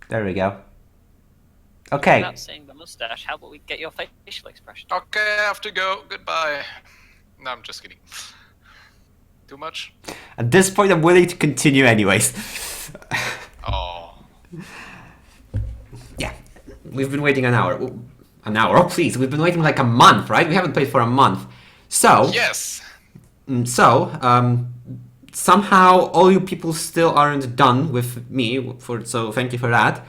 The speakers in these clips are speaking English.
There we go. Okay. Without seeing the mustache, how about we get your facial expression? Okay, I have to go. Goodbye. No, I'm just kidding. Too much? At this point, I'm willing to continue anyways. Oh. Yeah. We've been waiting an hour. An hour? Oh, please. We've been waiting like a month, right? We haven't played for a month. So... Yes! Somehow all you people still aren't done with me, so thank you for that.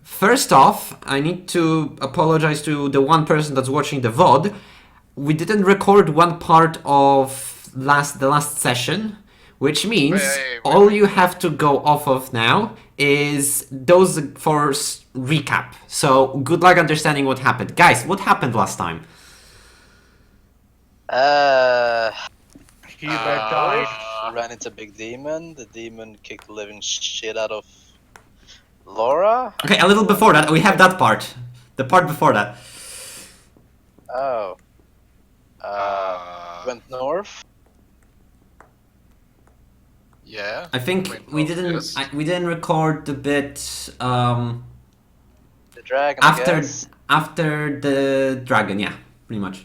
First off, I need to apologize to the one person that's watching the VOD. We didn't record one part of the last session, which means all you have to go off of now is those for recap. So good luck understanding what happened. Guys, what happened last time? Hubert died. Ran into a big demon. The demon kicked the living shit out of Laura. Okay, a little before that, we have that part. The part before that. Oh. Went north. Yeah. I think we didn't. We didn't record the bit. The dragon. After the dragon, yeah, pretty much.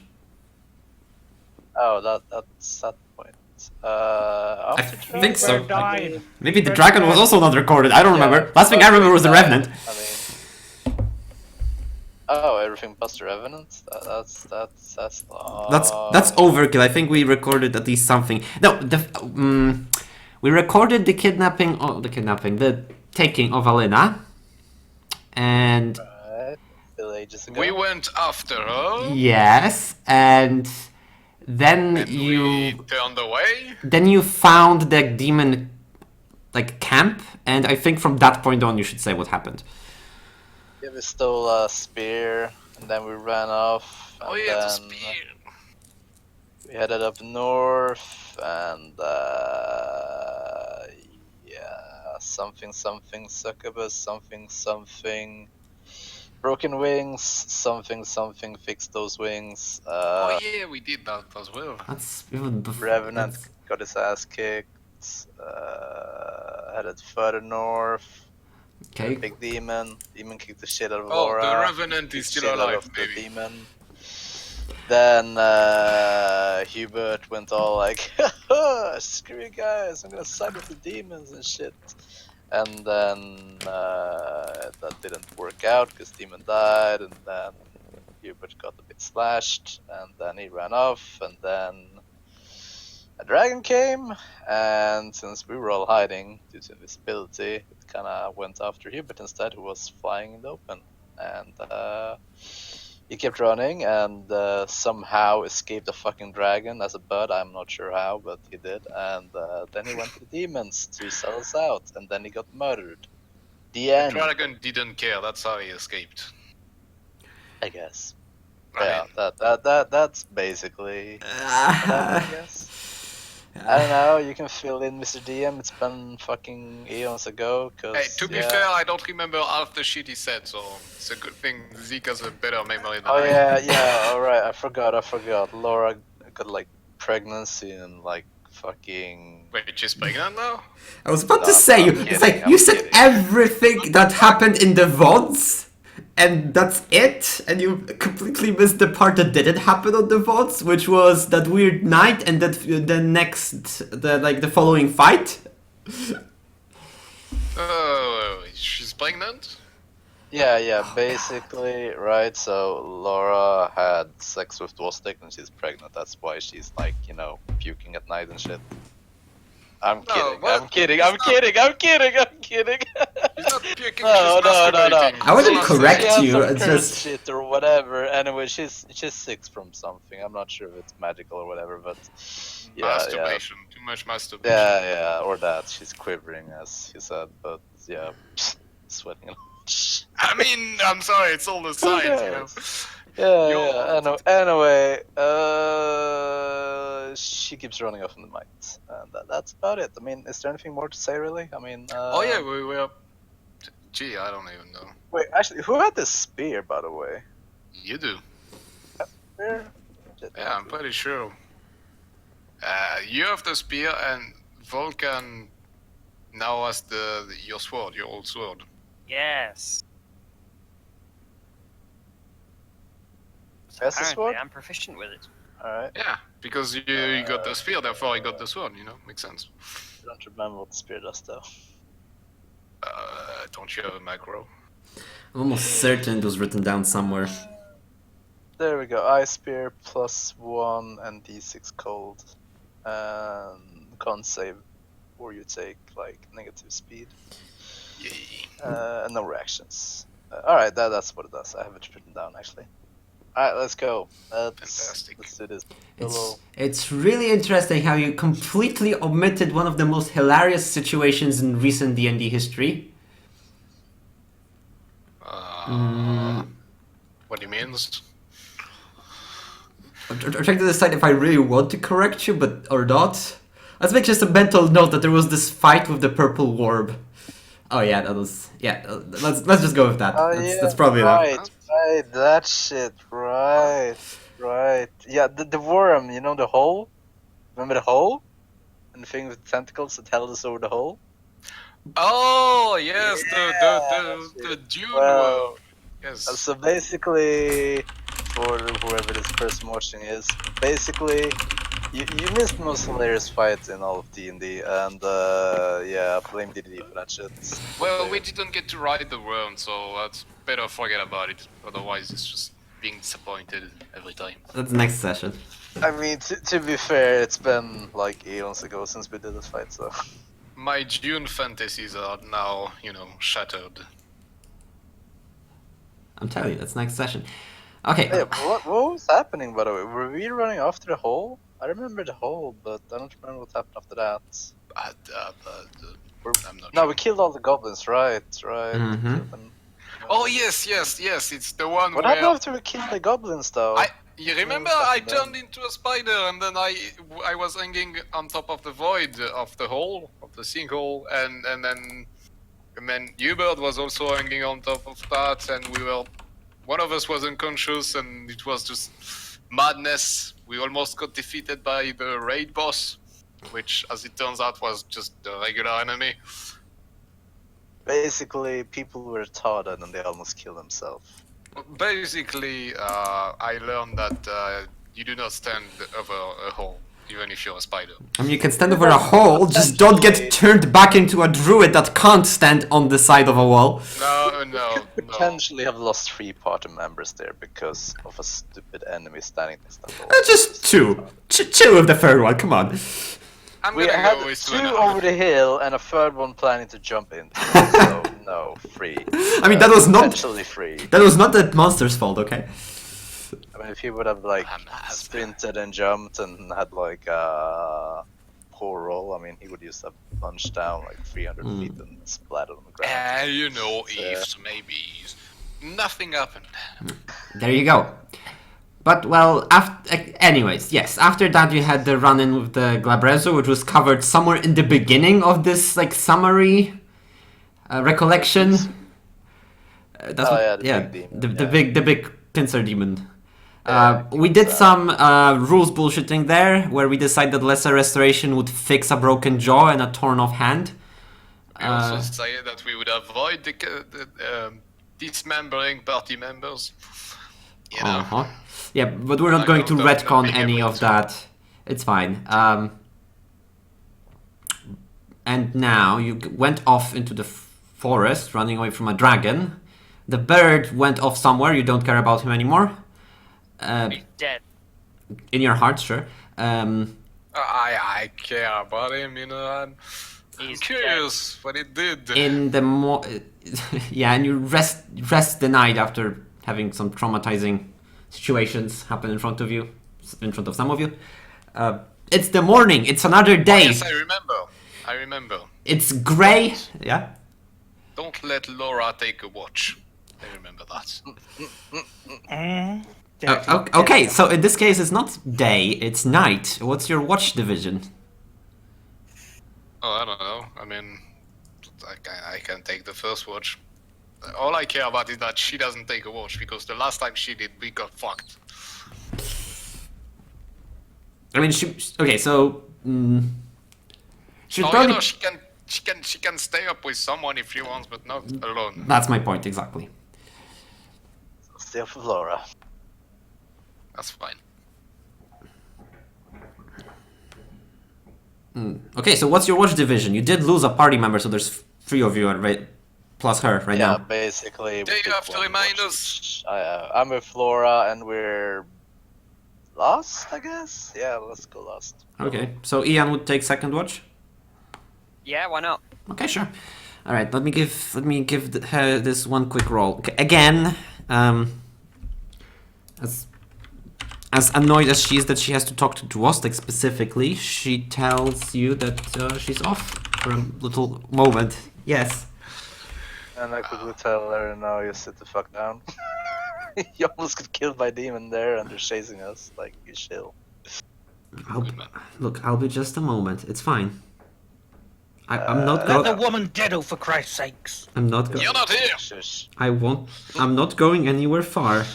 Oh, that's that point. I think so. Hubert died. Maybe the dragon was also not recorded. I don't remember. Last thing I remember was the revenant. I mean, oh, everything but the revenant. That's overkill. I think we recorded at least something. No, we recorded the kidnapping. Oh, the taking of Alina, and ages ago. We went after her. Yes, and then we turned away. Then you found the demon, like, camp, and I think from that point on you should say what happened. Yeah, we stole a spear, and then we ran off. And yeah, the spear. We headed up north, and yeah, something, succubus, something. Broken wings, something, fixed those wings. Oh yeah, we did that as well. That's even before. Revenant got his ass kicked. Headed further north. Okay. Big demon kicked the shit out of Laura. Laura. The Revenant is still alive, maybe. The demon. Then Hubert went all like, screw you guys, I'm gonna side with the demons and shit. And then that didn't work out because demon died, and then Hubert got a bit slashed, and then he ran off, and then a dragon came, and since we were all hiding due to invisibility, it kind of went after Hubert instead, who was flying in the open. And he kept running and somehow escaped a fucking dragon as a bird. I'm not sure how, but he did. And then he went to the demons to sell us out, and then he got murdered. The end. The dragon didn't care. That's how he escaped. I guess. Yeah, that's basically. I guess. I don't know, you can fill in Mr. DM, it's been fucking eons ago, cause... Hey, to be fair, I don't remember half the shit he said, so it's a good thing Zeke has a better memory than I. Yeah, alright, I forgot. Laura got, like, pregnancy and, like, fucking... Wait, she's pregnant now? I was about to say, you said everything that happened in the VODs, and that's it, and you completely missed the part that didn't happen on the VODs, which was that weird night and that the following fight. Oh, she's pregnant? Yeah, basically, right, so Laura had sex with Dwostec and she's pregnant, that's why she's, like, you know, puking at night and shit. I'm kidding. He's not puking, No. I wouldn't correct you, it's just... shit or whatever. Anyway, she's sick from something. I'm not sure if it's magical or whatever, but yeah, masturbation. Too much masturbation. Yeah, or that. She's quivering, as he said, but yeah, sweating a lot. I mean, I'm sorry, it's all the signs, you know. Yeah. Anyway, she keeps running off in the night, and that's about it. I mean, is there anything more to say, really? I mean, oh yeah, we were. Gee, I don't even know. Wait, actually, who had the spear, by the way? You do. Spear? Yeah, I'm pretty sure. You have the spear, and Vulcan now has your sword, your old sword. Yes. So That's the apparently sword? I'm proficient with it. Alright. Yeah, because you got the spear, therefore I got the sword. You know, makes sense. I don't remember what the spear does though. Don't you have a macro? I'm almost certain it was written down somewhere. There we go. Ice spear +1 and d6 cold. And con save, or you take like negative speed. Yay. And no reactions. Alright, that's what it does. I have it written down actually. Alright, let's go. Fantastic. Let's do this. It's really interesting how you completely omitted one of the most hilarious situations in recent D&D history. What do you mean? I'm trying to decide if I really want to correct you, but or not. Let's make just a mental note that there was this fight with the purple orb. Oh yeah, that was Let's just go with that. Oh That's probably right, enough. right, that shit, right. Yeah, the worm, you know the hole? Remember the hole? And the thing with the tentacles that held us over the hole? Oh yes, Yeah, the Dune well, world. Yes. So basically, for whoever this person watching is, basically, you missed the most hilarious fight in all of D&D, and yeah, blame D.D.D for that shit. Well, we didn't get to ride the worm, so that's better forget about it. Otherwise, it's just being disappointed every time. That's next session. I mean, to be fair, it's been like eons ago since we did this fight, so. My Dune fantasies are now, you know, shattered. I'm telling you, that's next session. Okay. Hey, what was happening, by the way? Were we running after the hole? I remember the hole, but I don't remember what happened after that. I'm not No, sure. we killed all the goblins, right? Mhm. Killed them. Oh yes, it's the one What where happened after we killed the goblins, though? you remember What I happened then? turned into a spider and then I was hanging on top of the void of the hole of the sinkhole and then Hubert was also hanging on top of that and one of us was unconscious and it was just madness. We almost got defeated by the raid boss, which as it turns out was just the regular enemy. Basically, people were retarded and they almost killed themselves. Basically, I learned that you do not stand over a hole, even if you're a spider. I mean, you can stand over a hole, just don't get turned back into a druid that can't stand on the side of a wall. No. Potentially have lost 3 party members there because of a stupid enemy standing next to the hole. Just two. Chill with the third one, come on. I'm We gonna had go with 2 2.5. over the hill and a third one planning to jump into. So no, 3. I mean, that was not Potentially 3. that was not that monster's fault, okay? I mean, if he would have like I'm not- sprinted and jumped and had like a poor roll, I mean, he would just have punched down like 300 feet and splattered on the ground. You know, Yeah. ifs, maybes. Nothing happened. There you go. But, well, anyways, yes, after that you had the run-in with the Glabrezo, which was covered somewhere in the beginning of this, like, summary recollection. That's Oh, yeah, the big demon, the big pincer demon. Yeah, We did some rules bullshitting there, where we decided lesser restoration would fix a broken jaw and a torn off hand. We also say that we would avoid the dismembering party members. You know. Uh-huh. Yeah, but we're not I going know to that retcon being any able of to- that. It's fine. And now you went off into the forest, running away from a dragon. The bird went off somewhere. You don't care about him anymore. He's dead. In your heart, sure. I care about him, you know. I'm He's curious what he did. In the yeah, and you rest the night after having some traumatizing situations happen in front of you, in front of some of you. It's the morning. It's another day. Yes, I remember. It's grey. Yeah. Don't let Laura take a watch. I remember that. Okay, so in this case, it's not day, it's night. What's your watch division? Oh, I don't know. I mean, I can take the first watch. All I care about is that she doesn't take a watch, because the last time she did, we got fucked. I mean, okay, so... she'll Oh, probably... you know, she can she can stay up with someone if she wants, but not alone. That's my point, exactly. Stay up for Flora. That's fine. Okay, so what's your watch division? You did lose a party member, so there's 3 of you, right? Plus her, right Yeah, now. basically. Yeah, you pick have to one remind watch us. each. I'm with Flora, and we're lost, I guess. Yeah, let's go lost. Okay, so Ian would take second watch. Yeah, why not? Okay, sure. All right, let me give her this one quick roll. Okay, again, as annoyed as she is that she has to talk to Dwostec specifically, she tells you that she's off for a little moment. Yes. And I quickly tell her, "No, you sit the fuck down." You almost got killed by demon there, and they're chasing us. Like, you chill. I'll be just a moment. It's fine. I'm not Let going. the woman diddle, for Christ's sakes. I'm not going. You're not here. Shush. I won't. I'm not going anywhere far.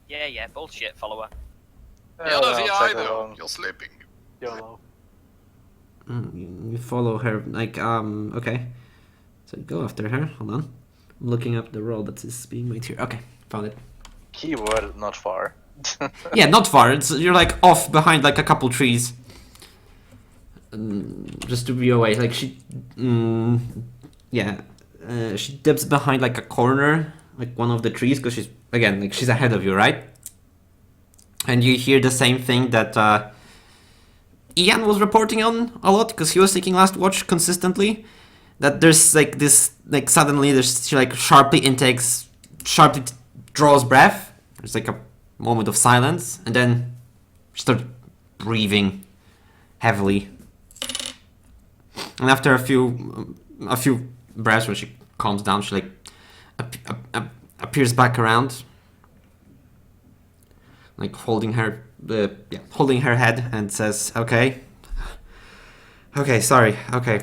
Yeah, bullshit, follower. You're not here I'll tag either. along. You're sleeping. YOLO. You follow her, like, okay. So go after her, hold on. I'm looking up the roll that is being made here. Okay, found it. Keyword, not far. Yeah, not far, you're like off behind like a couple trees. Just to be away, like she, she dips behind like a corner, like one of the trees, because she's, again, like she's ahead of you, right? And you hear the same thing that Ian was reporting on a lot, because he was taking last watch consistently. That there's like this, like suddenly she like sharply draws breath. There's like a moment of silence, and then she starts breathing heavily. And after a few breaths, when she calms down, she like appears back around, like holding her head, and says, "Okay, sorry, okay."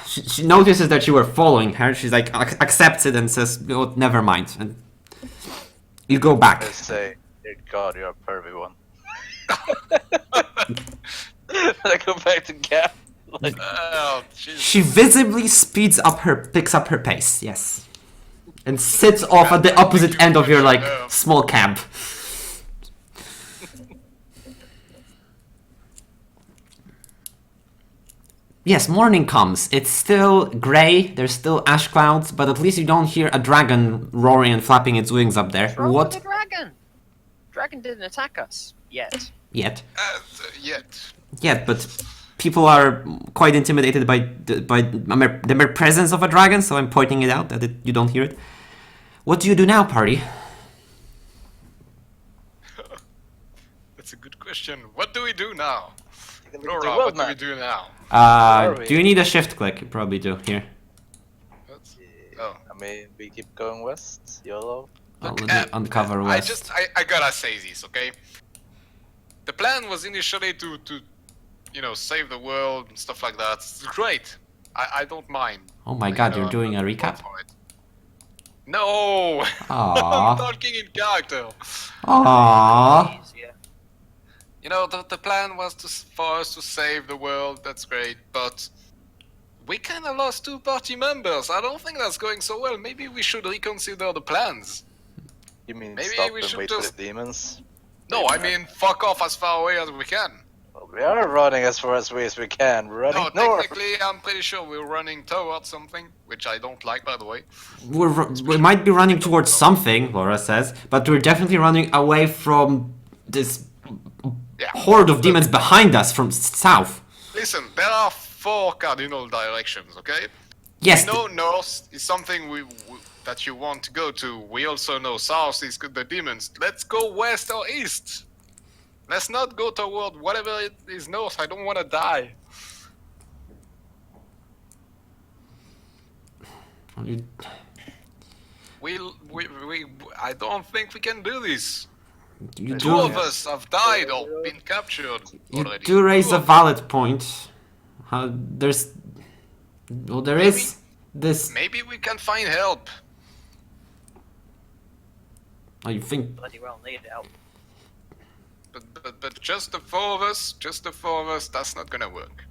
She notices that you were following her. She's like accepts it and says, "Oh, never mind." And you go back. Let's say, dear God, you're a pervy one. I go back to Gap. Like, Oh, Jesus. She visibly picks up her pace. Yes, and sits off at the opposite end of your like small camp. Yes, morning comes. It's still grey, there's still ash clouds, but at least you don't hear a dragon roaring and flapping its wings up there. What's wrong What? with the dragon? Dragon didn't attack us yet. Yet. Yet. But people are quite intimidated by the mere presence of a dragon, so I'm pointing it out that you don't hear it. What do you do now, party? That's a good question. What do we do now? take a look at the Laura, world what do we map. do now? Do you need a shift click? You probably do. Here. That's- Oh. I mean, we keep going west. YOLO. I'll Look, do uncover west. I gotta say this, okay? The plan was initially to save the world and stuff like that. It's great. I don't mind. Oh my god, You know, you're doing a I'm recap? for it. No! Aww. I'm talking in character. Aww. Easier. You know, the plan was for us to save the world, that's great, but we kinda lost 2 party members. I don't think that's going so well. Maybe we should reconsider the plans. You mean Maybe stop we and should wait for just- the demons? No, I mean, fuck off as far away as we can. Well, we are running as far as we can. We're running No, north. technically, I'm pretty sure we're running towards something, which I don't like, by the way. We might be running towards something, Laura says, but we're definitely running away from this Yeah. horde of demons behind us from south. Listen, there are 4 cardinal directions, okay? Yes, We know north is something that you want to go to. We also know south is the demons. Let's go west or east. Let's not go toward whatever it is north. I don't want to die. I don't think we can do this. you 2 do, of us have died or been captured you already. do raise 2 a of- valid point. There is this. Maybe we can find help. Oh, you think? Bloody well need help. But just the four of us, that's not gonna work.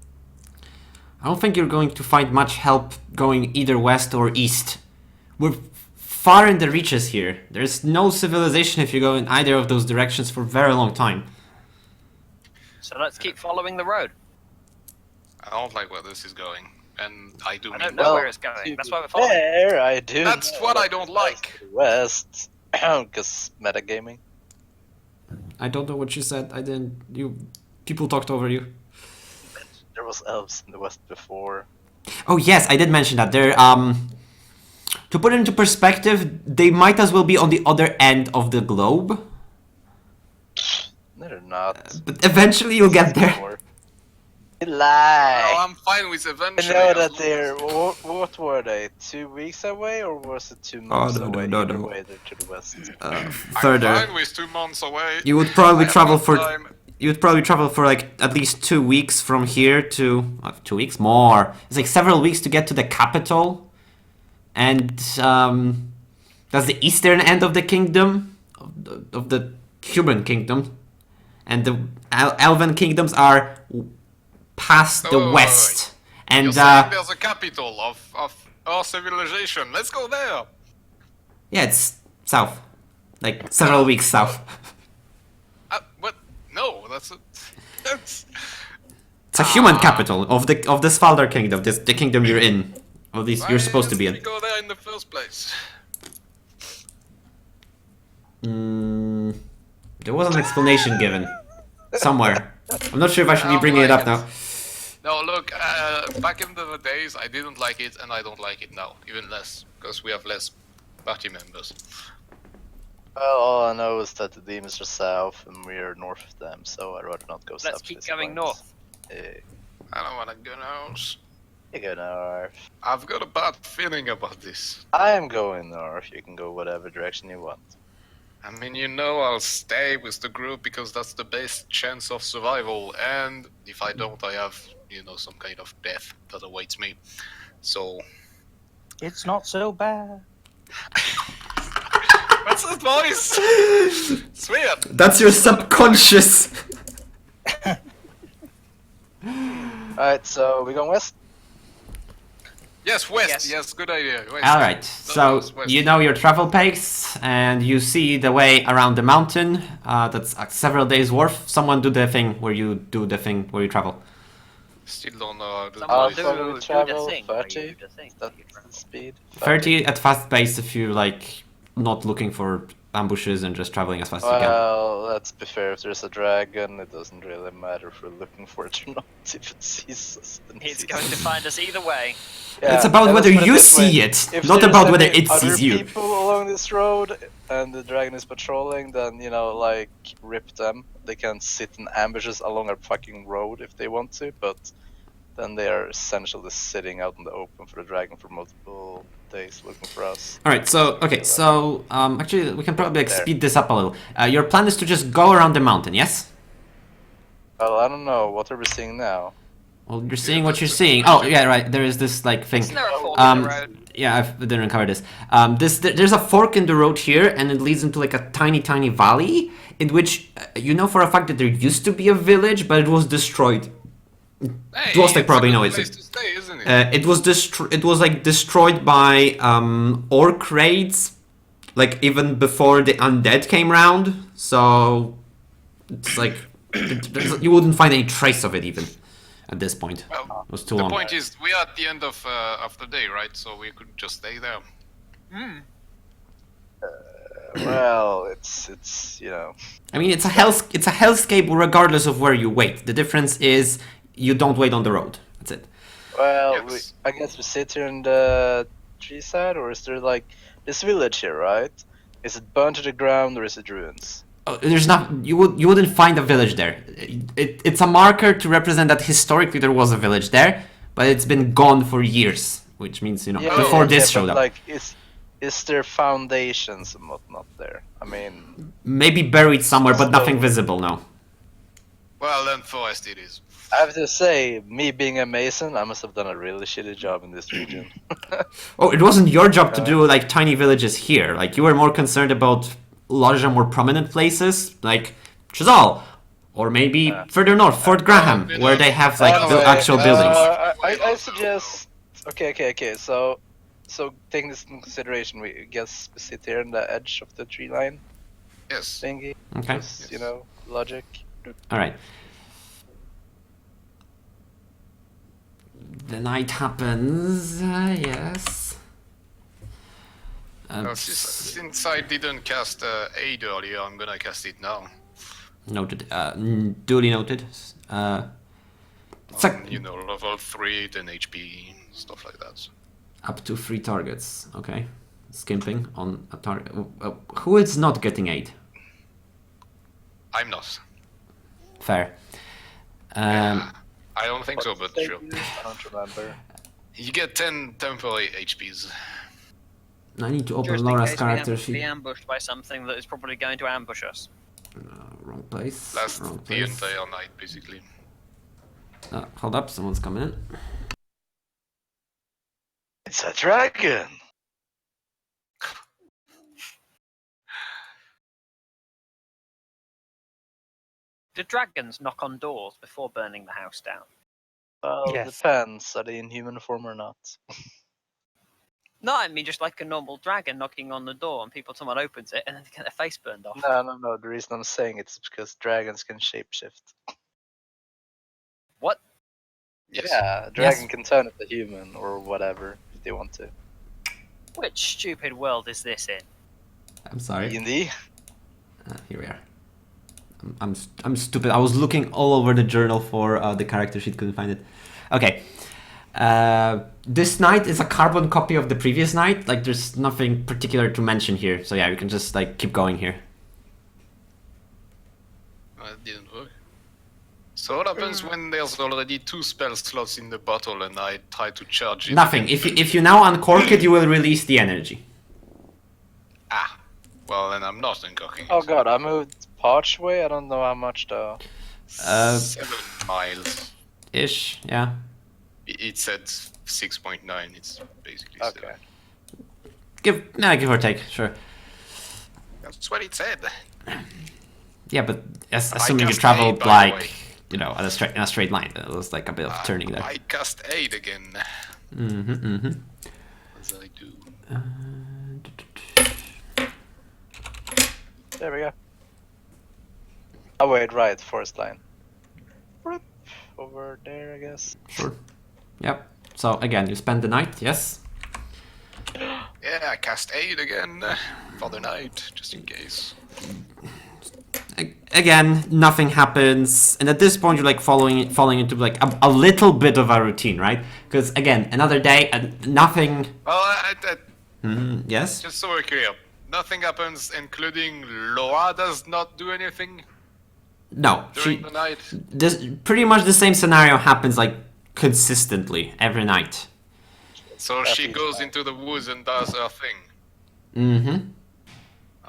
I don't think you're going to find much help going either west or east. We're far in the reaches here. There's no civilization if you go in either of those directions for a very long time. So let's keep following the road. I don't like where this is going, and I do. I mean don't know Well, where it's going. to That's why we're be following. fair, I do. That's know what I that don't the like. West, because metagaming. I don't know what you said. I didn't. You people talked over you. There was elves in the west before. Oh yes, I did mention that. They're to put it into perspective, they might as well be on the other end of the globe. No, they're not. But eventually you'll get there. Before. You lie. Oh, I'm fine with I eventually. know as that long they're. as- What were they? 2 weeks away, or was it 2 months away? no. Either way, they're to the west. I'm Further. fine with 2 months away. You would probably I have travel enough for. time. You would probably travel for like at least 2 weeks from here to 2 weeks more. It's like several weeks to get to the capital, and that's the eastern end of the kingdom, of the human kingdom, and the elven kingdoms are past the Oh, west. You're And saying there's a capital of our civilization. Let's go there. yeah, it's south, like several weeks south. What? No, that's It's a human capital of the Svalbard kingdom, the kingdom you're in, or at least you're supposed to be Why in. did we go there in the first place? There was an explanation given somewhere. I'm not sure if I should be bringing it up now. No, look, back in the days, I didn't like it, and I don't like it now, even less, because we have less party members. Well, all I know is that the demons are south and we're north of them, so I'd rather not go south. Let's at keep this going point. north. Yeah, I don't want to go north. you go north. I've got a bad feeling about this. I am going north. You can go whatever direction you want. I mean, you know, I'll stay with the group because that's the best chance of survival, and if I don't, I have, you know, some kind of death that awaits me. So, It's not so bad. what's that voice? It's weird. That's your subconscious. Alright, so we going west? Yes, west. Yes. Yes, good idea. West. All right, so west. you know your travel pace, and you see the way around the mountain. That's several days' worth. Someone do the thing where you do the thing where you travel. Still don't know how to Someone do How it. far do we do the travel? thing. where you 30? do the thing. That's the speed? 30 at fast pace if you like not looking for ambushes and just traveling as fast as you can. Well, let's be fair. If there's a dragon, it doesn't really matter if we're looking for it or not. If it sees us, then It's sees going us. to find us either way. Yeah, It's about let us whether put it you this way. see it, If not there's about whether any it other sees you. people along this road and the dragon is patrolling, then, you know, like, rip them. They can sit in ambushes along our fucking road if they want to, but then they are essentially sitting out in the open for the dragon for multiple days looking for us. All right, so okay, so actually we can probably like, There. speed this up a little. Your plan is to just go around the mountain, yes? Well, I don't know. What are we seeing now? Well, you're seeing what you're seeing. Oh, yeah, right. There is this like thing. Isn't there a fork in the road? Yeah, I didn't cover this. There's a fork in the road here, and it leads into like a tiny, tiny valley in which you know for a fact that there used to be a village, but it was destroyed. Hey, Dwostec it's probably a good knows place it. to stay, isn't it? It was It was like destroyed by orc raids, like even before the undead came round. So it's like you wouldn't find any trace of it even at this point. Well, It was too the long. point is, we are at the end of the day, right? So we could just stay there. Well, it's you know. I mean, it's a hellscape regardless of where you wait. The difference is you don't wait on the road. That's it. Well, Yes. I guess we sit here in the tree side, or is there like this village here, right? Is it burned to the ground or is it ruins? There's not you wouldn't find a village there. It's a marker to represent that historically there was a village there, but it's been gone for years, which means before this showed but, up. like, is there foundations and whatnot there? I mean, Maybe buried somewhere, but nothing visible now. Well, then forest it is. I have to say, me being a mason, I must have done a really shitty job in this region. Oh, it wasn't your job to do like tiny villages here. Like you were more concerned about larger, more prominent places. Like Chazal, Or maybe further north, Fort Graham, where they have like the Anyway, actual buildings. I suggest. Okay. So taking this into consideration, we guess we sit here on the edge of the tree line Yes. thingy. Okay. Just, you know, logic. All right. The night happens. Yes. Since I didn't cast aid earlier, I'm gonna cast it now. Noted. Duly noted. You know, level 3, 10 HP, stuff like that. Up to 3 targets. Okay. Skimping on a target. Who is not getting aid? I'm not. Fair. I don't think so, but sure. I don't remember. You get 10 temporary HPs. I need to open Just in Laura's case character we sheet. be ambushed by something that is probably going to ambush us. Wrong place. Last Wrong the place. entire night, basically. Hold up, someone's coming in. It's a dragon. Did dragons knock on doors before burning the house down? Well, Yes. depends. Are they in human form or not? No, I mean just like a normal dragon knocking on the door and someone opens it and then they get their face burned off. No. The reason I'm saying it's because dragons can shapeshift. What? Yes. Yeah, a dragon can turn into human or whatever if they want to. Which stupid world is this in? I'm sorry. D&D? Here we are. I'm stupid. I was looking all over the journal for the character sheet, couldn't find it. Okay. This night is a carbon copy of the previous night. Like, there's nothing particular to mention here. So yeah, we can just like keep going here. It didn't work. So what happens when there's already 2 spell slots in the bottle and I try to charge it? Nothing. If you now uncork it, you will release the energy. Ah. Well, then I'm not uncorking it. Oh god, I moved Parchway. I don't know how much though. 7 miles. Ish. Yeah. It said 6.9. It's basically Okay. 7. Give or take. Sure. That's what it said. Yeah, but I assuming you cast traveled aid, by the way. like, you know, in a straight line, it was like a bit of turning there. I cast aid again. As I do. There we go. Oh wait, right, forest line. Over there, I guess. Sure. Yep. So again, you spend the night. Yes. Yeah, I cast aid again for the night, just in case. Again, nothing happens, and at this point, you're like falling into like a little bit of a routine, right? Because again, another day and nothing. Well, Yes. just so we're clear, nothing happens, including Laura does not do anything No. during the night. This pretty much the same scenario happens like consistently every night. So she goes into the woods and does her thing.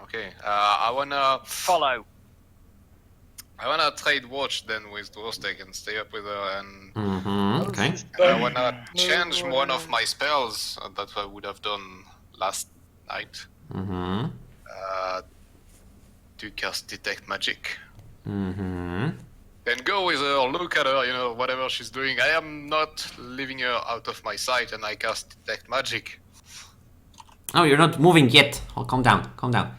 Okay, I Follow. wanna trade watch then with Dwostec and stay up with her, and Okay. I wanna change one of my spells that I would have done last night. To cast detect magic. Then go with her, look at her, you know, whatever she's doing. I am not leaving her out of my sight, and I cast detect magic. Oh, you're not moving yet. Oh, calm down. Calm down.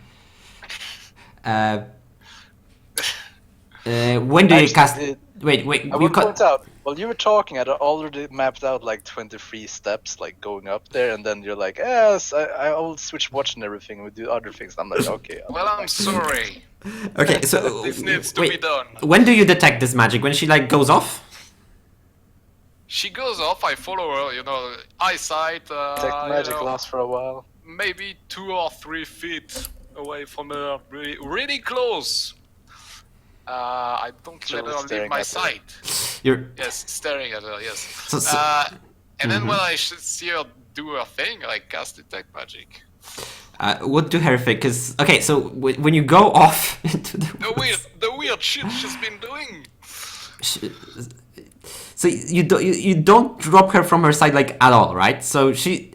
When do you Actually, cast? I Wait. I would point out, while you were talking, I'd already mapped out like 23 steps, like going up there, and then you're like, yes, I'll switch watch and everything, we do other things. I'm like, okay. Well, I'm sorry. Okay, so This needs to be wait. done. When do you detect this magic? When she like goes off? She goes off, I follow her, you know, eyesight, Detect magic you know, lasts for a while. maybe 2 or 3 feet away from her, really close. I don't So let her leave staring my at her. sight. You're Yes, staring at her, yes. So- And then when I should see her do her thing, I cast detect magic. what do her think? Cause okay, so when you go off into The weird shit she's been doing. so you don't drop her from her side like at all, right? So she.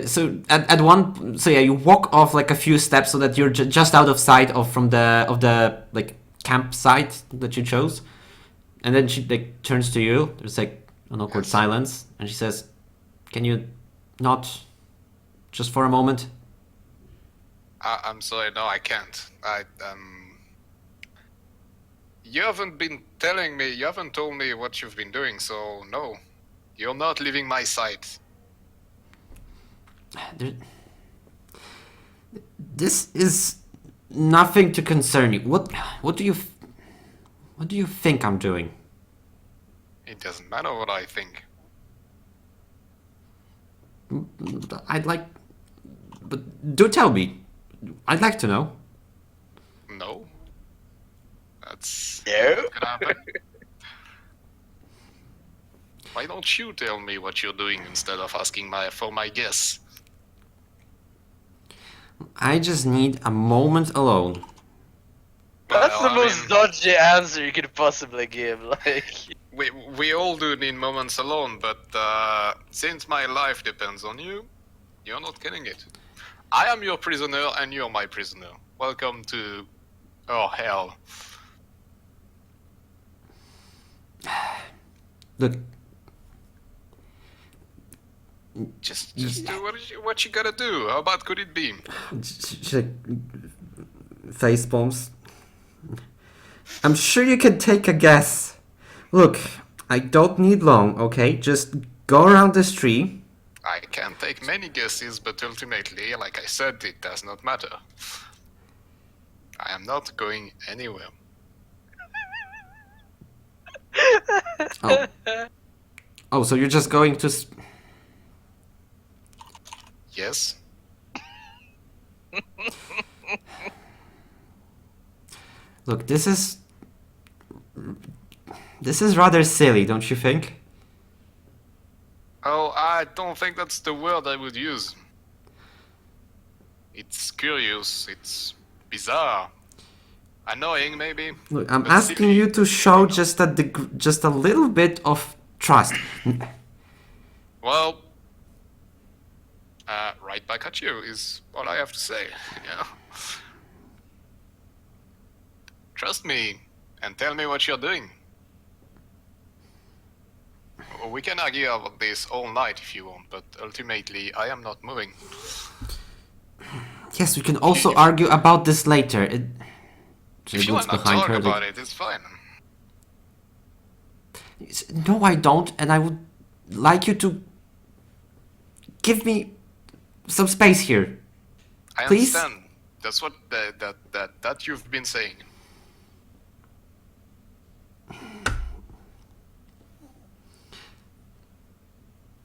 So at one, so yeah, you walk off like a few steps so that you're just out of sight from the like campsite that you chose. And then she like turns to you. There's like an awkward Yes. silence, and she says, "Can you not just for a moment?" I'm sorry, no, I can't. You haven't been telling me, you haven't told me what you've been doing, so no. You're not leaving my sight. There- This is nothing to concern you. What do you think I'm doing? It doesn't matter what I think. I'd like, but do tell me. I'd like to know. No. That's No. not gonna happen. Why don't you tell me what you're doing instead of asking for my guess? I just need a moment alone. That's Well, the I most mean, dodgy answer you could possibly give. Like, we all do need moments alone, but since my life depends on you, you're not getting it. I am your prisoner and you're my prisoner. Welcome to hell. Look, Just do what you gotta do. How bad could it be? she face palms. I'm sure you can take a guess. Look, I don't need long, okay? Just go around this tree. I can take many guesses, but ultimately, like I said, it does not matter. I am not going anywhere. Oh. Oh, so you're just going to... Yes? Look, this is rather silly, don't you think? Oh, I don't think that's the word I would use. It's curious, it's bizarre. Annoying, maybe. Look, I'm but asking silly. you to show just a little bit of trust. Well, right back at you is all I have to say. Yeah. Trust me and tell me what you're doing. We can argue about this all night if you want, but ultimately I am not moving. Yes, we can also argue about this later. She If you looks want to behind talk her. about it, it's fine. No, I don't, and I would like you to give me some space here. I Please? understand. That's what that you've been saying.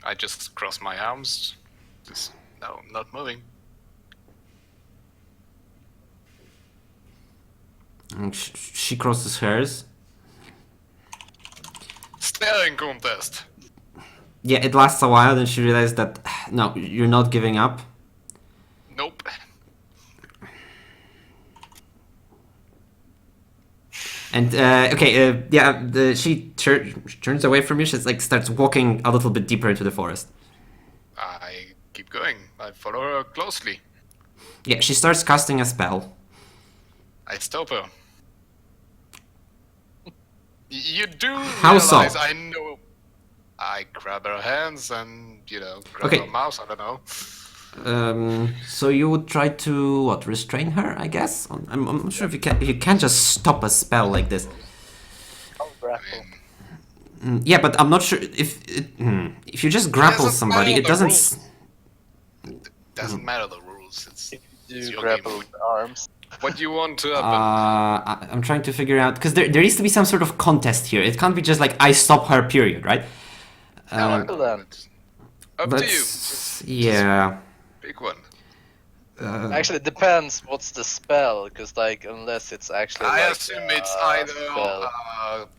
I just cross my arms. Just no, not moving. And she crosses hers. Staring contest. Yeah, it lasts a while, then she realizes that no, you're not giving up. Nope. And she turns away from you. She like starts walking a little bit deeper into the forest. I keep going. I follow her closely. Yeah, she starts casting a spell. I stop her. You do How so? realize I know. I grab her hands and grab Okay. her mouth. I don't know. So you would try to restrain her? I guess. I'm not sure if you can. If you can't just stop a spell like this. I'll I grapple. mean, Yeah, but I'm not sure if you just grapple doesn't somebody, matter it the doesn't. rules. Doesn't matter the rules. It's Do your grapple game. with arms. What do you want to happen? I'm trying to figure out because there needs to be some sort of contest here. It can't be just like I stop her, period, right? No, well then. Up to you. Yeah. Pick one. Actually, it depends what's the spell, because unless it's actually I like assume it's a either spell.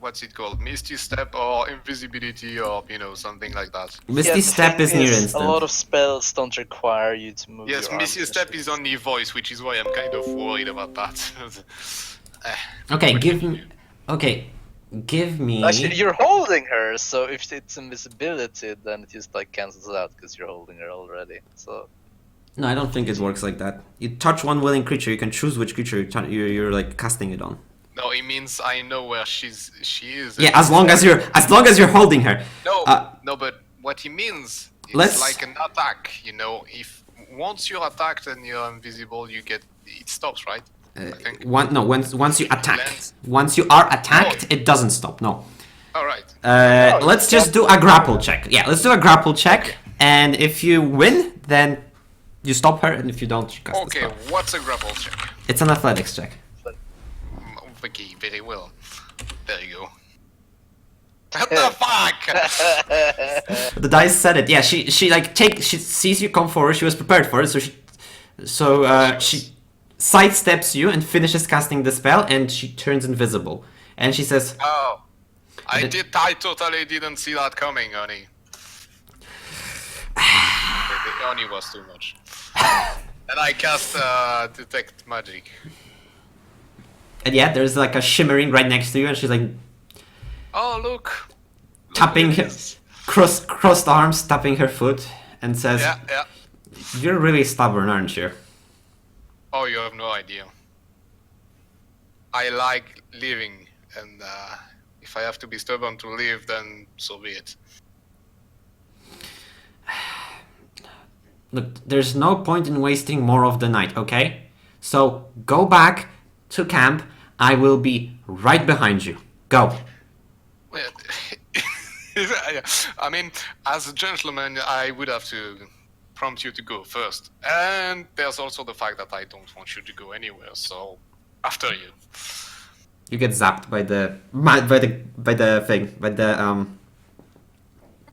what's it called, Misty Step or Invisibility or something like that. Misty the Step thing is near A instant. lot of spells don't require you to move Yes, your Misty arms. Step is only voice, which is why I'm kind of worried about that. Okay, give me. Actually, you're holding her, so if it's invisibility, then it just cancels out because you're holding her already. So No, I don't think it works like that. You touch one willing creature, you can choose which creature you're like casting it on. No, it means I know where she is. Yeah, as long as you're holding her. No, Uh, no, but what he means it's let's- like an attack. You know, if once you're attacked and you're invisible, it stops, right? I think. Once you attack. Lands. Once you are attacked, it doesn't stop. No. All right. Let's just do a grapple check. Yeah, let's do a grapple check. And if you win, then you stop her, and if you don't, you cast the Okay, spell. what's a grapple check? It's an athletics check. Okay, very well. There you go. What the fuck? The dice said it. Yeah, she sees you come forward. She was prepared for it, so she sidesteps you and finishes casting the spell, and she turns invisible. And she says, Oh, I totally didn't see that coming, honey. The honey was too much. And I cast detect magic. and yeah, there's like a shimmering right next to you, and she's like Oh, look. tapping Look her, at this. crossed arms, tapping her foot, and says, Yeah, yeah. "You're really stubborn, aren't you?" Oh, you have no idea. I like living, and if I have to be stubborn to live, then so be it. Look, there's no point in wasting more of the night, okay? So go back to camp. I will be right behind you. Go. Well, I mean, as a gentleman, I would have to prompt you to go first. And there's also the fact that I don't want you to go anywhere, so after you. You get zapped by the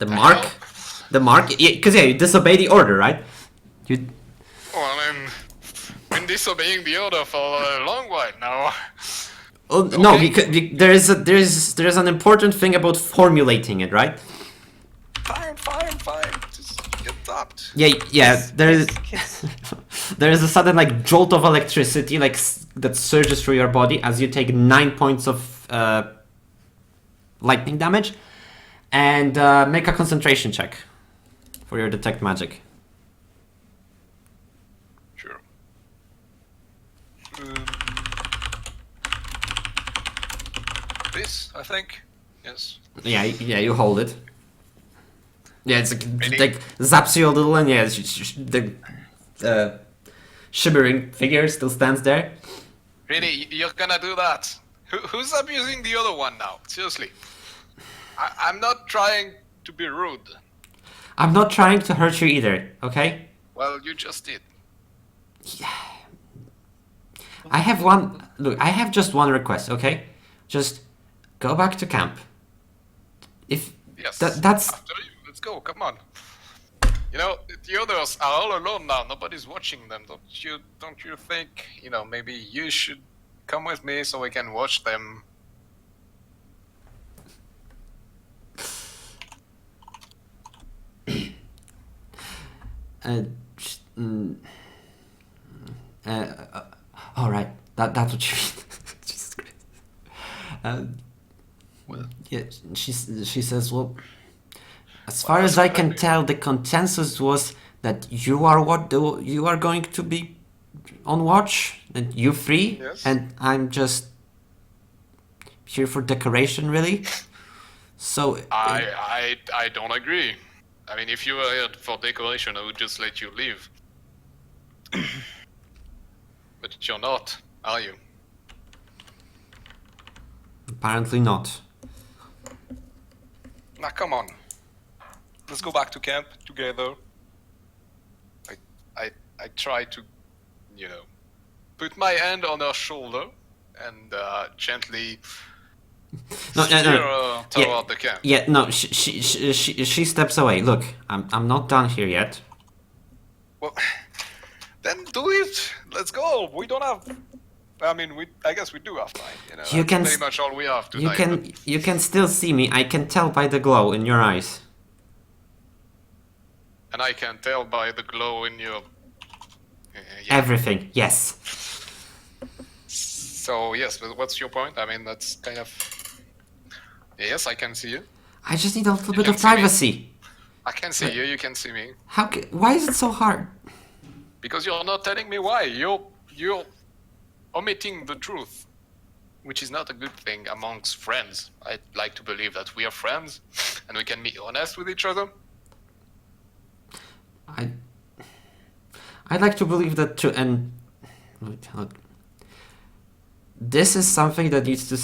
mark. The mark, because you disobey the order, right? You Well, I've been disobeying the order for a long while now. oh, no, Okay. because there's an important thing about formulating it, right? Fine. Just get tapped. Yeah. There is a sudden like jolt of electricity that surges through your body as you take 9 points of lightning damage, and make a concentration check for your detect magic. Sure. This, I think. Yes. Yeah, you hold it. Yeah, it's Really? like zaps you a little, and yeah, the shimmering figure still stands there. Really, you're gonna do that? Who's abusing the other one now? Seriously. I'm not trying to be rude. I'm not trying to hurt you either, okay? Well, you just did. I have just one request, okay? Just go back to camp. If Yes. that's After you. Let's go. Come on. You know, the others are all alone now. Nobody's watching them. Don't you think? You know, maybe you should come with me so we can watch them. all right. That's what you mean. Jesus Christ. Well, Yeah, she says, well, as far as I can tell, the consensus was that you are going to be on watch, and you free, Yes. and I'm just here for decoration, really. So I don't agree. I mean, if you were here for decoration, I would just let you leave. But you're not, are you? apparently not. Now, come on. Let's go back to camp together. I try to, you know, put my hand on her shoulder and gently No. steer her toward the camp. Yeah, no. She steps away. Look, I'm not done here yet. Well, then do it. Let's go. We don't have. I mean, I guess we do have time. You know, You that's can pretty much all we have You tonight. can still see me. I can tell by the glow in your eyes. And I can tell by the glow in your. Yeah. Everything. Yes. So yes, but what's your point? I mean, that's kind of. Yes, I can see you. I just need a little You bit can of see me. privacy. I can see you. You can see me. Why is it so hard? Because you're not telling me why. You're omitting the truth. which is not a good thing amongst friends. I'd like to believe that we are friends and we can be honest with each other. I'd like to believe that too, and look, this is something that needs to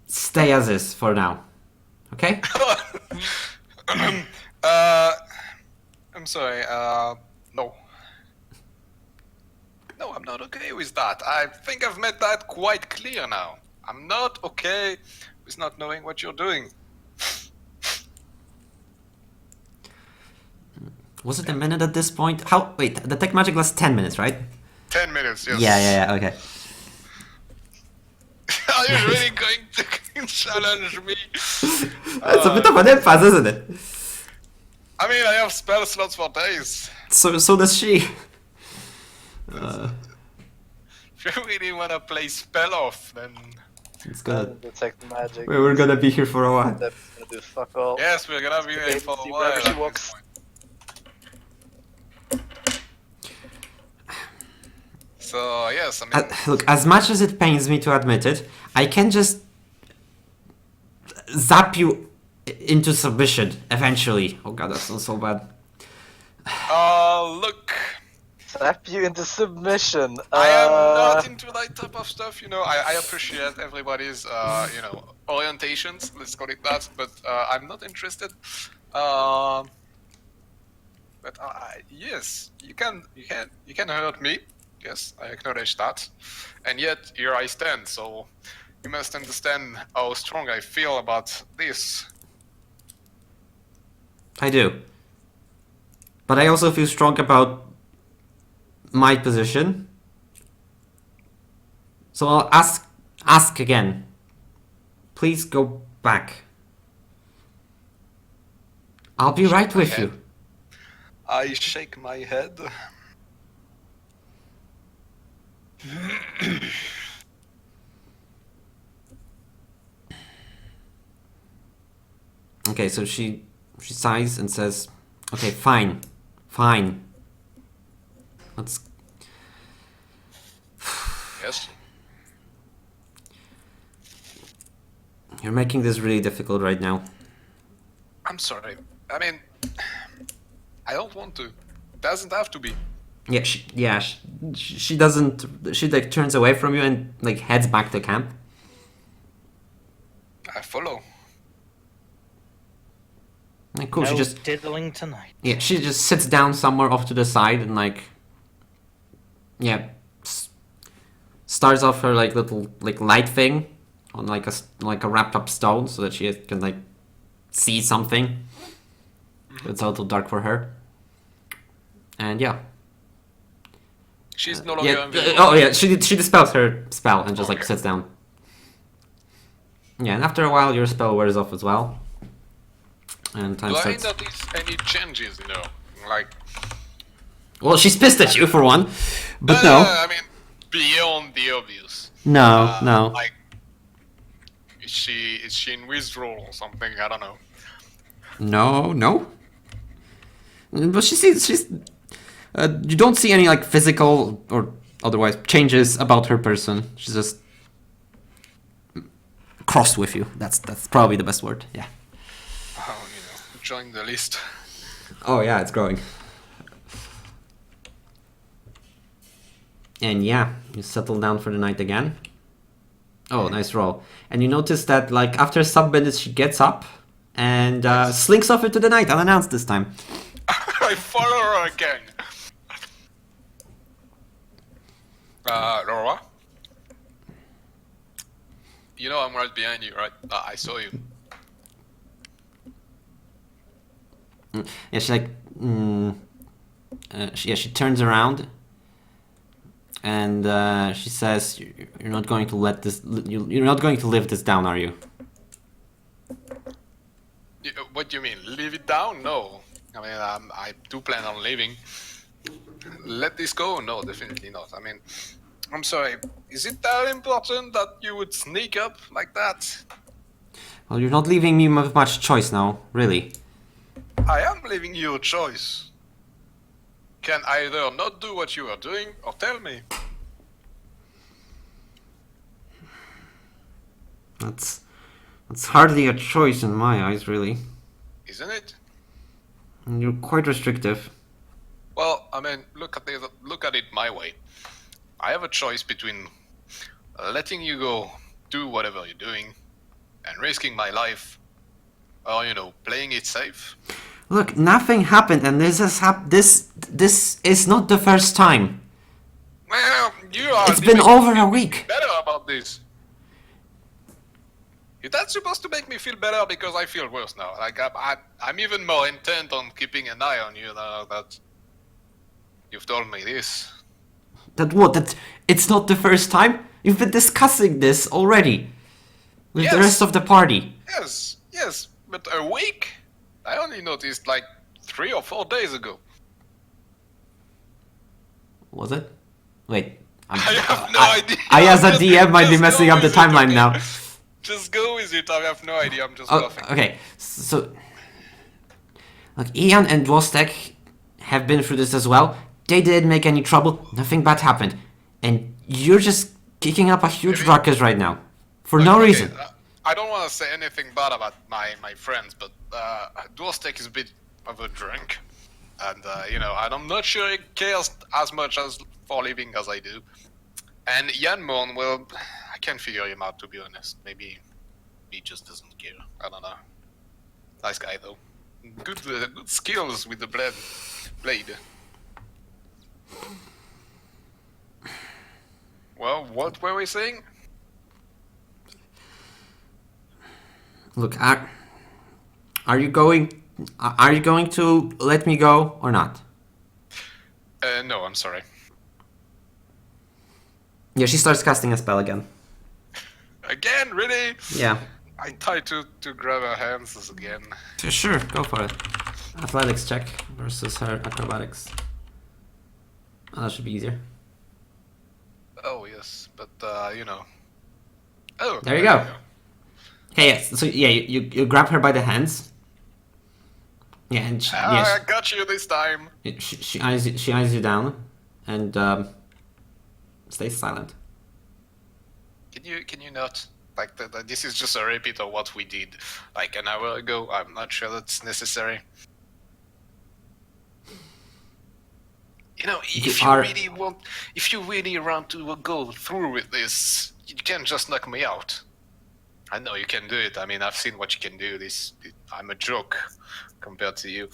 stay as is for now. Okay? I'm sorry, no. No, I'm not okay with that. I think I've made that quite clear now. I'm not okay with not knowing what you're doing. Was it a minute at this point? Wait, the tech magic lasts 10 minutes, right? 10 minutes, yes. Yeah, okay. Are you really going to challenge me? That's a bit of an impasse, isn't it? I mean, I have spell slots for days. So does she. If you really want to play spell off, then... It's gonna... Detect magic. We're gonna be here for a while. That's gonna do fuck all. Yes, we're gonna be there for a See while. wherever she at this walks. point. So, yes, I mean... Look, as much as it pains me to admit it, I can just zap you into submission eventually. Oh god, that sounds so bad. Look, Slap you into submission. I am not into that type of stuff, you know. I appreciate everybody's, you know, orientations, let's call it that, but I'm not interested. But yes, you can hurt me. Yes, I acknowledge that. And yet, here I stand, so you must understand how strong I feel about this. I do. But I also feel strong about my position. So I'll ask again. Please go back. I'll be right with you. I shake my head. Okay, so she sighs and says, "Okay, fine. Let's." Yes. You're making this really difficult right now. I'm sorry. I mean, I don't want to. It doesn't have to be. Yeah, she doesn't. She like turns away from you and like heads back to camp. I follow. Like, cool. No She just diddling tonight. she just sits down somewhere off to the side and like starts off her like little like light thing on like a wrapped up stone so that she can like see something. It's a little dark for her. And yeah. She's no longer invisible. Oh yeah, she dispels her spell and just like sits down. Yeah, and after a while your spell wears off as well. And time Do I starts. notice any changes, you know? Like... Well, she's pissed at you for one, but no. I mean, beyond the obvious. No. Like, is she in withdrawal or something? I don't know. No. But she's. You don't see any like physical or otherwise changes about her person. She's just crossed with you. That's probably the best word. Yeah. Oh, you know, join the list. Oh yeah, it's growing. And yeah, you settle down for the night again. Oh, nice roll. And you notice that like after some minutes she gets up and slinks off into the night unannounced this time. I follow her again. Laura? You know I'm right behind you, right? I saw you. Yeah, she's like, she turns around, and she says, "You're not going to let this. You're not going to live this down, are you?" What do you mean? Leave it down? No. I mean, I do plan on leaving. Let this go? No, definitely not. I mean, I'm sorry. Is it that important that you would sneak up like that? Well, you're not leaving me with much choice now, really. I am leaving you a choice. Can either not do what you are doing or tell me. That's hardly a choice in my eyes, really. Isn't it? You're quite restrictive. Well, I mean, look at it my way. I have a choice between letting you go do whatever you're doing and risking my life, or playing it safe. Look, nothing happened, and this is not the first time. Well, you are. It's been over a week. Better about this. That's supposed to make me feel better because I feel worse now. Like I'm even more intent on keeping an eye on you now that you've told me this. That what? That it's not the first time? You've been discussing this already with the Yes. rest of the party. Yes, but a week? I only noticed like 3 or 4 days ago. Was it? Wait. I have no idea. I as a DM might be Just messing go up the with it, timeline okay? now. Just go with it. I have no idea. I'm just Oh, laughing. okay, so like Ian and Dwostec have been through this as well. They didn't make any trouble. Nothing bad happened, and you're just kicking up a huge Maybe- ruckus right now for Look, no okay, reason. I don't want to say anything bad about my friends, but Dwostec is a bit of a drunk, and I'm not sure he cares as much as for living as I do. And Ianmorn, well, I can't figure him out, to be honest. Maybe he just doesn't care. I don't know. Nice guy though. Good skills with the blade. Well, what were we saying? Look, are you going to let me go or not? No, I'm sorry. Yeah, she starts casting a spell again. Again, really? Yeah, I tried to grab her hands again. sure, go for it. Athletics check versus her acrobatics. Oh, that should be easier. Oh yes, but Oh, There you go. Okay, yes. So yeah, you grab her by the hands. Yeah, and I got you this time. she eyes you down, and stays silent. Can you not? Like this is just a repeat of what we did like an hour ago. I'm not sure that's necessary. If you really want to go through with this, you can't just knock me out. I know you can do it. I mean, I've seen what you can do. I'm a joke compared to you.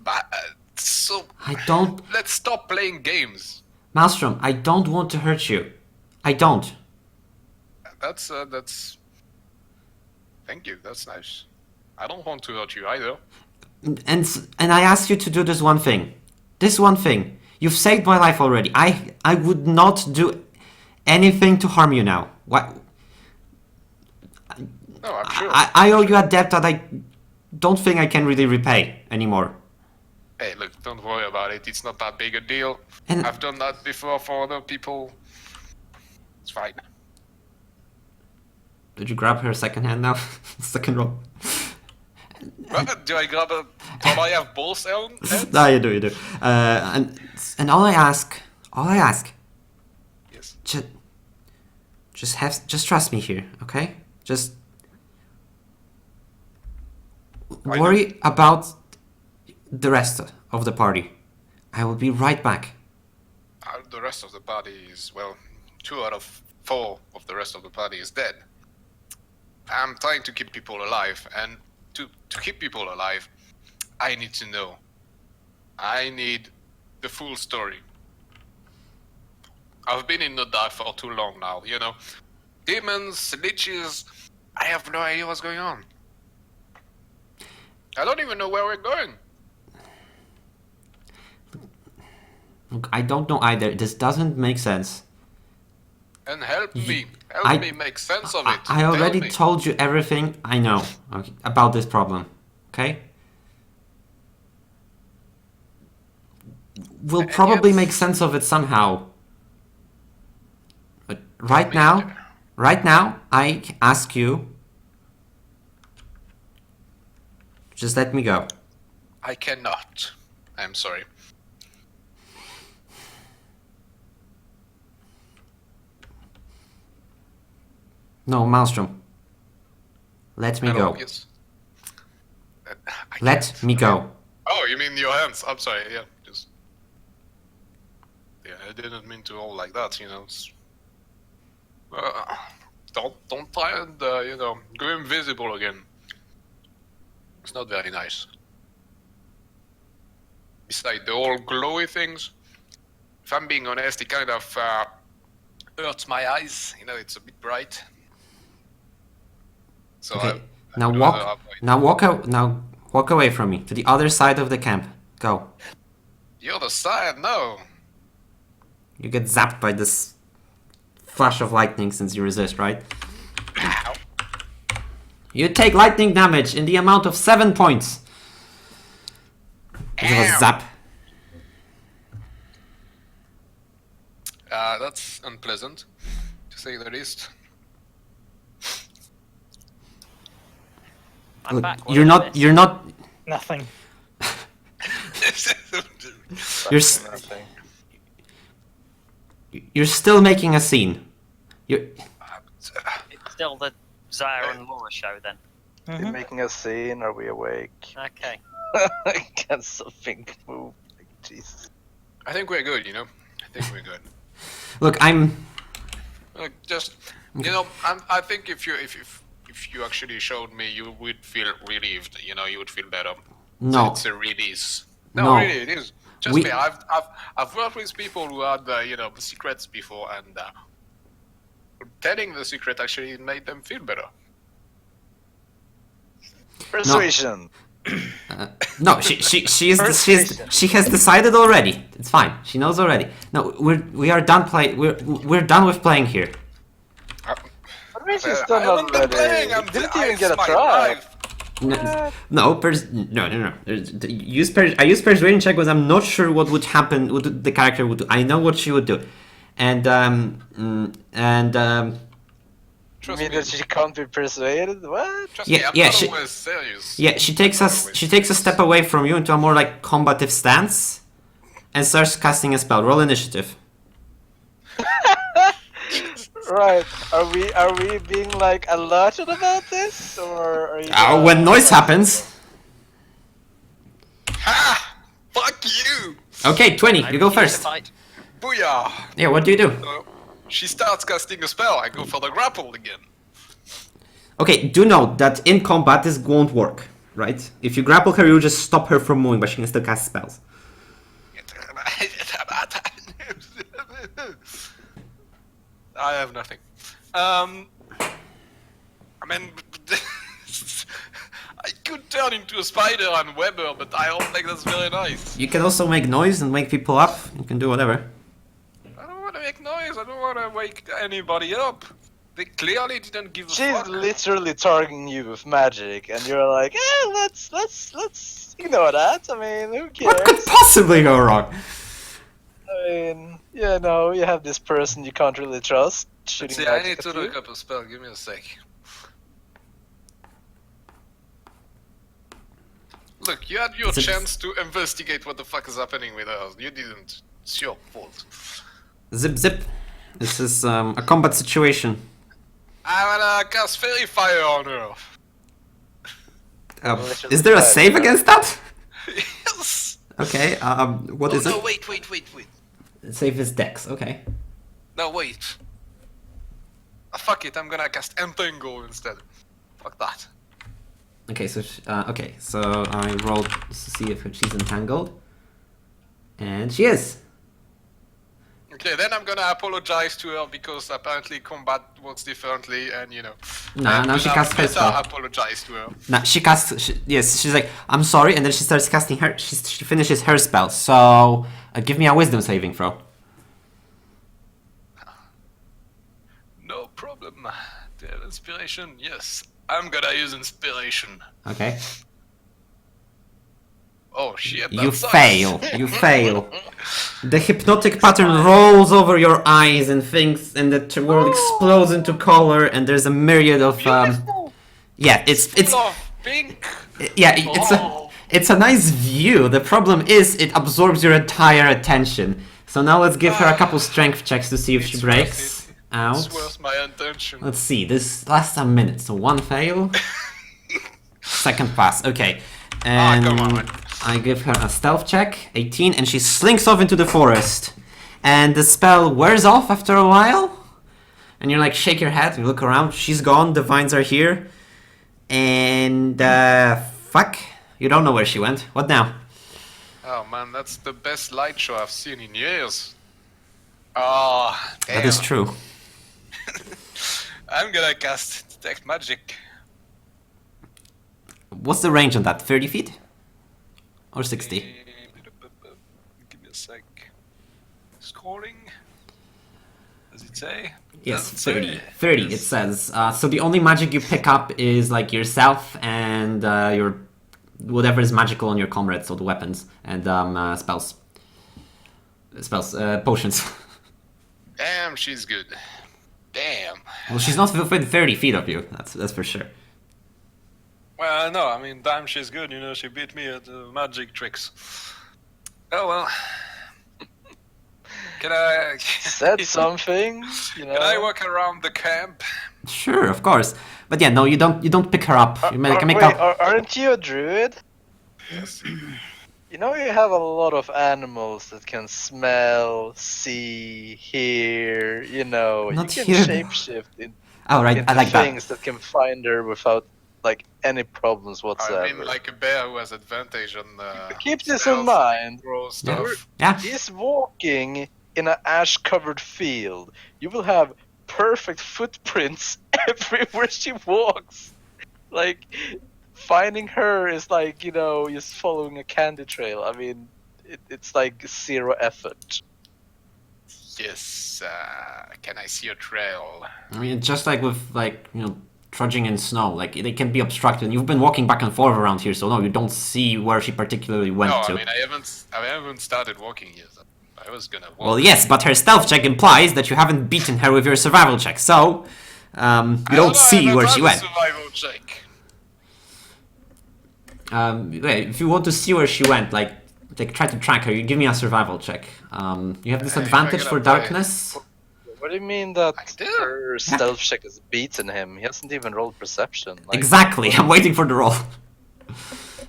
But so I don't, let's stop playing games. Maelstrom. I don't want to hurt you. I don't. That's Thank you. That's nice. I don't want to hurt you either. And I asked you to do this one thing. This one thing. You've saved my life already. I would not do anything to harm you now. What? No, I'm sure. I owe you a debt that I don't think I can really repay anymore. Hey, look, don't worry about it. It's not that big a deal. And I've done that before for other people. It's fine. did you grab her second hand now? Second roll. What? Do I grab a... Do I have both hands? No, you do. And all I ask, Yes. just trust me here, okay? Just I worry about the rest of the party. I will be right back. The rest of the party is, well, 2 out of 4 of the rest of the party is dead. I'm trying to keep people alive, and to keep people alive, I need to know. I need the full story. I've been in the dark for too long now, Demons, leeches, I have no idea what's going on. I don't even know where we're going. Look, I don't know either. This doesn't make sense. And help me. I- Help me make sense of it. I Tell already me. told you everything I know about this problem, okay? We'll And probably yet- make sense of it somehow. But right me- now, I ask you, just let me go. I cannot. I'm sorry. No, Maelstrom, Let me Hello, go. yes. I Let can't. me go. Oh, you mean your hands? I'm sorry. Yeah, just. Yeah, I didn't mean to roll like that. You know. Don't try and go invisible again. It's not very nice. Besides the whole glowy things, if I'm being honest, it kind of hurts my eyes. You know, it's a bit bright. So Okay. I Now would walk. rather avoid. Now walk away from me to the other side of the camp. Go. The other side, no. You get zapped by this flash of lightning since you resist, right? Ow. You take lightning damage in the amount of 7 points. Because of a Ow. zap. That's unpleasant, to say the least. I'm Look, back. you're not. You're not. Nothing. You're s- Nothing. You're still making a scene. You're. It's still the Zaire and Laura show then. We making a scene? Are we awake? Okay. Can something move? Like, Jesus. I think we're good, you know. I think we're good. Look, I'm. Look, just I think if you actually showed me, you would feel relieved. You know, you would feel better. No. It's a release. No. No, really, it is. Just We- me. I've worked with people who had secrets before, and telling the secret actually made them feel better. Persuasion. No, she has decided already. It's fine. She knows already. No, we are done play. We're done with playing here. What means she's I done haven't been already? playing. Didn't even get a try. No. I use persuasion check because I'm not sure what would happen. What the character would do. I know what she would do, and You Trust mean me. that she can't be persuaded? What? Trust Yeah, me, I'm yeah, not she- always serious. yeah, she takes a step away from you into a more like combative stance, and starts casting a spell. Roll initiative. Right. Are we being like alerted about this, or are you? When noise happens. Ha! Fuck you! Okay, 20. You go refuse to first. fight. Booyah! Yeah, what do you do? So she starts casting a spell. I go for the grapple again. Okay, do note that in combat this won't work, right? If you grapple her, you just stop her from moving, but she can still cast spells. I have nothing. I mean, I could turn into a spider and webber, but I don't think that's very nice. You can also make noise and wake people up. You can do whatever. I don't want to make noise. I don't want to wake anybody up. They clearly didn't give a She's fuck. literally targeting you with magic, and you're like, let's ignore that. I mean, who cares? What could possibly go wrong? I mean, you have this person you can't really trust shooting See, I magic need to at you. look up a spell. Give me a sec. Look, you had your Is it- chance to investigate what the fuck is happening with us. You didn't. It's your fault. Zip zip. This is a combat situation. I'm gonna cast Fairy Fire on her. Is there a save against that? Yes! Okay, what is no, it? wait. Save is Dex, okay. No, wait. Fuck it, I'm gonna cast Entangle instead. Fuck that. Okay, so I rolled to see if she's entangled. And she is. Okay, then I'm gonna apologize to her because apparently combat works differently, and Nah, I'm now she gonna casts her meta spell. apologize to her. Nah, yes, she's like, I'm sorry, and then she starts casting her, she finishes her spell, so give me a wisdom saving throw. No problem. The inspiration, yes. I'm gonna use inspiration. Okay. Oh shit, that You sucks. fail. You fail. The hypnotic pattern rolls over your eyes and things, and the world explodes into color, and there's a myriad of yeah, it's Full of pink. yeah, Oh. it's a nice view. The problem is it absorbs your entire attention. So now let's give her a couple strength checks to see if she It's breaks worth it. out. It's worth my intention. Let's see. This lasts a minute, so one fail. Second pass, okay. And come on. I give her a stealth check, 18, and she slinks off into the forest. And the spell wears off after a while. And you like shake your head, you look around, she's gone, the vines are here. And fuck, you don't know where she went. What now? Oh man, that's the best light show I've seen in years. Oh, damn. That is true. I'm gonna cast Detect Magic. What's the range on that? 30 feet? Or 60? Give me a sec. Scrolling. Does it say? Yes, Doesn't 30. say. 30 Yes. it says. So the only magic you pick up is like yourself and your whatever is magical on your comrades, so the weapons and spells. Potions. Damn, she's good. Damn. Well, she's not within 30 feet of you, that's for sure. Well, no, I mean, damn, she's good. You know, she beat me at magic tricks. Oh well. Can I? Said something, you know. Can I walk around the camp? Sure, of course. But yeah, no, you don't pick her up. You make Wait, up. aren't you a druid? Yes. You know you have a lot of animals that can smell, see, hear, you know. Not you can here. shapeshift Oh right, into I like that. things that can find her without like any problems whatsoever. I mean, like a bear who has advantage on. Keep this stealth, in mind. Grow stuff. Yeah. He's walking in an ash-covered field. You will have perfect footprints everywhere she walks. Like, finding her is like, you know, just following a candy trail. I mean, it's like zero effort. Yes. Can I see a trail? I mean, just like with like trudging in snow, like they can be obstructed. You've been walking back and forth around here, so no, you don't see where she particularly went No, to. I mean I haven't started walking yet. I was gonna walk. Well, yes, but her stealth check implies that you haven't beaten her with your survival check, so you don't see where she went. Survival check. If you want to see where she went, like try to track her, you give me a survival check. You have disadvantage I'm for gonna play- darkness. What do you mean that I do. her stealth check has beaten him? He hasn't even rolled perception. Like, Exactly, I'm waiting for the roll.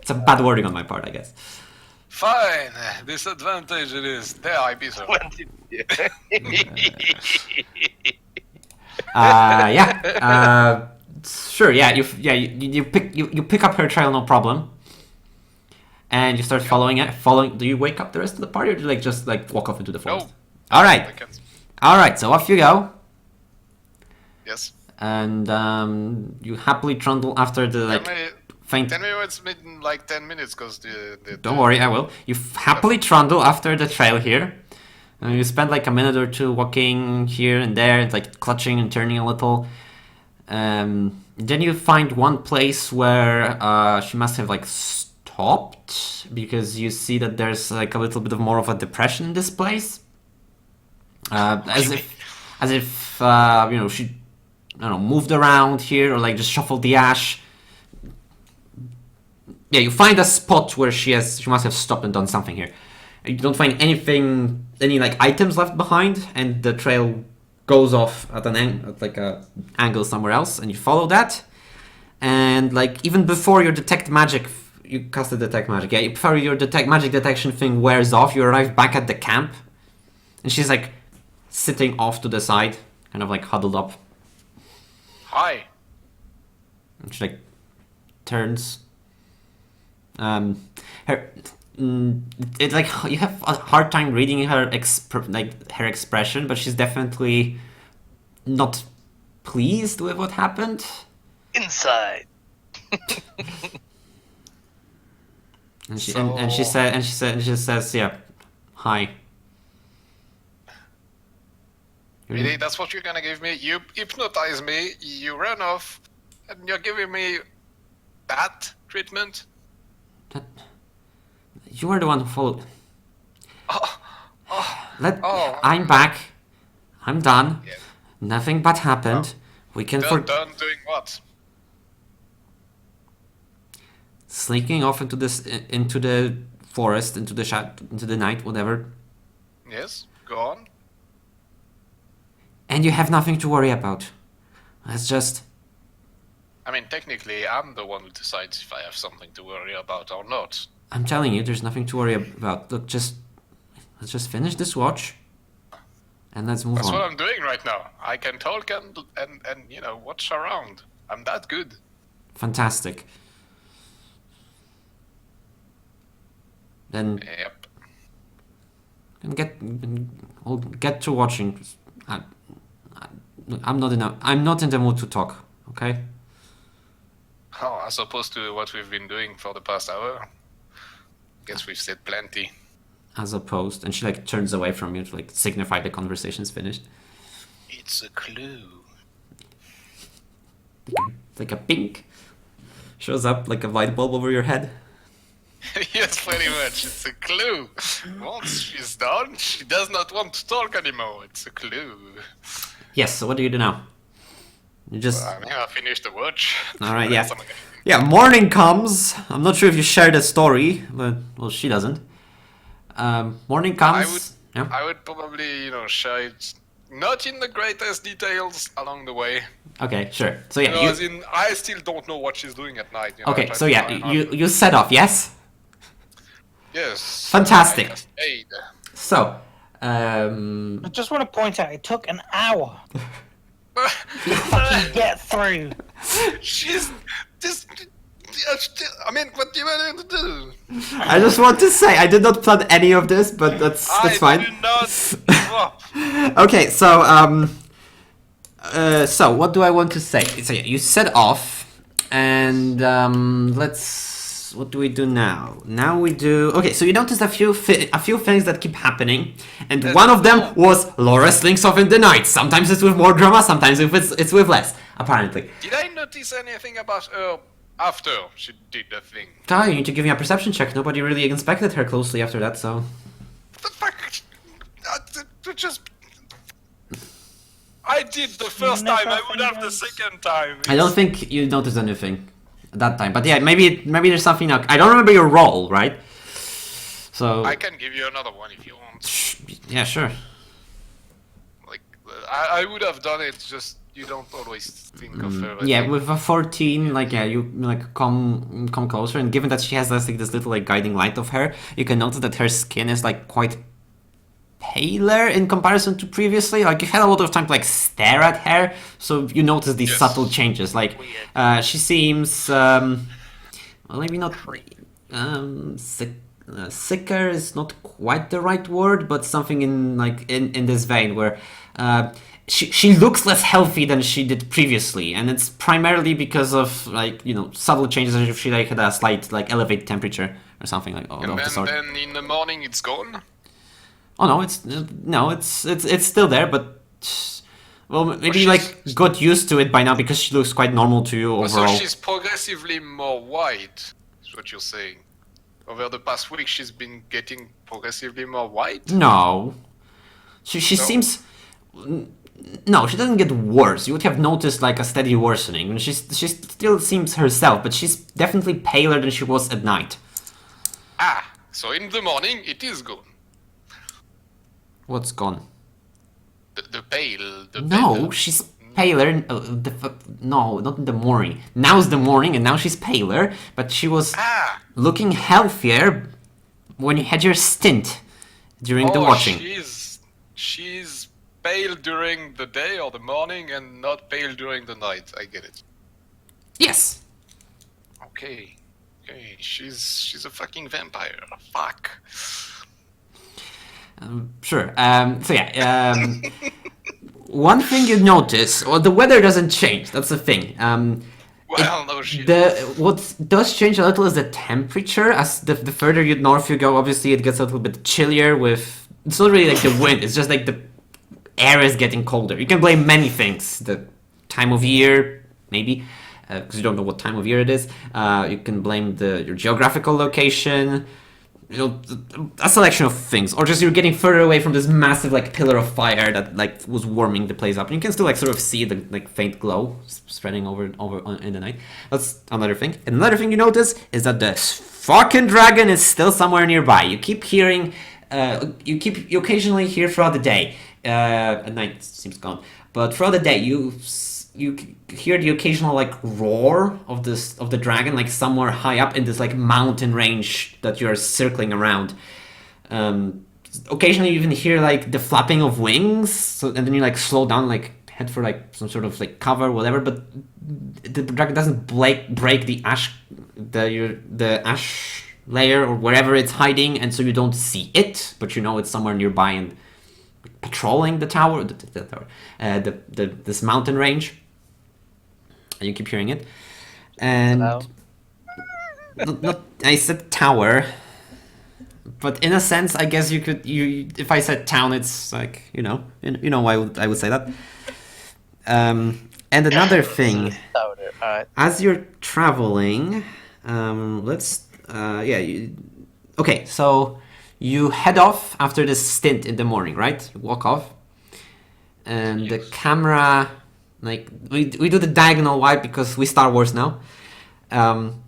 It's a bad wording on my part, I guess. Fine. Disadvantage it is. There, I beat her. Yeah. Sure. Yeah. You pick up her trail, no problem. And you start following it. Do you wake up the rest of the party, or do you just walk off into the forest? No. All I right. can't. All right. So off you go, Yes. and you happily trundle after the faint. Tell me what's in like 10 minutes, cause the Don't worry, I will. You happily trundle after the trail here. And you spend like a minute or two walking here and there, like clutching and turning a little. Then you find one place where she must have stopped, because you see that there's like a little bit of more of a depression in this place. As if she, I don't know, moved around here or just shuffled the ash. Yeah, you find a spot where she must have stopped and done something here. You don't find any items left behind, and the trail goes off at an angle somewhere else, and you follow that. And even before your detect magic, you cast the detect magic. Yeah, before your magic detection thing wears off, you arrive back at the camp, and she's sitting off to the side, kind of huddled up. Hi. And she turns. You have a hard time reading her her expression, but she's definitely not pleased with what happened. Inside. And she says, yeah, hi. Really? That's what you're gonna give me? You hypnotize me, you run off, and you're giving me that treatment? You were the one who followed. Oh. I'm back. I'm done. Yeah. Nothing but happened. We can Done doing what? sneaking off into the forest, into the night, whatever. Yes, go on. And you have nothing to worry about. Let's just I mean, technically, I'm the one who decides if I have something to worry about or not. I'm telling you, there's nothing to worry about. Look, let's just finish this watch, and let's move That's on. what I'm doing right now. I can talk and you know, watch around. I'm that good. Fantastic. Then Yep. I'll get to watching. I'm not in the mood to talk. Okay. Oh, as opposed to what we've been doing for the past hour. Guess we've said plenty. As opposed, and she like turns away from you to like signify the conversation's finished. It's a clue. Like a pink shows up like a light bulb over your head. Yes, pretty much. It's a clue. Once she's done, she does not want to talk anymore. It's a clue. Yes. So what do you do now? You just I'm gonna finish the watch. all right. Yeah. Yeah. Morning comes. I'm not sure if you share the story, but well, she doesn't. Morning comes. Yeah. I would probably, you know, share it not in the greatest details along the way. Okay. Sure. So yeah. You know, as in, I still don't know what she's doing at night. You know, I Okay. try So to yeah. find out. You set off. Yes. Yes. Fantastic. I just ate. So. I just want to point out it took an hour to get through. She's just. I mean, what do you want to do? I just want to say I did not plan any of this, but that's fine. I do not give up. Okay, so what do I want to say? So yeah, you set off, and what do we do now? Now we do. Okay, so you noticed a few things that keep happening, and one of them was Laura slinks off in the night. Sometimes it's with more drama, sometimes it's with less. Apparently. Did I notice anything about her after she did the thing? Guy, you need to give me a perception check. Nobody really inspected her closely after that, so. What the fuck? I did the first time. I would have the second time. I don't think you noticed anything at that time, but yeah, maybe there's something now. I don't remember your role, right? So. I can give you another one if you want. Yeah, sure. Like, I would have done it. Just you don't always think of her. I Yeah, think. with a 14, like yeah, you like come closer, and given that she has this little like guiding light of her, you can notice that her skin is like quite paler in comparison to previously. Like you had a lot of time to like stare at her, so you notice these Yes. subtle changes. Like she seems well, maybe not sicker is not quite the right word, but something in this vein where she looks less healthy than she did previously, and it's primarily because of like subtle changes. If she like had a slight like elevated temperature or something like of And the sort. then in the morning it's gone. Oh no, it's still there, but well maybe she's- like got used to it by now because she looks quite normal to you overall. So she's progressively more white. Is what you're saying? Over the past week, she's been getting progressively more white. No, she No? seems. No, she doesn't get worse. You would have noticed like a steady worsening. She still seems herself, but she's definitely paler than she was at night. Ah, so in the morning it is gone. What's gone? The pale. The No, pale. she's paler. No, not in the morning. Now's the morning, and now she's paler. But she was Ah, looking healthier when you had your stint during the watching. She's pale during the day or the morning, and not pale during the night. I get it. Yes. Okay. She's a fucking vampire. Fuck. Sure. So yeah. One thing you notice, well, the weather doesn't change. That's the thing. Well, no shit. What does change a little is the temperature. As the further north you go, obviously it gets a little bit chillier. It's not really like the wind. It's just like the air is getting colder. You can blame many things. The time of year, maybe, because you don't know what time of year it is. You can blame your geographical location. A selection of things, or just you're getting further away from this massive like pillar of fire that like was warming the place up, and you can still like sort of see the like faint glow spreading over in the night. That's another thing. And another thing you notice is that the fucking dragon is still somewhere nearby. You keep hearing, you occasionally hear throughout the day. At night it seems gone, but throughout the day you hear the occasional like roar of the dragon, like somewhere high up in this like mountain range that you're circling around. Occasionally you even hear like the flapping of wings, and then you like slow down, like head for like some sort of like cover, whatever. But the dragon doesn't break the ash layer or wherever it's hiding, and so you don't see it, but you know it's somewhere nearby and patrolling the tower, this mountain range. And you keep hearing it. And not, I said tower, but in a sense, I guess you could. If I said town, it's like you know why I would say that. And another thing, as you're traveling, okay, so you head off after this stint in the morning, right? You walk off, and the camera, like we do the diagonal wipe because we Star Wars now, and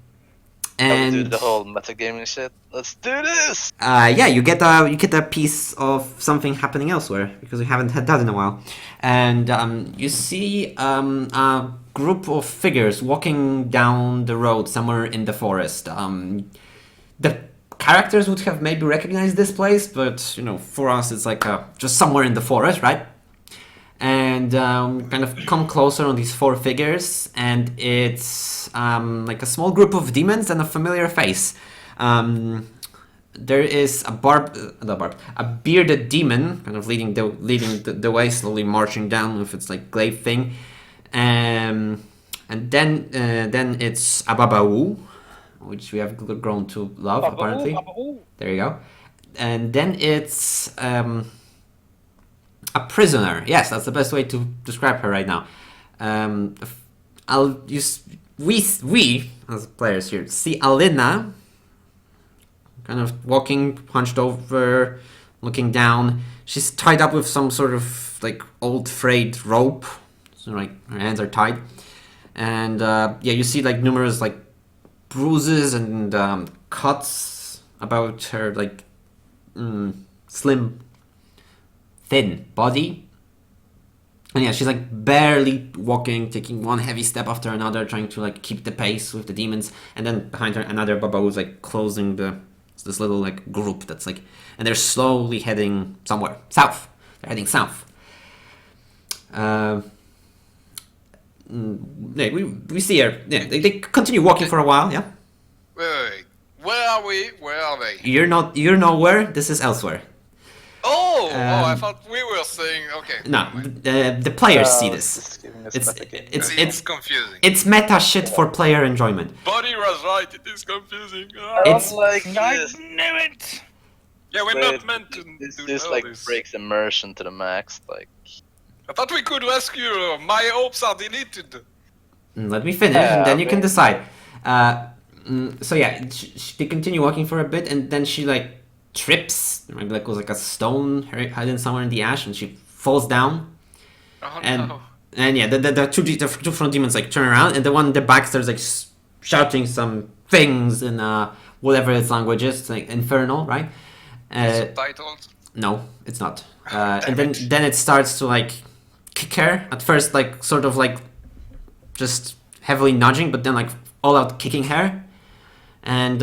do the whole metagaming shit. Let's do this. You get a piece of something happening elsewhere because we haven't had that in a while, and you see a group of figures walking down the road somewhere in the forest. The characters would have maybe recognized this place, but for us it's like just somewhere in the forest, right? And kind of come closer on these 4 figures, and it's like a small group of demons and a familiar face. There is a bearded demon kind of leading the way, slowly marching down with its like glaive thing, and then it's a babau, which we have grown to love, apparently. There you go. And then it's a prisoner. Yes, that's the best way to describe her right now. We as players here see Alina kind of walking, hunched over, looking down. She's tied up with some sort of like old frayed rope, so like her hands are tied, and you see like numerous like bruises and cuts about her like slim, thin body. And she's like barely walking, taking one heavy step after another, trying to like keep the pace with the demons. And then behind her, another Baba who's like closing this little like group that's like, and they're slowly heading somewhere south. They're heading south. We see her. Yeah, they continue walking for a while. Yeah. Wait. Where are we? Where are they? You're nowhere. This is elsewhere. Oh, I thought we were saying okay. No, the players see this. It's confusing. It's meta shit for player enjoyment. Buddy was right. It is confusing. It's like I knew it. Yeah, we're not meant to this do just all like this. breaks immersion to the max. Like I thought we could rescue her. My hopes are deleted. Let me finish, and then you can decide. So yeah, they continue walking for a bit, and then she like trips. There maybe like goes like a stone hidden somewhere in the ash, and she falls down. Oh And no. and yeah, the two front demons like turn around, and the one in the back starts like shouting some things in whatever its language is. It's like infernal, right? Subtitles? No, it's not. And then it starts to like kick her at first, like sort of like just heavily nudging, but then like all out kicking her. And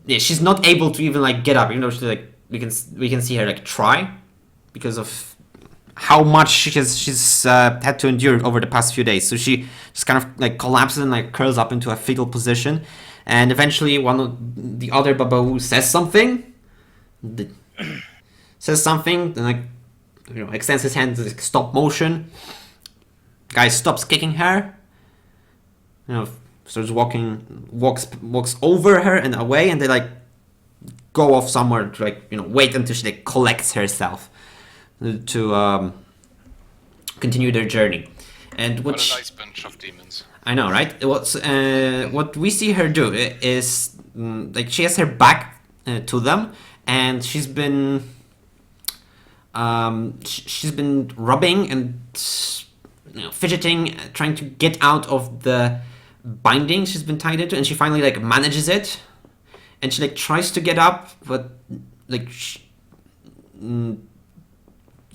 she's not able to even like get up, even though she like we can see her like try because of how much she's had to endure over the past few days. So she just kind of like collapses and like curls up into a fetal position, and eventually one of the other Babau says something. Then like extends his hand to like, stop motion. Guy stops kicking her. Starts walks over her and away, and they like go off somewhere to like wait until she like collects herself to continue their journey. And What a nice bunch of demons. I know, right? What we see her do is like she has her back to them, and she's been rubbing and fidgeting, trying to get out of the binding she's been tied into, and she finally like manages it, and she like tries to get up, but like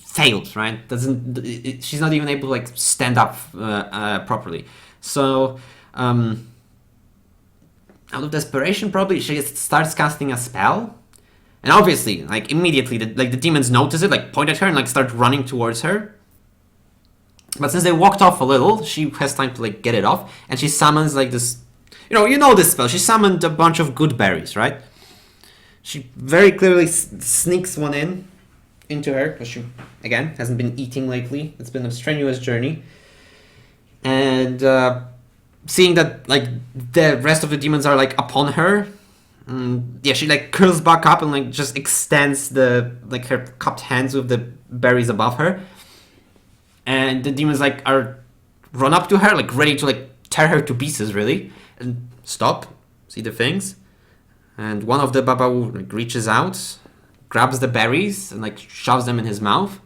failed, right? She's not even able to like stand up properly. So out of desperation, probably she starts casting a spell, and obviously, like immediately, the demons notice it, like point at her and like start running towards her. But since they walked off a little, she has time to like get it off, and she summons like this. You know this spell. She summoned a bunch of good berries, right? She very clearly sneaks one into her, because she, again, hasn't been eating lately. It's been a strenuous journey. And seeing that, like, the rest of the demons are, like, upon her, she, like, curls back up and, like, just extends her cupped hands with the berries above her. And the demons, like, are run up to her, like, ready to, like, tear her to pieces, really. And stop. See the things? And one of the Babau like reaches out, grabs the berries, and like shoves them in his mouth.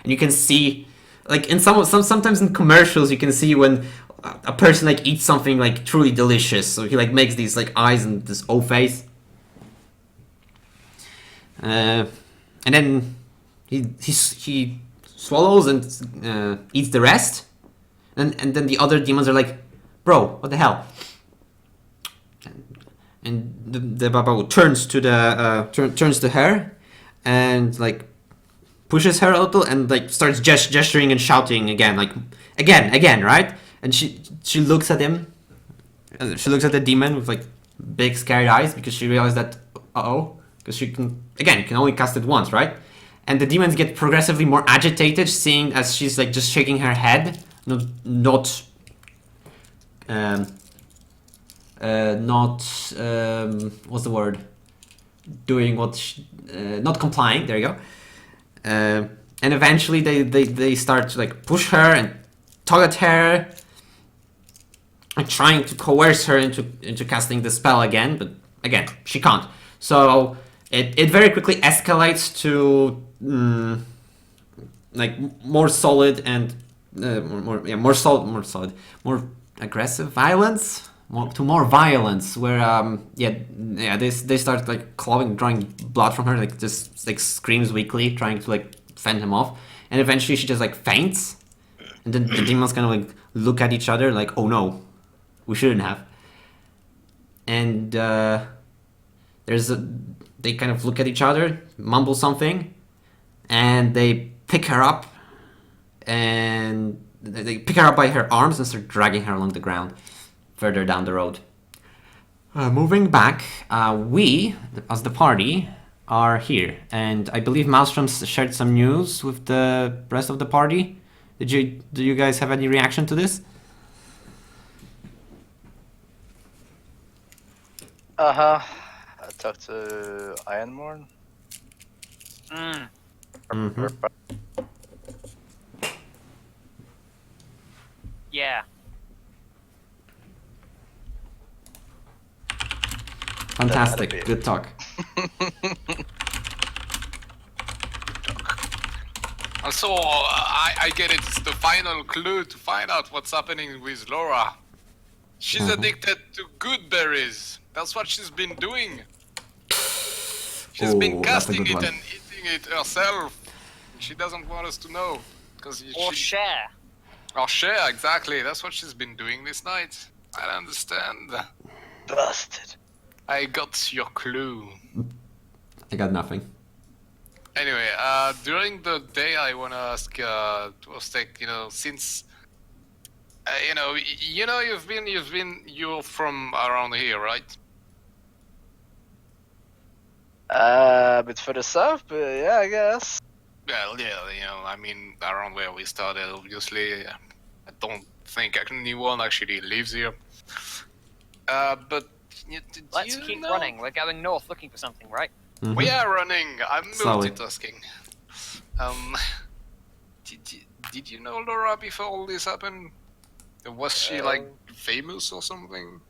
And you can see, like in sometimes in commercials, you can see when a person like eats something like truly delicious. So he like makes these like eyes and this O face. And then he swallows and eats the rest. And then the other demons are like, bro, what the hell? And the Babau turns to her, and like pushes her a little, and like starts gesturing and shouting again, like again, right? And she looks at him. She looks at the demon with like big scared eyes, because she realized that because she can only cast it once, right? And the demons get progressively more agitated, seeing as she's like just shaking her head, not what's the word? Doing what? Not complying. There you go. And eventually they start to like push her and tug at her, and trying to coerce her into casting the spell again. But again, she can't. So it very quickly escalates to like more solid and more solid, more aggressive violence. More violence, where they start like clawing, drawing blood from her, like just like screams weakly, trying to like fend him off, and eventually she just like faints, and then the demons kind of like look at each other like, oh no, we shouldn't have. And they kind of look at each other, mumble something, and they pick her up, and they pick her up by her arms and start dragging her along the ground further down the road. Moving back, we, as the party, are here, and I believe Maelstrom shared some news with the rest of the party. Do you guys have any reaction to this? I talked to Ianmorn. Yeah. Fantastic. Good talk. So I get it. It's the final clue to find out what's happening with Laura. She's addicted to good berries. That's what she's been doing. She's been casting it and eating it herself. She doesn't want us to know, Share. Or share, exactly. That's what she's been doing this night. I don't understand. Busted. I got your clue. I got nothing. Anyway, during the day, I want to ask Dwostec, since you're from around here, right? A bit further south, but yeah, I guess. Well, yeah, I mean, around where we started, obviously. I don't think anyone actually lives here. But Let's keep running. We're going north looking for something, right? Mm-hmm. We are running. I'm Slowly. multitasking. Did you know Laura before all this happened? Was she like famous or something?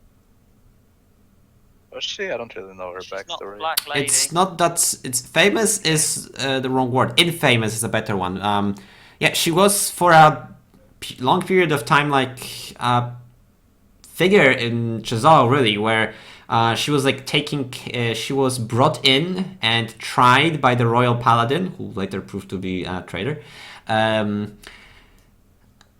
Was she? I don't really know her She's not the backstory. black lady. It's not that. It's famous is the wrong word. Infamous is a better one. She was for a long period of time like a figure in Chazal, really, where She was like she was brought in and tried by the royal paladin, who later proved to be a traitor.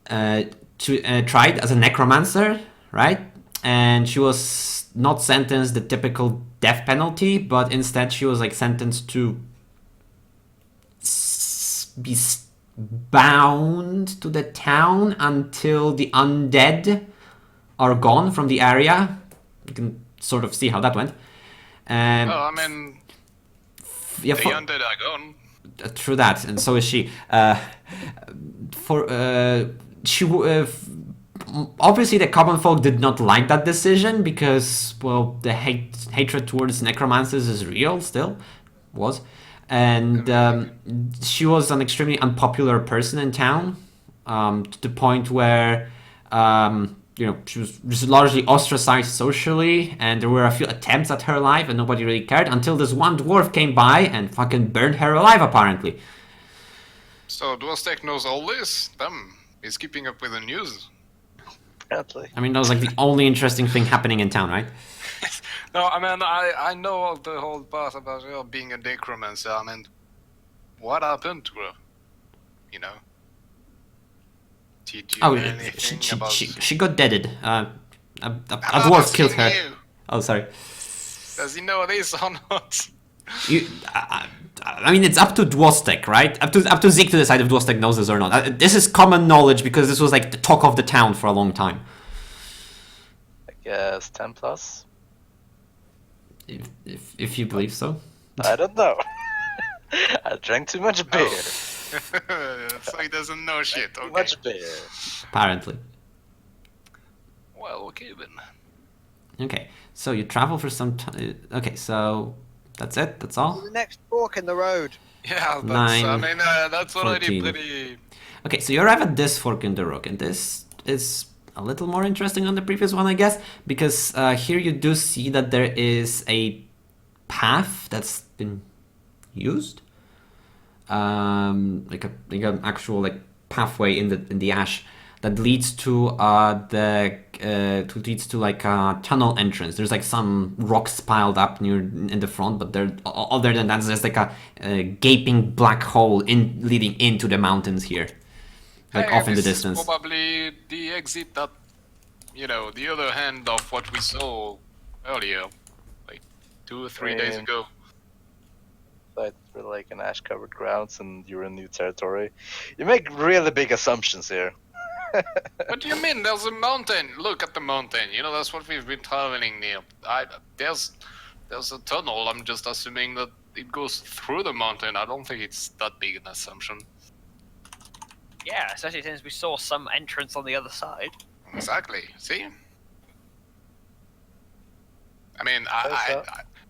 Tried as a necromancer, right? And she was not sentenced the typical death penalty, but instead she was like sentenced to be bound to the town until the undead are gone from the area. You can sort of see how that went. Well, I mean, Yeah, the undead are gone. True that, and so is she. Obviously the common folk did not like that decision because, well, the hatred towards necromancers is real still, was, and she was an extremely unpopular person in town, to the point where she was just largely ostracized socially, and there were a few attempts at her life and nobody really cared until this one dwarf came by and fucking burned her alive, apparently. So Dwostec knows all this? He's keeping up with the news. Apparently. I mean, that was like the only interesting thing happening in town, right? No, I mean, I know the whole part about her being a necromancer. I mean, what happened to her? You know? Did you know anything about... she got deaded. A dwarf killed her. Oh, sorry. Does he know this or not? I mean, it's up to Dwostec, right? Up to Zeke to decide if Dwostec knows this or not. This is common knowledge because this was like the talk of the town for a long time. I guess 10 plus? If you believe so. I don't know. I drank too much beer. So he doesn't know shit, okay. Too much beer. Apparently. Well, okay then. Okay, so you travel for some time. Okay, so that's it? That's all? The next fork in the road. Yeah, but 9, I mean, that's already 14. pretty... Okay, so you arrive at this fork in the road, and this is a little more interesting than the previous one, I guess, because here you do see that there is a path that's been used, like an actual like pathway in the ash that leads to like a tunnel entrance. There's like some rocks piled up in the front, but other than that, there's like a gaping black hole leading into the mountains here. Like off in the this distance. Is probably the exit that, the other hand of what we saw earlier, like 2 or 3 days ago. But for like an ash-covered grounds and you're in new territory, you make really big assumptions here. What do you mean? There's a mountain. Look at the mountain. That's what we've been traveling near. There's a tunnel. I'm just assuming that it goes through the mountain. I don't think it's that big an assumption. Yeah, especially since we saw some entrance on the other side. Exactly. See? I mean, I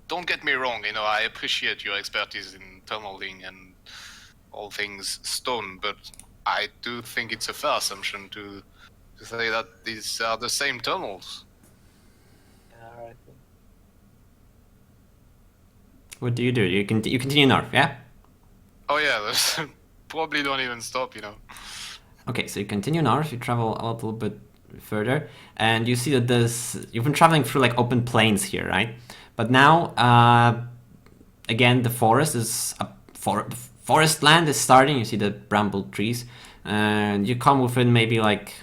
don't get me wrong. I appreciate your expertise in tunneling and all things stone, but I do think it's a fair assumption to say that these are the same tunnels. Alright. What do? You continue north, yeah? Oh yeah, probably don't even stop, Okay, so you continue north, you travel a little bit further, and you see that you've been traveling through like open plains here, right? But now, again, the forest is forest land is starting. You see the bramble trees, and you come within maybe like,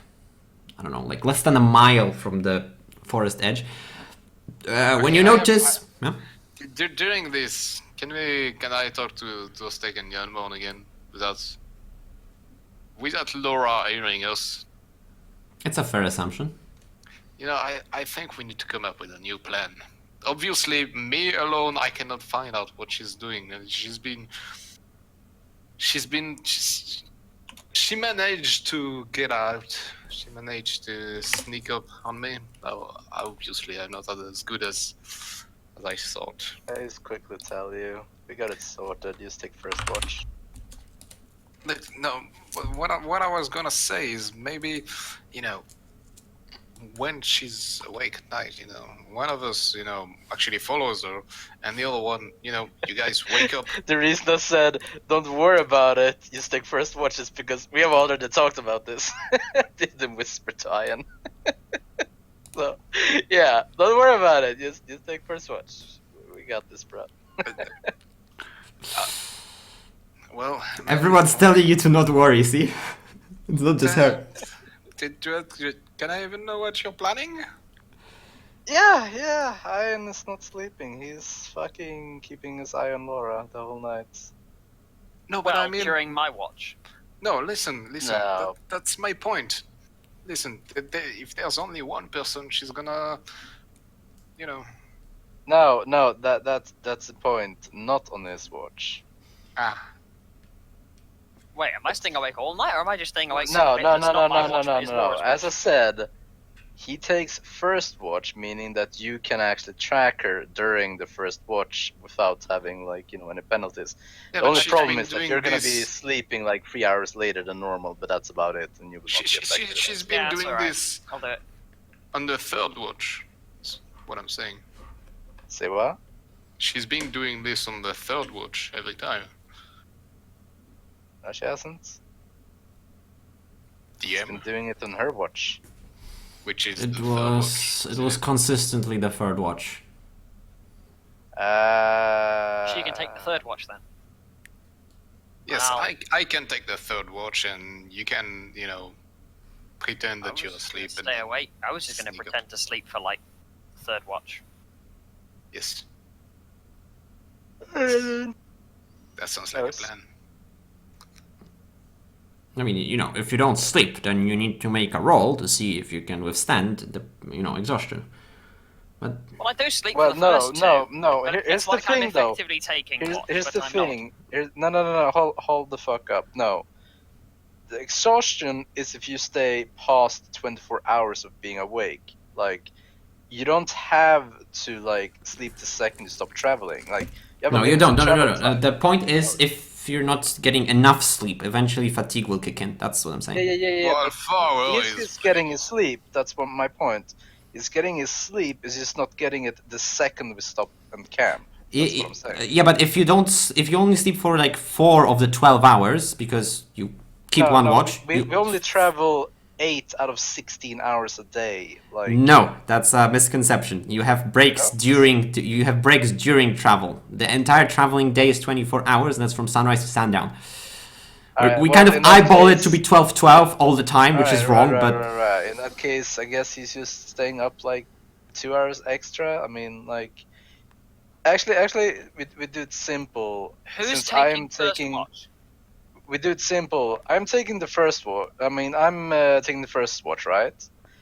I don't know, like less than a mile from the forest edge. When you notice, during this, can I talk to Dwostec and Ianmorn again without Laura hearing us? It's a fair assumption. I think we need to come up with a new plan. Obviously, me alone, I cannot find out what she's doing, and she managed to get out. She managed to sneak up on me. Obviously, I'm not as good as I thought. I just quickly tell you, we got it sorted. You stick first watch. No, what I was gonna say is maybe, when she's awake at night, one of us, actually follows her, and the other one, you guys wake up. The reason I said, don't worry about it, you stick first watch is because we have already talked about this. Didn't whisper to Ian. So, yeah, don't worry about it. Just take first watch. We got this, bro. Well, Everyone's telling you to not worry, see? It's not just her. Can I even know what you're planning? Yeah. Ian is not sleeping. He's fucking keeping his eye on Laura the whole night. No, but Well, I mean, during my watch. no. Listen. No. That's my point. Listen, if there's only one person, she's gonna, you know. No, that's the point. Not on his watch. Wait, am I staying awake all night, or am I just staying awake? No. It's not my watch, but it's Laura's As I watch. said, he takes first watch, meaning that you can actually track her during the first watch without having any penalties. Yeah, The but only she's problem been is that doing you're gonna be this- sleeping like 3 hours later than normal, but that's about it, and you will not be affected. She's been Yeah, that's doing alright. this I'll do it. on the third watch. That's what I'm saying. Say what? She's been doing this on the third watch every time. No, she hasn't. She's been DM, doing it on her watch. which is It the was third it was consistently the third watch. She can take the third watch then. Yes, Wow. I can take the third watch, and you can, pretend I that you're was asleep. gonna stay awake. I was just going to sneak up. pretend to sleep for like third watch. Yes, Uh, that sounds like a Yes. plan. I mean, if you don't sleep, then you need to make a roll to see if you can withstand the, exhaustion. But Well, I do sleep Well, for the first two. no. But Here's it's the like I'm thing, though. effectively taking watch, Here's but the I'm thing. No. Hold the fuck up. No. The exhaustion is if you stay past 24 hours of being awake. Like, you don't have to sleep the second you stop traveling. Like, you have a no, you limited don't. No. travel time. The point is, if you're not getting enough sleep, eventually fatigue will kick in. That's what I'm saying. Yeah. Well, But 4 hours he's getting his sleep. That's what my point. He's getting his sleep. Is just not getting it the second we stop and camp. That's what I'm saying. Yeah, but if you only sleep for like 4 of the 12 hours because you keep one watch. We only travel 8 out of 16 hours a day. Like, No, that's a misconception. You have breaks during travel. The entire traveling day is 24 hours, and that's from sunrise to sundown. Alright, We well, kind of in that eyeball it case- to be 12-12 all the time, which is wrong, but Right. In that case, I guess he's just staying up 2 hours extra. I mean, actually, we do it simple. Who's Since taking I'm first taking, watch? we do it simple. I'm taking the first watch. I mean, I'm taking the first watch, right?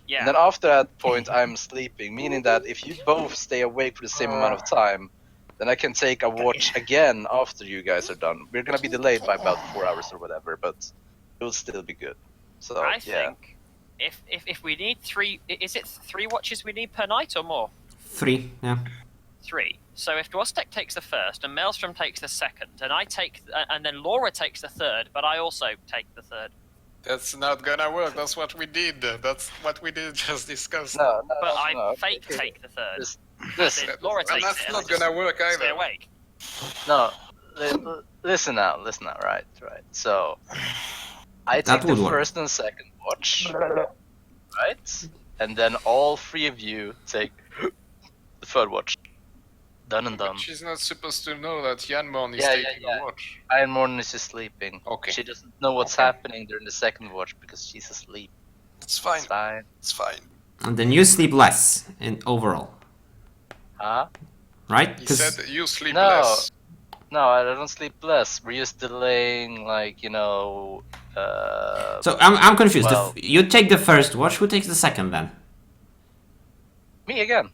Yeah. And then after that point, I'm sleeping, meaning that if you both stay awake for the same amount of time, then I can take a watch again after you guys are done. We're gonna be delayed by about 4 hours or whatever, but it will still be good. So I yeah. think if we need 3, is it 3 watches we need per night or more? 3, yeah. 3. So if Dwostec takes the first and Maelstrom takes the second, and then Laura takes the third, but I also take the third. That's not gonna work. That's what we did. That's what we did just discussed. No, But I no, fake okay. take the third. Listen, As listen, in, Laura Well, takes that's it. and not I just gonna work Stay either. awake. no. Listen now, right. So, I That take the would work. first and second watch, right? And then all 3 of you take the third watch. Done and done. But she's not supposed to know that Ianmorn is Yeah, taking yeah. a watch. Ianmorn is just sleeping. Okay. She doesn't know what's happening during the second watch because she's asleep. It's fine. It's fine. It's fine. And then you sleep less in overall, Huh? right? He 'Cause- said that you sleep No. less. No, I don't sleep less. We're just delaying, So I'm confused. well- You take the first watch. Who takes the second then? me again.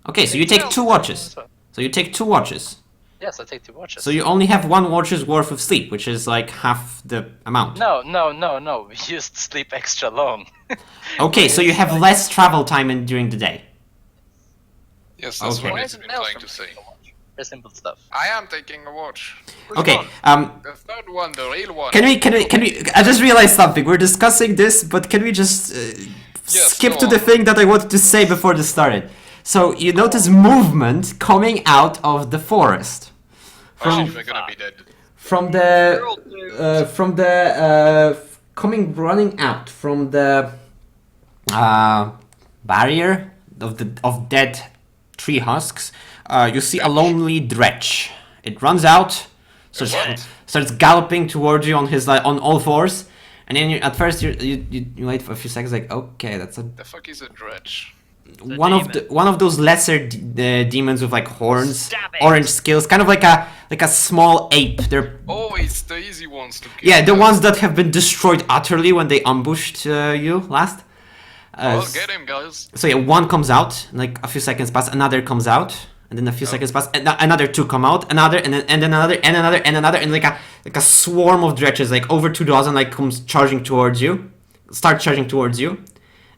Okay, so you take 2 watches. So you take 2 watches. Yes, I take 2 watches. So you only have 1 watch's worth of sleep, which is like half the amount. No. We just sleep extra long. Okay, so you have less travel time during the day. Yes, that's Okay. what Why he's isn't been trying Maelstrom to say. taking a watch? Very simple stuff. I am taking a watch. Which Okay, one? The third one, the real one. can we? I just realized something. We're discussing this, but can we just skip go to the on. thing that I wanted to say before this started? So you notice movement coming out of the forest Oh, from we're gonna be dead. from running out from the barrier, of dead tree husks, you see a lonely dretch. It runs out, starts galloping towards you on his on all fours, and then at first you wait for a few seconds, like, okay, that's a. The fuck is a dredge? One of those lesser demons with like horns, Stab it. orange scales, kind of like a small ape. They're Oh, it's the easy ones to kill. yeah, the ones that have been destroyed utterly when they ambushed you last. Well, get him, guys. So yeah, one comes out, like a few seconds pass, another comes out, and then a few seconds pass, and another two come out, another, and then another, and another, and another, and like a swarm of dredges, like over 2 dozen, like comes charging towards you, start charging towards you.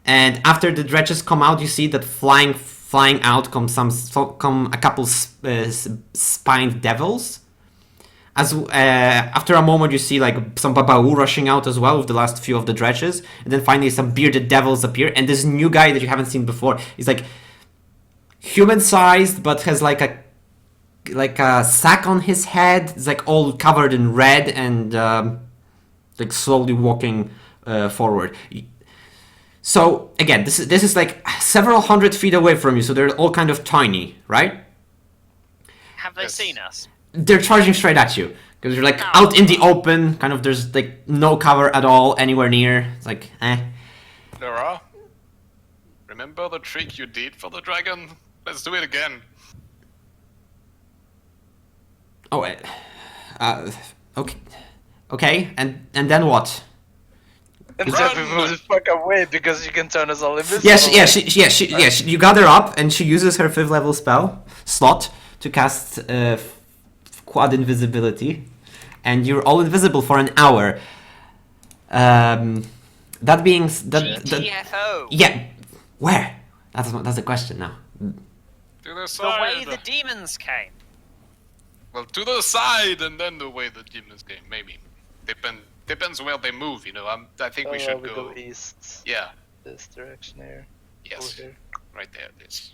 And after the dredges come out, you see that flying out come a couple spined devils. As after a moment, you see like some babau rushing out as well with the last few of the dredges, and then finally some bearded devils appear. And this new guy that you haven't seen before, he's like human-sized, but has like a sack on his head. It's like all covered in red and like slowly walking forward. So again, this is like several hundred feet away from you, so they're all kind of tiny, right? Have they seen us? They're charging straight at you because you're like out in the open, kind of. There's like no cover at all anywhere near. It's like, Laura, remember the trick you did for the dragon? Let's do it again. Oh, okay, and then what? And then we move the fuck away because you can turn us all invisible. Yes. You got her up, and she uses her 5th level spell slot to cast quad invisibility, and you're all invisible for an hour. That being GTFO. yeah, where? That's the question now. To the The side. way the demons came. Well, to the side, and then the way the demons came. Maybe. Depends where they move. You know. I think we should go east. Yeah. This direction here. Yes. Over here. Right there. This.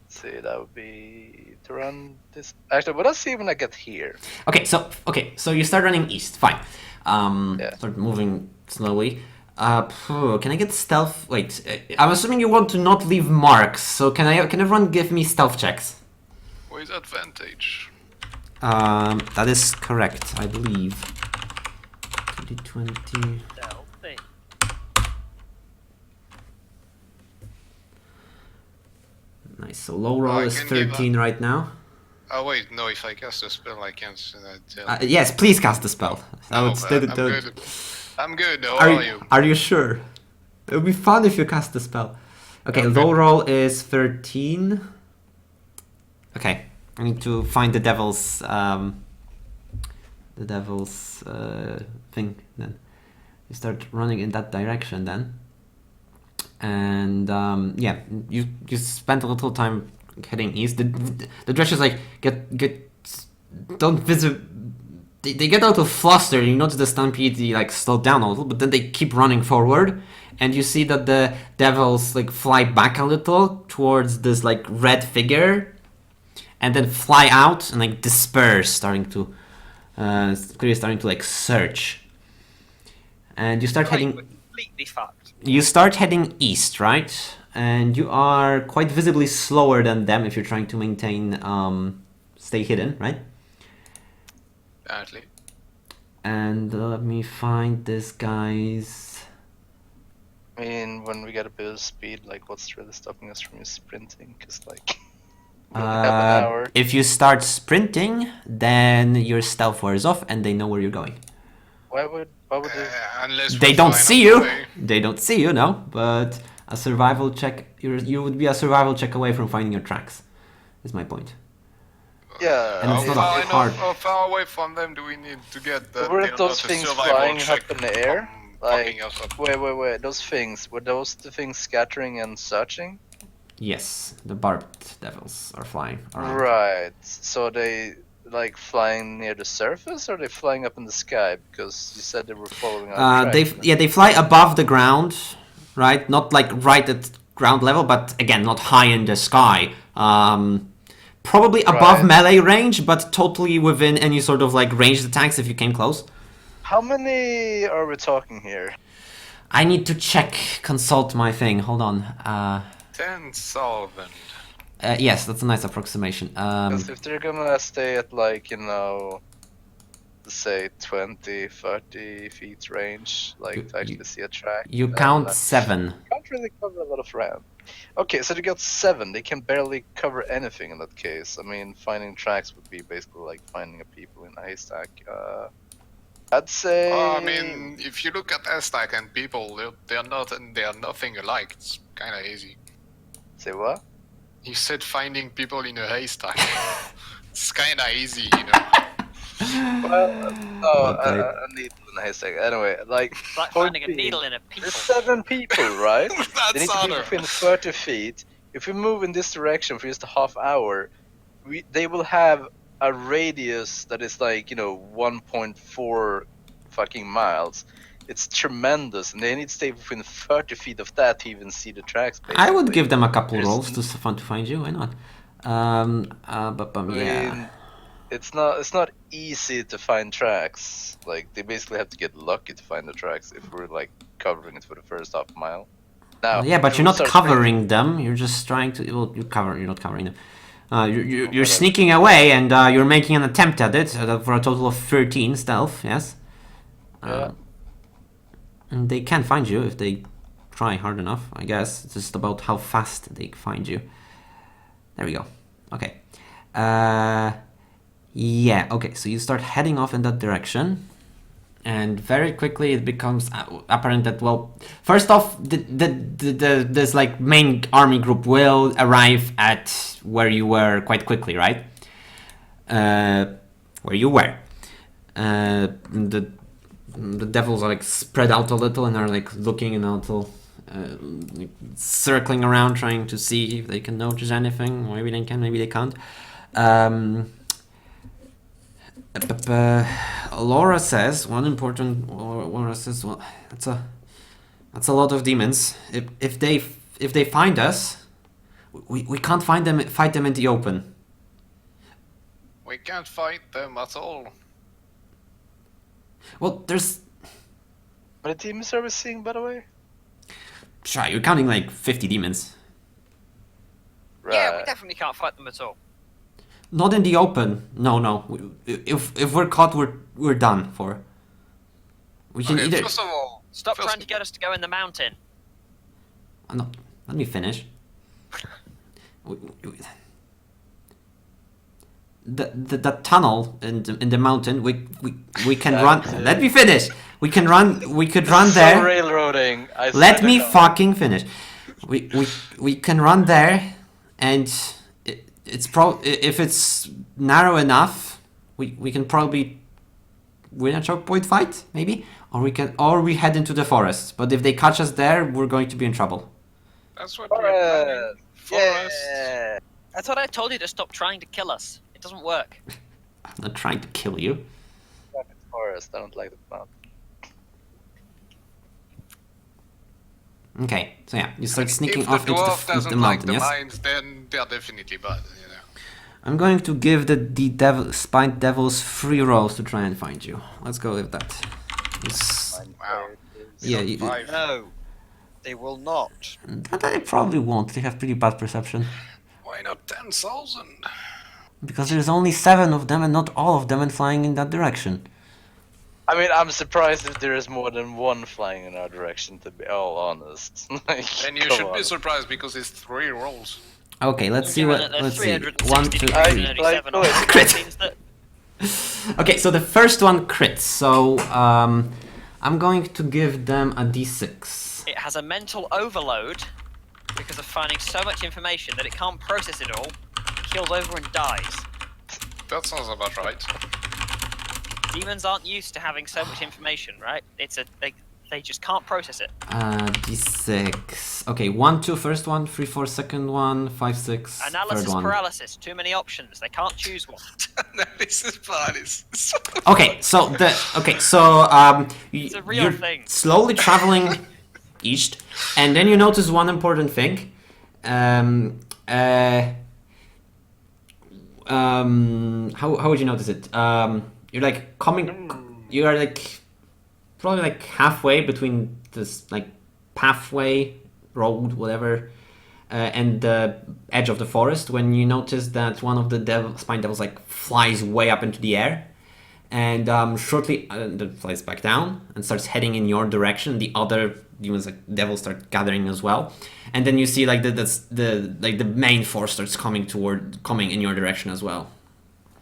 See, that would be to run this. Actually, but let's see when I get here. Okay, so you start running east. Fine. Start moving slowly. Can I get stealth? Wait, I'm assuming you want to not leave marks. So can everyone give me stealth checks? With advantage. That is correct, I believe. 20. Stealthy. Nice. So low roll I is can give 13 right now. Oh wait, no. If I cast a spell, I can't. Yes, please cast the spell. I'm good. I'm good. How are you? Are you sure? It would be fun if you cast the spell. Okay, low roll is 13. Okay, I need to find the devil's thing. Then you start running in that direction. Then, and yeah, you spent a little time heading east. The dredges like don't visit. They get a little flustered. You notice the stampede like slowed down a little, but then they keep running forward, and you see that the devils like fly back a little towards this like red figure, and then fly out and like disperse, starting to like search. And you start heading. We're completely fucked. You start heading east, right? And you are quite visibly slower than them if you're trying to maintain stay hidden, right? Apparently. And let me find this guy's. I mean, when we get a bit of speed, like, what's really stopping us from sprinting? Because, like, we only have an hour. If you start sprinting, then your stealth wears off and they know where you're going. Why would they? Unless They we're don't flying see up you. the way. They don't see you, no. But a survival check. You would be a survival check away from finding your tracks. Is my point. Yeah. And it's not a hard. How far away from them do we need to get? Weren't those things flying up in the air? Like, wait. Those things, were those the things scattering and searching? Yes, the barbed devils are flying around. Right. So they like flying near the surface, or are they flying up in the sky? Because you said they were following our track. They fly above the ground, right? Not like right at ground level, but again, not high in the sky. Probably above melee range, but totally within any sort of like ranged attacks if you came close. How many are we talking here? I need to consult my thing. Hold on. 10,000. Yes, that's a nice approximation. Because if they're gonna stay at like, you know, say 20, 30 feet range, like to actually see a track. You then, count 7. Can't really cover a lot of ground. Okay, so they got 7. They can barely cover anything in that case. I mean, finding tracks would be basically like finding a people in a haystack. I'd say. I mean, if you look at haystack and people, they're nothing alike. It's kind of easy. Say what? You said finding people in a haystack. It's kind of easy, you know. Well, no, a needle in a haystack. Anyway, like. It's like finding a needle in a people. There's 7 people, right? They need That's to be harder. within 30 feet. If we move in this direction for just a half hour, they will have a radius that is like, you know, 1.4 fucking miles. It's tremendous, and they need to stay within 30 feet of that to even see the tracks. Basically. I would give them a couple There's rolls to find you. Why not? Yeah. I mean, it's not easy to find tracks. Like they basically have to get lucky to find the tracks if we're like covering it for the first half mile. Now, Yeah, but if you're we not start covering them. You're just trying to. Well, you're not covering them. You're sneaking away, and you're making an attempt at it for a total of 13 stealth. Yes. Yeah. And they can find you if they try hard enough. I guess it's just about how fast they find you. There we go. Okay. Yeah. Okay. So you start heading off in that direction. And very quickly it becomes apparent that, well, first off, this like main army group will arrive at where you were quite quickly, right? Where you were. The devils are like spread out a little and are like looking and a little, like, circling around, trying to see if they can notice anything. Maybe they can, maybe they can't. Laura says Laura says, well, that's a lot of demons. If they find us, we can't fight them in the open. We can't fight them at all. Well, there's. How many demons are we seeing, by the way? Sure, you're counting like 50 demons. Right. Yeah, we definitely can't fight them at all. Not in the open. No. If we're caught, we're done for. We can Okay, either. first of all, Stop trying to get us to go in the mountain. No, let me finish. The tunnel in the mountain. We can run. Let me finish. We can run. We could run there. Railroading. Let me fucking finish. We can run there, and if it's narrow enough, we can probably win a choke point fight, maybe, or we head into the forest. But if they catch us there, we're going to be in trouble. That's what we're planning. Forest. Yeah. I thought I told you to stop trying to kill us. It doesn't work. I'm not trying to kill you. Forest. I don't like the mountain. Okay, so yeah, you start sneaking If off the into dwarf the doesn't like mountain, the yes? mines, then they're definitely bad, you know. I'm going to give the spine devils 3 rolls to try and find you. Let's go with that. Wow. Yeah, No, they will not. they probably won't. They have pretty bad perception. Why not 10,000? Because there's only 7 of them and not all of them and flying in that direction. I mean, I'm surprised if there is more than one flying in our direction, to be all honest. Like, And you come should be on. surprised because it's 3 rolls. Okay, let's see what. Let's see. 1, 2, 3. Like, Crit. Means that Okay, so the first one crits. So I'm going to give them a d6. it has a mental overload because of finding so much information that it can't process it all, kills over and dies. That sounds about right. Demons aren't used to having so much information, right? They just can't process it. D6. Okay, 1, 2, first one, 3, 4, second one, 5, 6, Analysis third one. paralysis. Too many options. They can't choose one. This is paralysis. Okay, so It's a real you're thing. slowly traveling east, and then you notice one important thing. How would you notice it? You're like you are like probably like halfway between this like pathway, road, whatever, and the edge of the forest when you notice that one of the spine devils like flies way up into the air, and shortly that flies back down and starts heading in your direction. The other demons, like devils, start gathering as well, and then you see like the main force starts coming in your direction as well.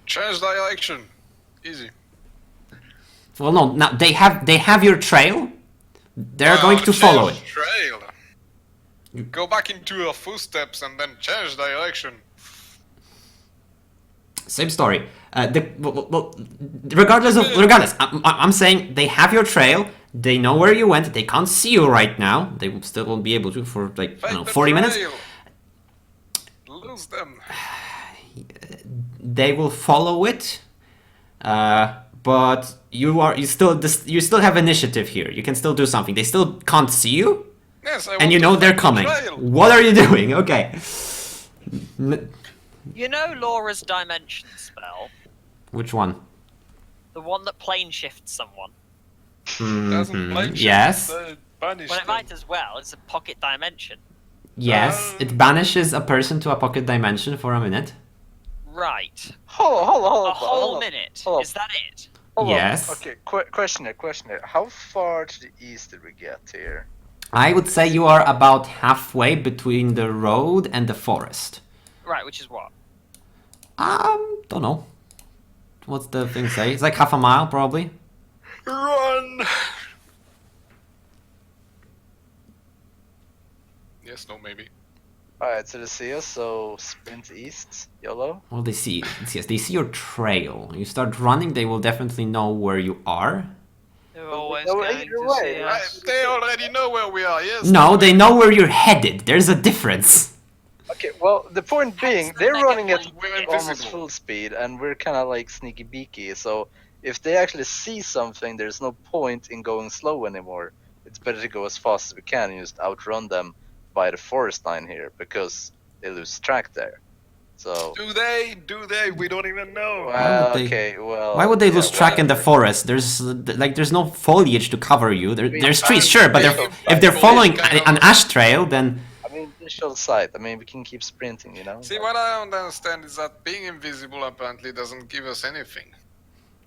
Change direction. Easy. Well, no, now they have your trail. They're going to follow it. Trail. Go back into your footsteps and then change direction. Same story. Regardless, I'm saying they have your trail. They know where you went. They can't see you right now. They still won't be able to for like 40 minutes. Lose them. They will follow it, but you still have initiative here. You can still do something. They still can't see you. Yes, And you know they're coming. What are you doing? Okay. You know Laura's dimension spell? Which one? The one that plane shifts someone. Doesn't play Yes. Well, it might as well. It's a pocket dimension. Yes. It banishes a person to a pocket dimension for a minute. Right. Hold A on. whole minute. hold on. Is that it? Yes. Okay, question here. How far to the east did we get here? I would say you are about halfway between the road and the forest. Right, which is what? Don't know. What's the thing say? It's like half a mile, probably. Run! Yes, no, maybe. Alright, so they see us, so sprint east, YOLO. Well, they see. Yes, they see your trail. You start running, they will definitely know where you are. They're always No, going either to way, see right? us. They already know where we are, yes. No, they know where you're headed. There's a difference. Okay, well, the point being, the they're mega running at point. We're almost invisible. full speed, and we're kind of like sneaky beaky, so if they actually see something, there's no point in going slow anymore. It's better to go as fast as we can and just outrun them by the forest line here, because they lose track there. So... Do they? We don't even know. Well, would they- okay, well... Why would they yeah, lose track in the whatever. forest? There's no foliage to cover you. There's trees, I'm sure, but thinking if they're foliage following kind of- an ash trail, then I mean, visual sight. I mean, we can keep sprinting, you know? See, what I don't understand is that being invisible apparently doesn't give us anything.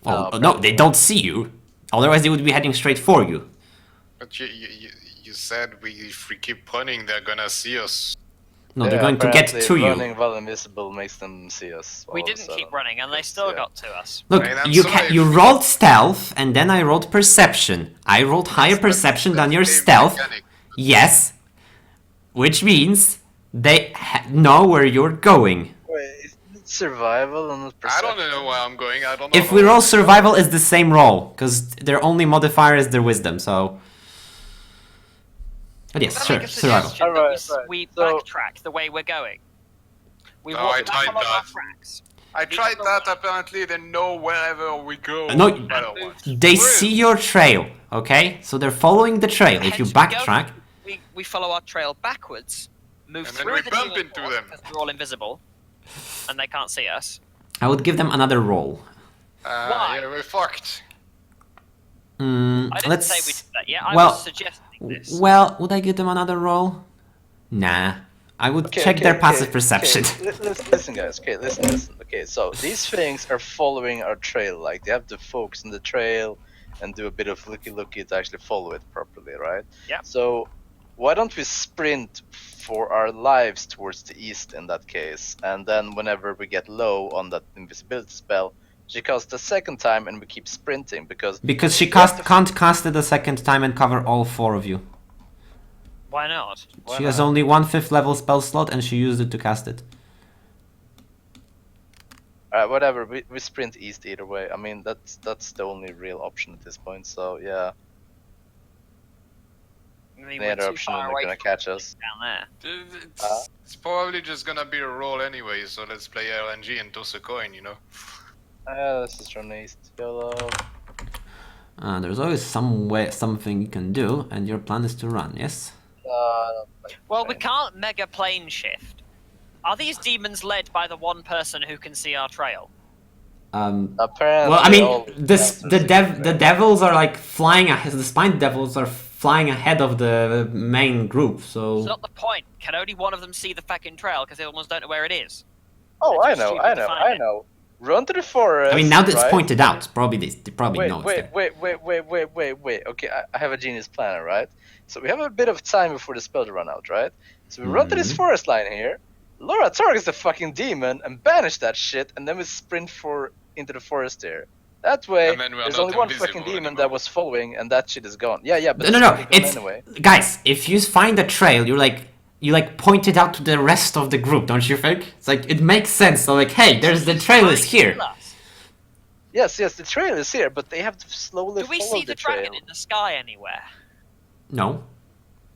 well, No, no, they don't see you. Otherwise, they would be heading straight for you. But you said if we keep running, they're gonna see us. No, they're going to get apparently to you. running while invisible makes them see us. We all of a didn't sudden. keep running, and they still Yeah. got to us. Look, I mean, I'm you sorry you if- rolled stealth, and then I rolled perception. I rolled higher perception than your That's the stealth. mechanic. Yes, which means they know where you're going. Wait, is it survival and not I perception? don't know where I'm going. I don't know. If we roll survival, it's the same roll, because their only modifier is their wisdom, so... But yes, Can I sure, make a survival. suggestion that Alright, we so- backtrack the way we're going? We No, walk I back tried on our that. tracks. I tried that. Apparently, they know wherever we go. No, Otherwise. They see your trail, okay? So they're following the trail. If you Hence, we go- backtrack... we follow our trail backwards, move And then through we the bump demon into force them. because we're all invisible, and they can't see us. I would give them another roll. Why? Yeah, we're fucked. Mm, I didn't let's... say we did that yet. I well, was suggesting this. Well, would I give them another roll? Nah. I would check their passive perception. Listen, guys. Okay, listen. Okay, so these things are following our trail. Like they have to focus on the trail and do a bit of looky to actually follow it properly, right? Yeah. So why don't we sprint for our lives towards the east in that case, and then whenever we get low on that invisibility spell, she casts the second time and we keep sprinting because Because she can't cast it a second time and cover all four of you. Why not? She has only one 5th level spell slot and she used it to cast it. Alright, whatever. We sprint east either way. I mean, that's the only real option at this point. So yeah, I mean, the we're other too option far they're away gonna from catch us. down there. It's probably just gonna be a roll anyway, so let's play RNG and toss a coin, you know? Let's just run east. YOLO. There's always something you can do, and your plan is to run, yes? I don't like Well, we playing. can't mega plane shift. Are these demons led by the one person who can see our trail? Apparently, Well, I mean, all the devils are like flying, the spine devils are flying ahead of the main group, so... It's not the point. Can only one of them see the fucking trail because the other ones don't know where it is? Oh, They're I too know, stupid I to know, find I it. know. Run to the forest. I mean, now that it's right? pointed out, probably they probably know it's there. Wait. Okay, I have a genius plan, right? So we have a bit of time before the spell to run out, right? So we run to this forest line here. Laura targets the fucking demon and banish that shit, and then we sprint into the forest there. That way, And then we are there's not only one invisible fucking demon anymore. that was following, and that shit is gone. Yeah, but No, it's fucking gone it's... anyway. Guys, if you find a trail, you point it out to the rest of the group, don't you think? It's like, it makes sense, so like, hey, there's the trail is here. Yes, the trail is here, but they have to slowly Do we follow see the trail. dragon in the sky anywhere? No.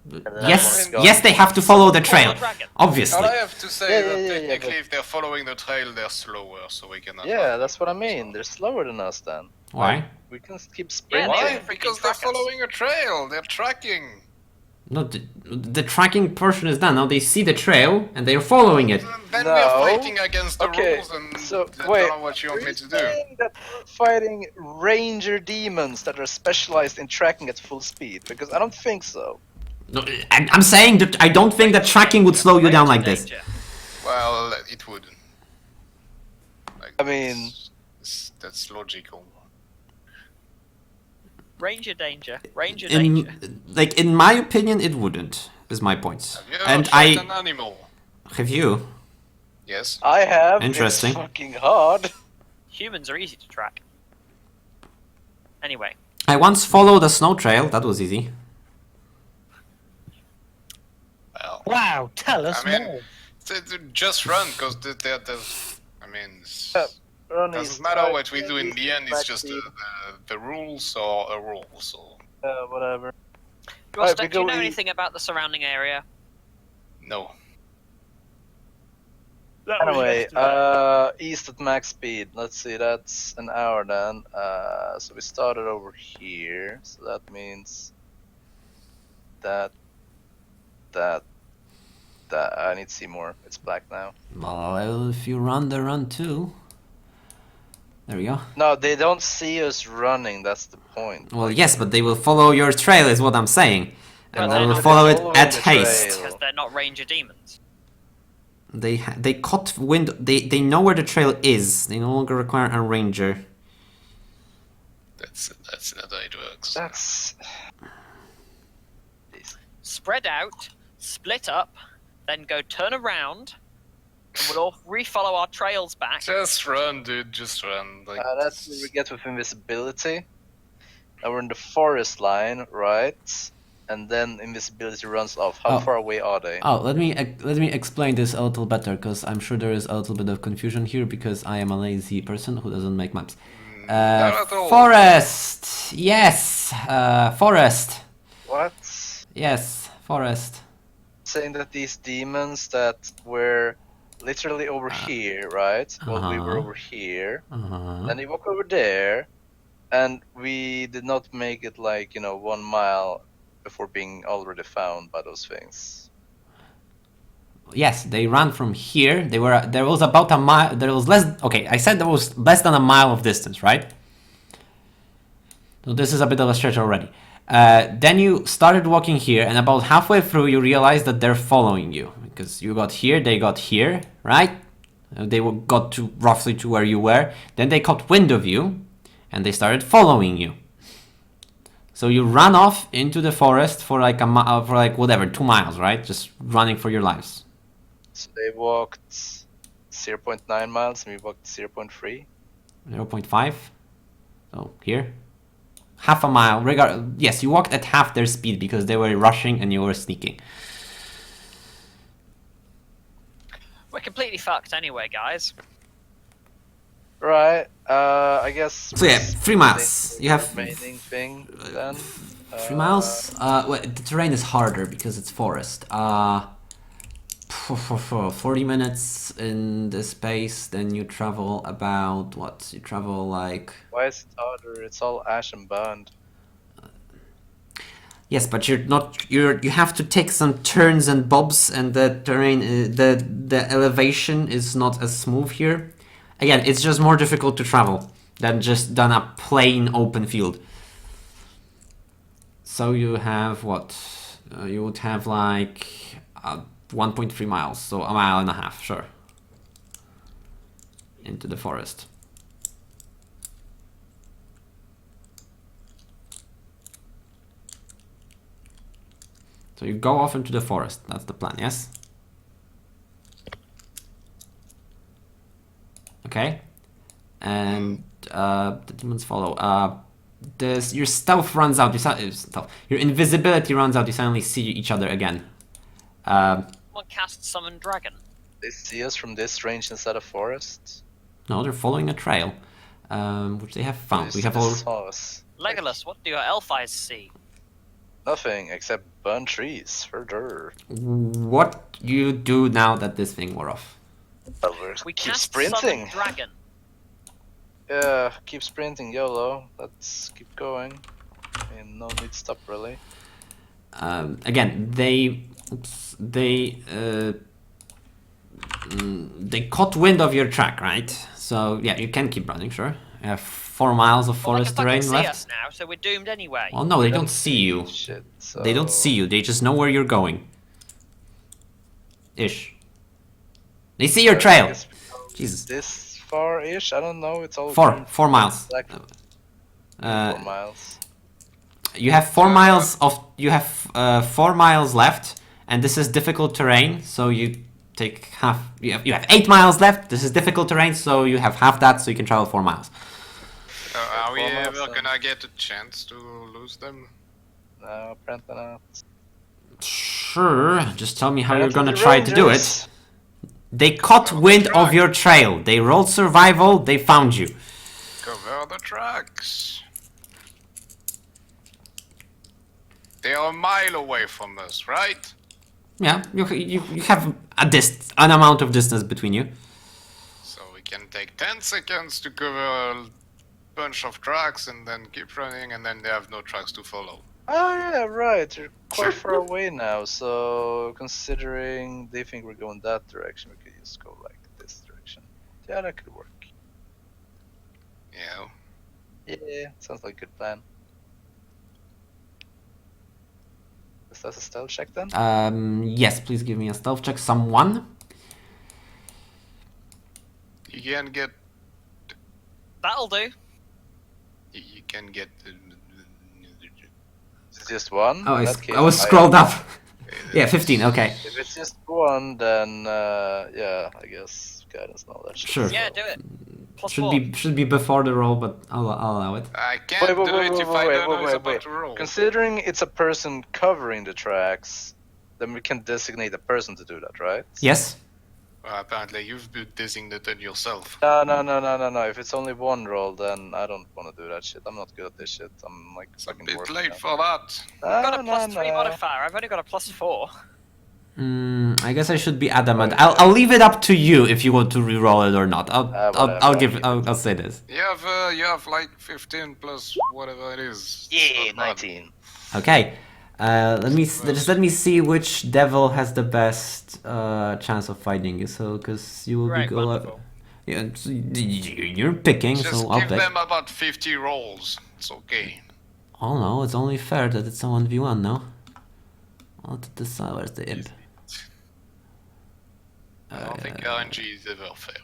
then Yes, everyone's gone. yes, they have to follow the trail, Follow the dragon. obviously. All I have to say Yeah, that yeah, technically, but- if they're following the trail, they're slower, so we cannot. Yeah, that's what I mean. They're slower than us then. Why? We can keep Yeah, sprinting. they Why? would freaking Because they're track us. following a trail. They're tracking. No, the tracking portion is done. Now they see the trail and they're following it. Then No. we are fighting against the Okay, rules, and so I wait, don't know what you want are me you to do. saying that we're fighting ranger demons that are specialized in tracking at full speed? Because I don't think so. No, I'm saying that I don't think that tracking would slow you down like this. Danger. Well, it would. Like, I mean- that's logical. Ranger danger. Ranger danger. In my opinion, it wouldn't. Is my point. Have you ever And tracked an animal? have you? Yes. I have. Interesting. It's fucking hard. Humans are easy to track. Anyway, I once followed a snow trail. That was easy. Well, Wow, tell us I mean, more. just run, because I mean, Run doesn't is matter right, what we do in run the is end. It's just backseat. the rules or a rule. So Whatever. Dwostec, we do you go know east. anything about the surrounding area? no. Anyway, east at max speed. Let's see, that's an hour then. So we started over here. So that means that. I need to see more. It's black now. Well, if you run the run too. There we go. No, they don't see us running. That's the point. Well, yes, but they will follow your trail, is what I'm saying, and Well, they will they're follow it following at the haste. trail. Because they're not ranger demons. They caught wind. They know where the trail is. They no longer require a ranger. That's not how it works. That's. Spread out, split up, then go turn around, and we'll all refollow our trails back. Just run, dude. Just run. Like, That's what we get with invisibility. Now we're in the forest line, right? And then invisibility runs off. How Oh. far away are they? Oh, let me explain this a little better, because I'm sure there is a little bit of confusion here, because I am a lazy person who doesn't make maps. not at all. Forest. Yes. Forest. What? Yes. Forest. Saying that these demons that were literally over here, right? Well, we were Uh-huh. over here. Uh-huh. Then they walk over there, and we did not make it like 1 mile before being already found by those things. Yes, they ran from here. There was about a mile. There was less. Okay, I said there was less than a mile of distance, right? So this is a bit of a stretch already. Then you started walking here, and about halfway through, you realized that they're following you because you got here, they got here, right? Got to roughly to where you were. Then they caught wind of you, and they started following you. So you ran off into the forest for like for like whatever 2 miles, right? Just running for your lives. So they walked 0.9 miles, and we walked 0.3. 0.5. So here, half a mile. Yes, you walked at half their speed because they were rushing and you were sneaking. We're completely fucked anyway, guys. Right. I guess. So yeah, 3 miles. You have remaining thing then. 3 miles. Well, the terrain is harder because it's forest. 40 minutes in this space, then you travel about what? You travel like. Why is it harder? It's all ash and burned. Yes, but you're not. You have to take some turns and bobs, and the terrain, the elevation is not as smooth here. Again, it's just more difficult to travel than a plain open field. So you have what? You would have like 1.3 miles, so a mile and a half, sure. Into the forest. So you go off into the forest, that's the plan, yes? Okay. And the demons follow. Your stealth runs out, your invisibility runs out, you suddenly see each other again. Someone cast Summon Dragon. They see us from this range instead of forest. No, they're following a trail, which they have found. We have all... saw us. Legolas, what do your elf eyes see? Nothing except burnt trees. Further. What you do now that this thing wore off? Well, We keep cast sprinting. Summon Dragon. Yeah, keep sprinting, YOLO. Let's keep going. I mean, no need to stop really. Again, they caught wind of your track, right? So yeah, you can keep running, sure. You have 4 miles of Well, forest they can terrain fucking see left. us now, so we're doomed anyway. Well, no, they don't see you. Shit, so... They don't see you. They just know where you're going. Ish. They see your I trail. guess we go Jesus. This far-ish? I don't know. It's all 4 miles. Like 4 miles. You have 4 miles of 4 miles left, and this is difficult terrain. So you take half. You have 8 miles left. This is difficult terrain, so you have half that, so you can travel 4 miles. Are we 4 miles, ever gonna get a chance to lose them? No, apparently not. Sure. Just tell me how you're Apparently gonna the try to do Rangers. it. They caught wind of your trail. They rolled survival. They found you. Cover the tracks. They are a mile away from us, right? Yeah, you have an amount of distance between you. So we can take 10 seconds to cover a bunch of tracks and then keep running, and then they have no tracks to follow. Oh yeah, right. You're quite far away now. So considering they think we're going that direction, we could just go like this direction. Yeah, that could work. Yeah. Yeah, sounds like a good plan. Is that a stealth check then? Yes, please give me a stealth check. Someone. You can get. That'll do. You can get. Is it just one? Oh, In that case, I was scrolled up. Yeah, 15. Okay. If it's just one, then yeah, I guess guidance and all that shit. Sure. Yeah, do it. Plus Should 4. be before the roll, but I'll allow it. I can't do it if I don't know it's about to roll. Considering it's a person covering the tracks, then we can designate a person to do that, right? Yes. Well, apparently you've been designated yourself. No. If it's only one roll, then I don't want to do that shit. I'm not good at this shit. I'm like It's a fucking bit working late now. for that. I've got a No, plus 3 no. modifier. I've only got a plus 4. I guess I should be adamant. I'll leave it up to you if you want to re-roll it or not. I'll say this. You have like 15 plus whatever it is. Yeah, Not bad. 19. Okay. Let me see which devil has the best chance of fighting you. So, because you will Right, be wonderful. yeah, so you're picking. Just so I'll give pick. them about 50 rolls. It's okay. Oh no, it's only fair that it's a 1v1 now. I'll decide where's the imp. I don't think RNG is ever fair.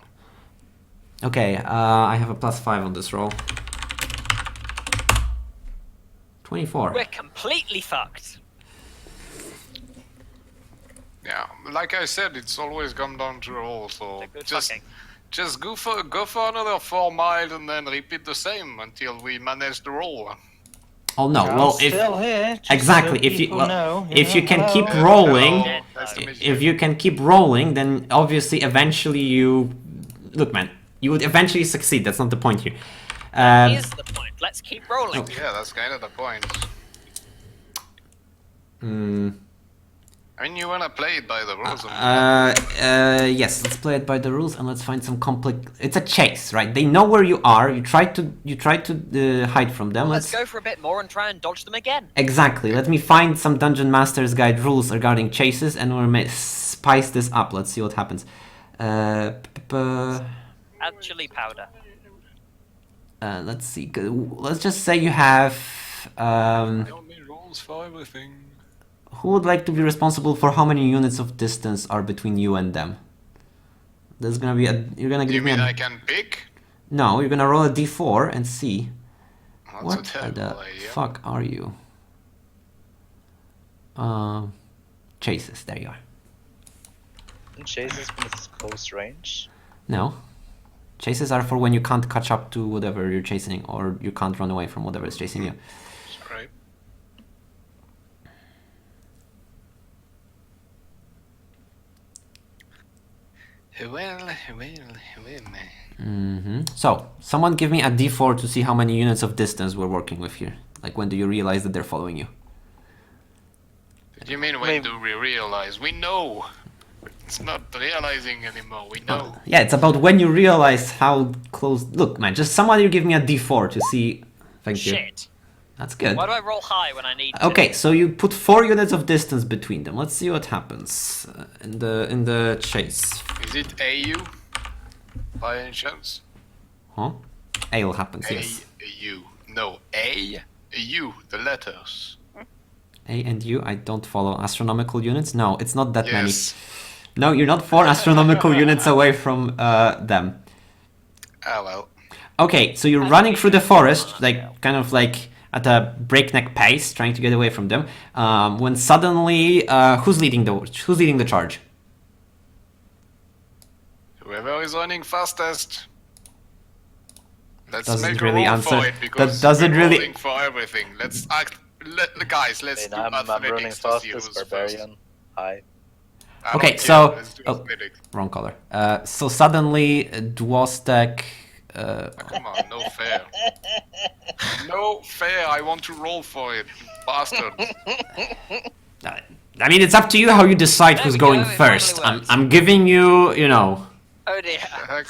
Okay, I have a +5 on this roll. 24. We're completely fucked. Yeah, like I said, it's always come down to roll. So They're good just fucking. go for another 4 miles and then repeat the same until we manage the roll. Oh no, I'm well if still here, just exactly so if you people well, know, if you can hello. keep rolling, Hello. Nice to meet if you can keep rolling, then obviously eventually you look, man, you would eventually succeed. That's not the point here. Here's the point. Let's keep rolling. Yeah, that's kind of the point. I mean, you wanna play it by the rules. Yes, let's play it by the rules and let's find some It's a chase, right? They know where you are. You try to hide from them. Let's go for a bit more and try and dodge them again. Exactly. Let me find some Dungeon Master's Guide rules regarding chases and we'll spice this up. Let's see what happens. Add chili powder. Let's see. Let's just say you have The only rule rolls for everything. Who would like to be responsible for how many units of distance are between you and them? There's gonna be a. You're gonna You give me mean a. I can pick? No, you're gonna roll a d4 and see. That's a What terrible the idea. fuck are you? Chases. There you are. And chases when it's close range. No. Chases are for when you can't catch up to whatever you're chasing, or you can't run away from whatever is chasing you. Right. Well. So, someone give me a d4 to see how many units of distance we're working with here. Like, when do you realize that they're following you? You mean when do we realize? We know. It's not realizing anymore. We know. Yeah, it's about when you realize how close. Look, man, just somebody give me a d4 to see. Thank you. Shit. That's good. Why do I roll high when I need to? Okay, so you put 4 units of distance between them. Let's see what happens in the chase. Is it AU? By any chance? Huh? Ale happens, yes. AU. No, A. U. The letters. A and U. I don't follow astronomical units. No, it's not that many. Yes. No, you're not 4 astronomical units away from them. Ah well. Okay, so you're running through the forest, like kind of like at a breakneck pace, trying to get away from them. When suddenly, who's leading the charge? Whoever is running fastest. Let's Doesn't make really a roll answer. for it because That doesn't we're really- rolling for everything. Let's act. Guys, let's do I'm running athletics to see fastest, who's barbarian. Hi. first. I don't Okay, care, so- let's do oh. athletics. Wrong color. So suddenly, Dwostec. Come on, no fair. No fair. I want to roll for it, bastard. I mean, it's up to you how you decide There who's we going go, it first. finally works. I'm giving you, you know. Oh dear.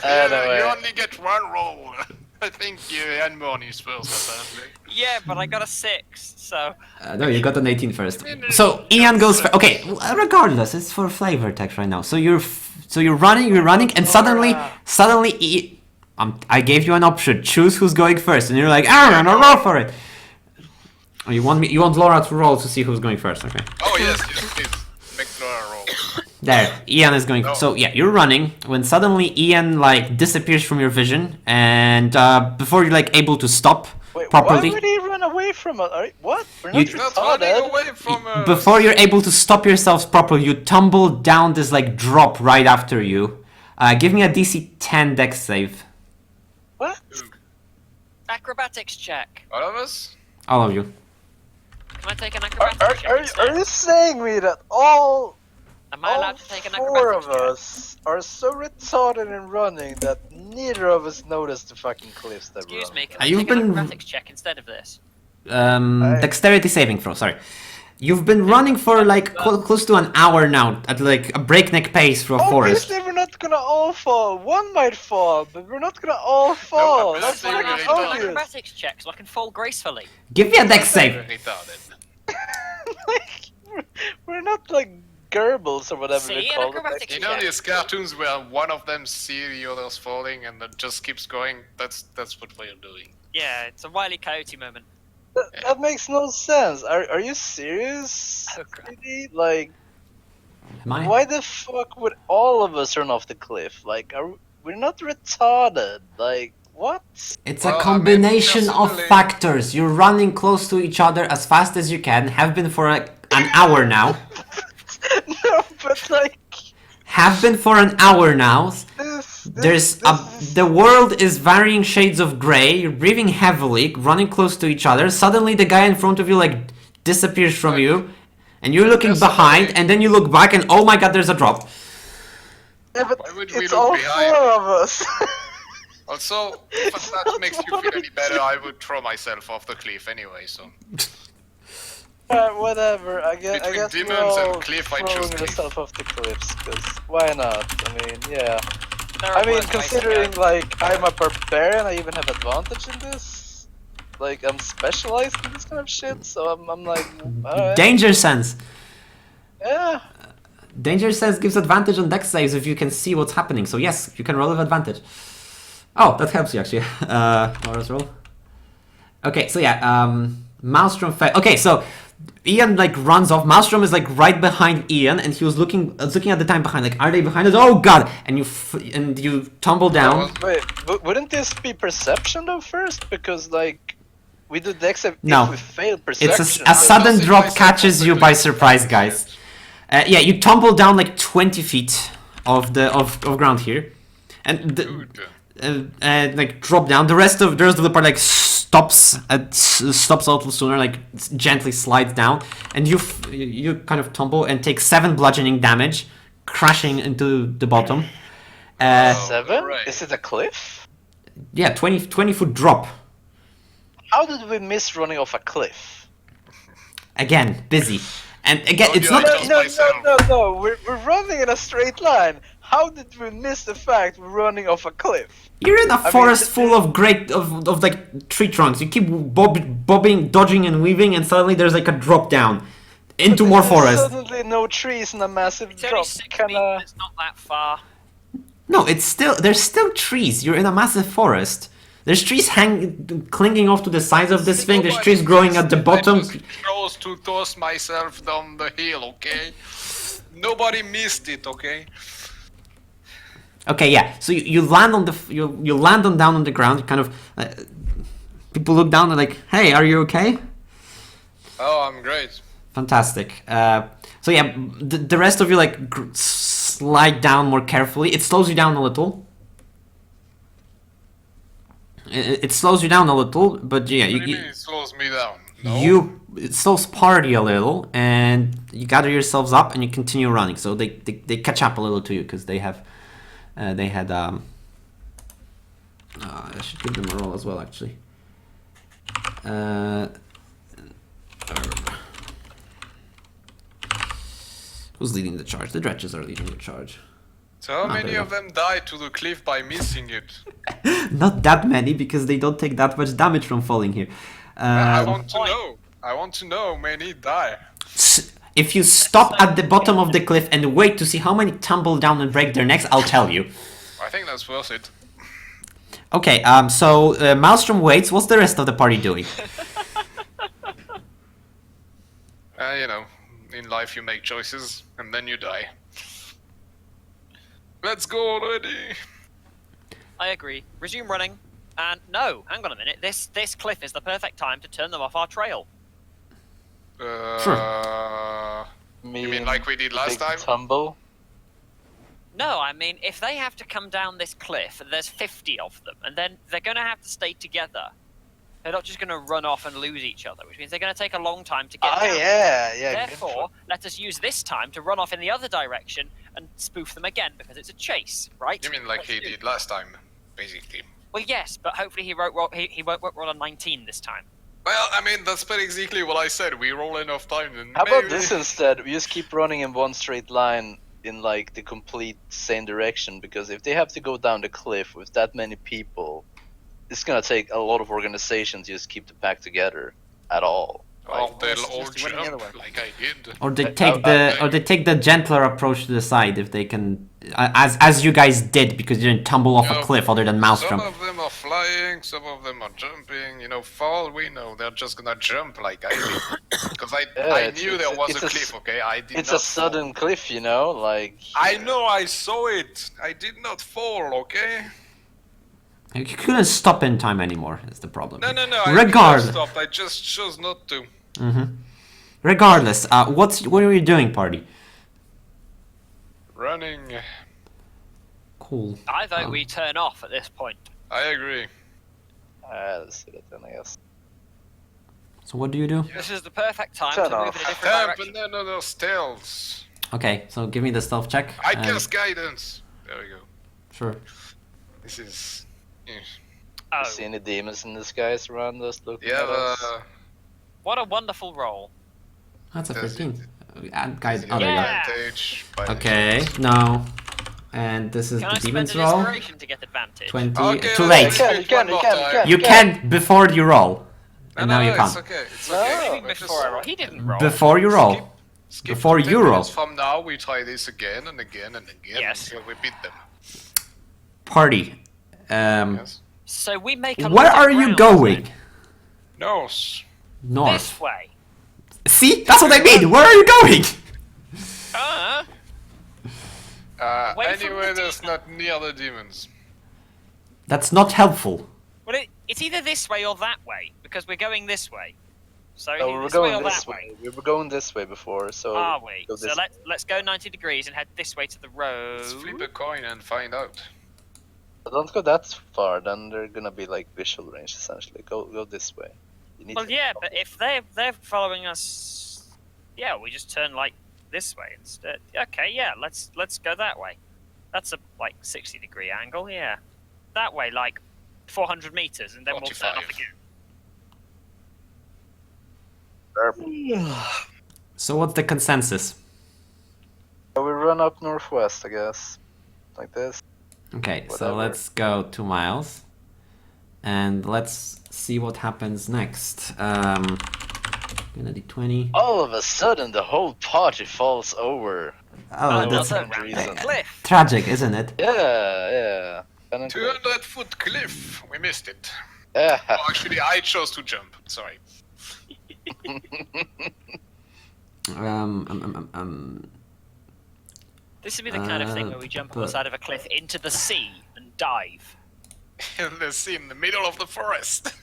Anyway. You only get one roll. I think Ianmorn is first, apparently. Yeah, but I got a 6, so... No, you got an 18 first. So Ian goes first. Okay, regardless, it's for flavor text right now. So you're running, and suddenly, I gave you an option. Choose who's going first, and you're like, I'm gonna roll for it. Oh, you want Laura to roll to see who's going first, okay? Oh yes, please. Make Laura roll. There, Ian is going. No. So yeah, you're running when suddenly Ian like disappears from your vision, and before you're like able to stop Wait, properly, why would he run away from us? What? We're You- not Not running retarded. away from us. before you're able to stop yourselves properly, you tumble down this like drop right after you. Give me a DC 10 Dex save, What? Acrobatics check. All of us? all of you. Can I take an Are, acrobatics check are instead? you saying me that all Am I allowed to take an 4 acrobatics of check? us are so retarded in running that neither of us noticed the fucking cliffs that we're Excuse on? me, can I You've take an been- acrobatics check instead of this? Dexterity saving throw. Sorry. You've been running for like close to an hour now at like a breakneck pace through a forest. Obviously, we're not gonna all fall. One might fall, but we're not gonna all fall. but That's that's Why very not fucking take an retarded. obvious. acrobatics check so I can fall gracefully? Give me a Dex save. Retarded. Like, we're not like Goebbels or whatever See, they an call it. acrobatics You know check. these cartoons where one of them see the others falling and it just keeps going? That's what we're doing. Yeah, it's a Wile E. Coyote moment. That makes no sense. Are you serious? Oh, crap. Really? Like, Am I? why the fuck would all of us run off the cliff? Like, we're not retarded. Like, what? It's Well, a I mean, combination of personally- factors. You're running close to each other as fast as you can. Have been for an hour now. No, but like, Have been for an hour now. The world is varying shades of gray. You're breathing heavily, running close to each other. Suddenly, the guy in front of you like disappears from you, and you're looking Yes, behind, okay. and then you look back, and oh my god, there's a drop. Yeah, but Why would we it's look all behind? 4 of us. Also, if that makes you feel any better, I would throw myself off the cliff anyway, so. Whatever. I guess Between we're demons and all cliff, I choose throwing cliff. yourself off the cliffs, because why not? I mean, yeah. There are I mean, worse ways to considering go. like I'm a barbarian, I even have advantage in this. Like I'm specialized in this kind of shit, so I'm like, alright. Danger sense. Yeah. Danger sense gives advantage on dex saves if you can see what's happening. So yes, you can roll with advantage. Oh, that helps you actually. Laura's roll. Okay, so yeah, Maelstrom failed. Okay, so Ian like runs off. Maelstrom is like right behind Ian, and he was looking at the time behind. Like, are they behind us? Oh god! And you tumble down. Wait, wouldn't this be perception though first? Because like we do dex if No. we fail perception. It's a sudden Just drop if I catches you by surprise, guys. Yeah, you tumble down like 20 feet of ground here, and like drop down. The rest of the part like stops a little sooner, like gently slides down, and you kind of tumble and take 7 bludgeoning damage, crashing into the bottom. 7? right. Is it a cliff? Yeah, 20 foot drop. How did we miss running off a cliff? Again, busy. And again, Oh, it's yeah, not. I just- No. We're running in a straight line. How did we miss the fact we're running off a cliff? You're in a mean, forest full of like tree trunks. You keep bobbing, dodging, and weaving, and suddenly there's like a drop down into more There's forest. Suddenly no trees and a massive It's only drop. 6 Kinda... meters, it's not that far. No, there's still trees. You're in a massive forest. There's trees clinging off to the sides of this thing. There's trees growing at the bottom. I just chose to toss myself down the hill, okay? Nobody missed it, okay? Okay, yeah. So you land on you land down on the ground. You kind of people look down and like, hey, are you okay? Oh, I'm great. Fantastic. So yeah, the rest of you like slide down more carefully. It slows you down a little. It slows you down a little, but yeah, What do you mean it slows me down? No? it slows party a little, and you gather yourselves up and you continue running. So they catch up a little to you because they had I should give them a roll as well, actually. Who's leading the charge? The dredges are leading the charge. So how many there of them died to the cliff by missing it? Not that many, because they don't take that much damage from falling here. I want to know. I want to know how many die. If you stop at the bottom of the cliff and wait to see how many tumble down and break their necks, I'll tell you. I think that's worth it. Okay, so Maelstrom waits. What's the rest of the party doing? You know, in life you make choices and then you die. Let's go already. I agree. Resume running. And no, hang on a minute. This cliff is the perfect time to turn them off our trail. You mean like we did last big time? Tumble. No, I mean, if they have to come down this cliff, there's 50 of them, and then they're going to have to stay together. They're not just going to run off and lose each other, which means they're going to take a long time to get Oh down. yeah. Therefore, let us use this time to run off in the other direction and spoof them again, because it's a chase, right? You mean like he did last time, basically? Well, yes, but hopefully he won't roll a 19 this time. Well, I mean, that's basically what I said. We roll enough time and How about maybe... this instead? We just keep running in one straight line in like the complete same direction, because if they have to go down the cliff with that many people, it's gonna take a lot of organization to just keep the pack together at all. Or they'll all Just running the other jump way. like I did. Or they take the gentler approach to the side if they can, as you guys did, because you didn't tumble off a No, cliff other than Maelstrom. Some of them are flying, some of them are jumping. You know, for all we know, they're just gonna jump like I did. Because I knew there was a cliff, okay? I did It's not a sudden cliff, you know, like. I know, I saw it. I did not fall, okay? You couldn't stop in time anymore. Is the problem. No. Regardless. I stopped. I just chose not to. Regardless, what are you doing, party? Running. Cool. I vote we turn off at this point. I agree. Let's do that then, I guess. So what do you do? This is the perfect time Turn to move off. in a different Tap direction. and then other stealths. Okay, so give me the stealth check. I cast guidance. There we go. Sure. This is. Oh, You see any demons in the skies around us looking Yeah, at us? what a wonderful roll. That's a Does 13. Add guide. the Oh, there you go. advantage. by the Okay, chance. no. And this is Can the I spend demon's an roll. inspiration to get advantage? 20. Okay, Too let's late. do it one more time. You can before you roll. And now you It's can't. okay. It's No. okay. Maybe before I roll. He didn't roll. Before you roll. Skip Before 10 you roll. minutes from now, we try this again and again and again Yes. until we beat them. Party. Yes. So we make a Where lot of are you ground going? then. North. North. This way. See? That's what I mean! Where are you going? Away from Anyway, the that's demon. not near the demons. That's not helpful. Well, it's either this way or that way, because we're going this way. So No, we either were this way or going that this way. way. We were going this way before, so. Are we? go So this let's go 90 degrees and head this way to the road. Let's flip a coin and find out. But don't go that far, then they're gonna be like visual range essentially. Go this way. You need Well, to- yeah, but if they're following us, yeah, we just turn like this way instead. Okay, yeah, let's go that way. That's a like 60-degree angle, yeah. That way, like 400 meters, and then we'll turn off 45. again. So what's the consensus? We run up northwest, I guess, like this. Okay, so Whatever. let's go 2 miles. And let's see what happens next. Gonna do 20. All of a sudden, the whole party falls over. Oh, that's that's another reason. cliff. tragic, isn't it? Yeah. 200-foot cliff. We missed it. Yeah. Oh, actually, I chose to jump. Sorry. This would be the kind of thing where we jump on the but- side of a cliff into the sea and dive. In the sea, in the middle of the forest.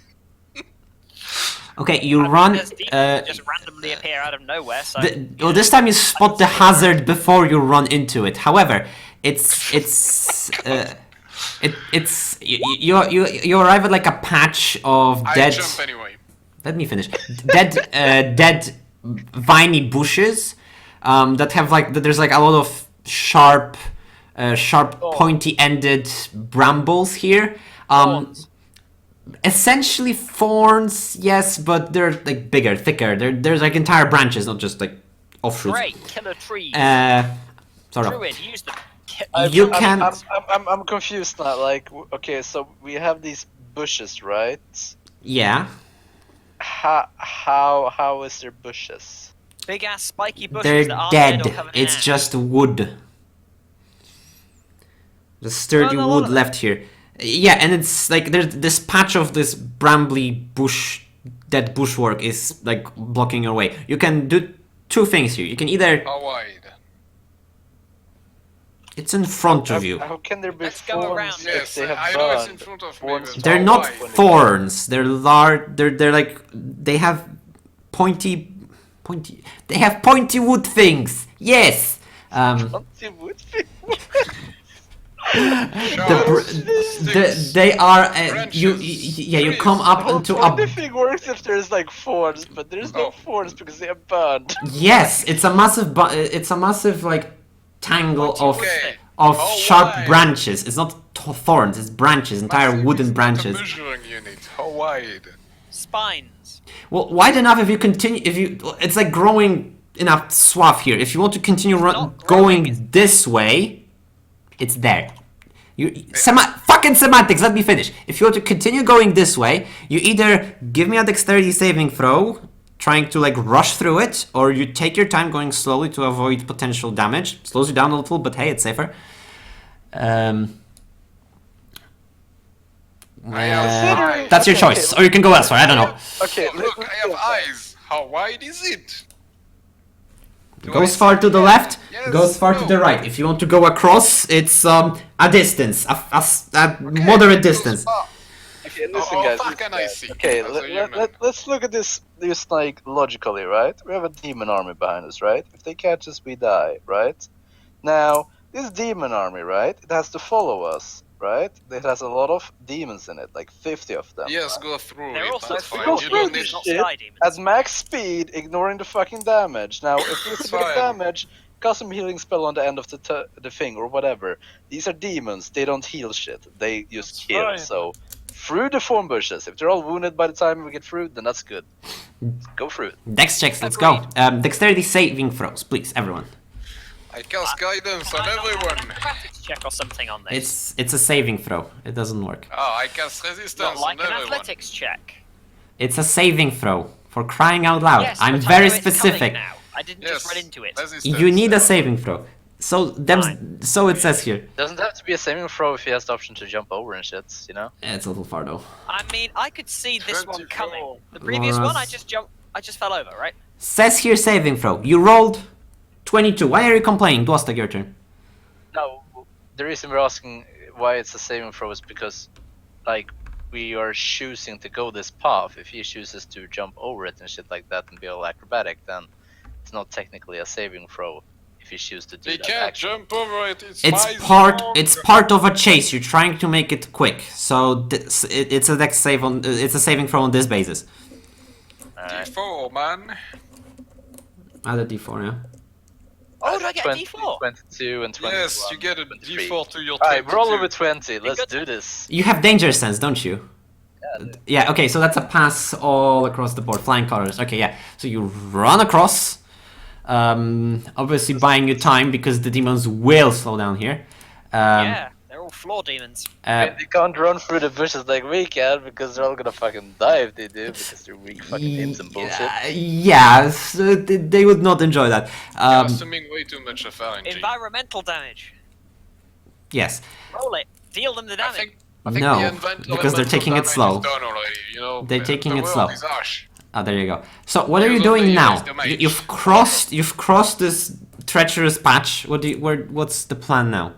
Okay, you I mean, run. there's demons that just randomly appear out of nowhere. So Well, this time you spot the hazard before you run into it. However, you arrive at like a patch of I dead. jump anyway. Let me finish. Dead viney bushes that have like there's like a lot of sharp, pointy-ended brambles here. Thorns. Essentially thorns, yes, but they're like bigger, thicker. There's like entire branches, not just like offshoots. Great, killer trees. Sort of. Druid, use them. You can. I'm confused now. Like, okay, so we have these bushes, right? Yeah. How is there bushes? Big ass spiky bushes They're that aren't dead. dead or covered in It's ash. just wood. The sturdy No, wood left here. Yeah, and it's like there's this patch of this brambly dead bushwork is like blocking your way. You can do 2 things here. You can either. How wide? It's in front of you. How can there be Let's go thorns around. if Yes, they have I know it's in burned? front of me. Thorns but They're how not wide? thorns. They're large. They're like they have pointy. They have pointy wood things. Yes. Fancy wood thing? They are. You Branches, come up The whole into pointy a. thing works if there's like thorns, but there's no Oh. thorns because they are burned. Yes, it's a massive. It's a massive like tangle of Okay. of How sharp wide? branches. It's not thorns. It's branches. Entire Massive wooden is not branches. a measuring unit. How wide? Spines. Well, wide enough if you continue. It's like growing in a swath here. If you want to continue not growing, going this way, it's there. Fucking semantics. Let me finish. If you want to continue going this way, you either give me a dexterity saving throw, trying to like rush through it, or you take your time going slowly to avoid potential damage. Slows you down a little, but hey, it's safer. That's your choice, or you can go elsewhere. I don't know. Okay, Oh, look, I have eyes. How wide is it? Do I Goes far see to the it? left, Yes, goes far to no. the right. If you want to go across, it's a distance, a moderate distance. Okay, listen, How guys. far listen, can I guys. see Okay, as a human? let's look at this like logically, right? We have a demon army behind us, right? If they catch us, we die, right? Now, this demon army, right? It has to follow us, right? It has a lot of demons in it, like 50 of them. Yes, go through They're it. also That's fine. Go You through don't this need. not shit sky demons. at max speed, ignoring the fucking damage. Now, if there's a bit of Fine. damage, cast some healing spell on the end of the thing or whatever. These are demons. They don't heal shit. They just That's kill. fine. So, through the thorn bushes. If they're all wounded by the time we get through, then that's good. Go through it. Dex checks, let's go. Dexterity saving throws, please, everyone. I cast guidance on everyone. Athletics check or something on this. It's a saving throw. It doesn't work. Oh, I cast Not resistance like on an everyone. athletics check. It's a saving throw. For crying out loud. Yes, I'm but I very know it's coming specific. now. I didn't Yes. just run into it. Resistance. You need a saving throw. So so it says here. Doesn't have to be a saving throw if he has the option to jump over and shit, you know? Yeah, it's a little far though. I mean, I could see this one 24. coming. The previous Laura's- one, I just fell over, right? Says here saving throw. You rolled 22. Why are you complaining? Dwostec, your turn. No, the reason we're asking why it's a saving throw is because, like, we are choosing to go this path. If he chooses to jump over it and shit like that and be all acrobatic, then it's not technically a saving throw. If you choose to do He that, can't action. jump over it. It's It's part of a chase. You're trying to make it quick. So it's a dex save on. It's a saving throw on this basis. D4, man. Add a d4, yeah. Oh, do I get a 20, D4? 22 and 21. Yes, you get a 23. D4 to your Alright, 22. roll over 20. Let's do this. You have danger sense, don't you? Yeah. Okay. So that's a pass all across the board. Flying colors. Okay. Yeah. So you run across. Obviously buying you time because the demons will slow down here. Yeah, they're all floor demons. They can't run through the bushes like we can because they're all gonna fucking die if they do because they're weak fucking imps and bullshit. Yeah, so they would not enjoy that. You're assuming way too much of RNG. Environmental damage. Yes. Roll it. Deal them the I damage. think No, the because they're elemental taking it damage slow. is done already, you know, They're taking the it world slow. is harsh. Ah, there you go. So what are you Use doing only now? the mage. You've crossed this treacherous patch. What's the plan now?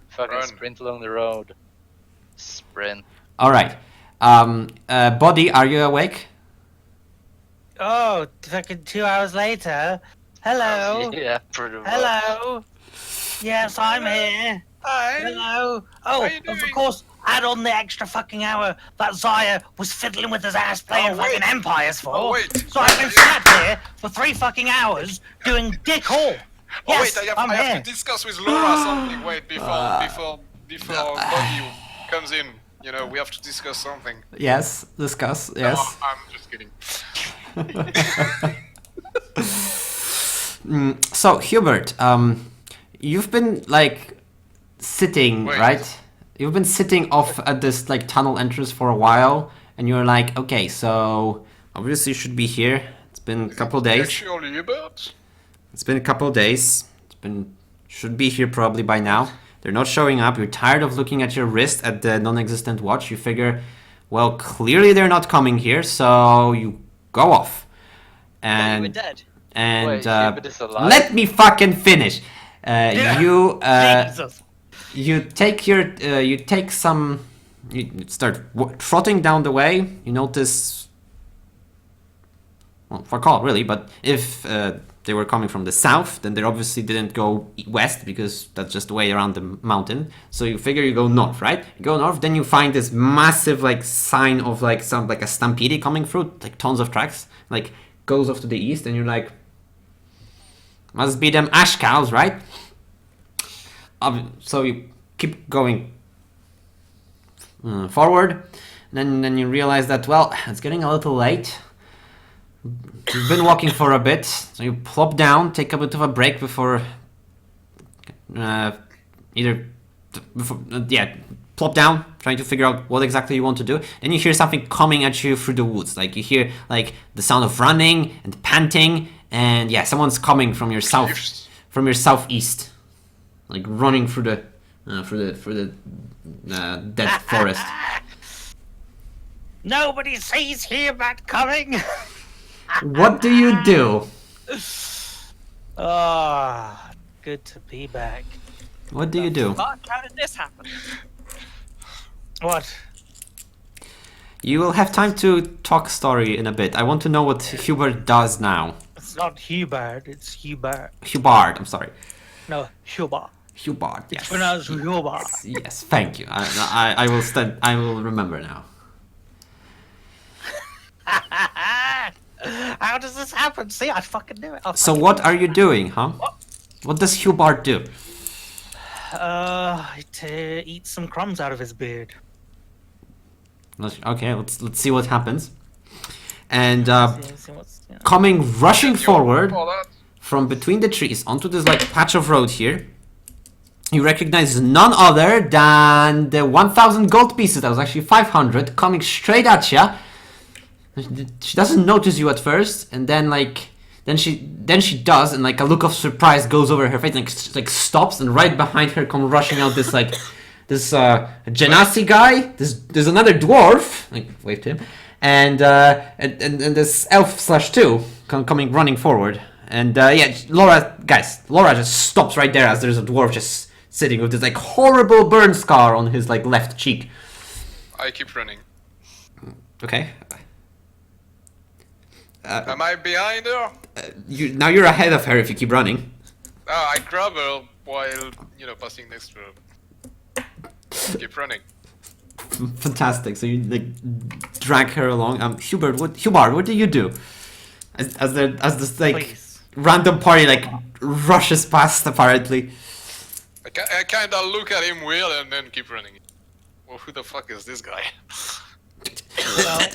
Fucking Run. sprint along the road. Sprint. All right. Body, are you awake? Oh, fucking 2 hours later. Hello. Yeah, pretty much. Hello. Yes, I'm here. Hello. Oh, How you of doing? course, add on the extra fucking hour that Zaya was fiddling with his ass playing Oh, fucking wait. Empires for. Oh, wait. So I've been sat here for 3 fucking hours doing dick all. Oh Yes, wait, I'm I here. have to discuss with Laura something. Wait, before Bobby comes in. You know, we have to discuss something. Yes. Discuss. Yes. No, I'm just kidding. So Hubert, you've been like sitting, Wait. right? You've been sitting off at this like tunnel entrance for a while, and you're like, okay, so obviously you should be here. It's been a couple days. Actually, Hubert? It's been a couple days. Should be here probably by now. They're not showing up. You're tired of looking at your wrist at the non-existent watch. You figure, well, clearly they're not coming here, so you go off. You were And dead. and Wait, Hubert is alive? let me fucking finish. Jesus. You start trotting down the way. You notice, well, fuck all really, but if they were coming from the south, then they obviously didn't go west because that's just the way around the mountain. So you figure you go north, right? You go north, then you find this massive like sign of like a stampede coming through, like tons of tracks, like goes off to the east, and you're like, must be them ash cows, right? So you keep going forward, then you realize that, well, it's getting a little late. You've been walking for a bit, so you plop down, take a bit of a break before plop down, trying to figure out what exactly you want to do. Then you hear something coming at you through the woods. Like you hear like the sound of running and panting, and yeah, someone's coming from your southeast, like running through the dead forest. Nobody sees Hubert coming. What do you do? Ah, good to be back. What do you do? Fuck, how did this happen? What? You will have time to talk story in a bit. I want to know what Hubert does now. It's not Hubert, it's Hubert. Hubert, I'm sorry. No, Hubert. Hubert, yes. It's pronounced Hubert. Yes, thank you. I will remember now. How does this happen? See, I fucking knew it. So what are you doing, huh? What does Hubert do? To eat some crumbs out of his beard. Okay, let's see what happens. And See what's, yeah. coming rushing forward For that. from between the trees onto this like patch of road here, you recognize none other than the 1,000 gold pieces. That was actually 500 coming straight at ya. She doesn't notice you at first, and then she does, and like a look of surprise goes over her face, and like stops, and right behind her come rushing out this Genasi guy. There's another dwarf, like wave to him, and this elf /2 coming running forward. And yeah, Laura just stops right there as there's a dwarf just sitting with this like horrible burn scar on his like left cheek. I keep running. Okay. Am I behind her? Now you're ahead of her if you keep running. Oh, I grab her while, passing next to her. Keep running. Fantastic. So you like drag her along. Hubert, what do you do? As this like Please. random party like rushes past apparently. I kind of look at him weird and then keep running. Well, who the fuck is this guy? Well,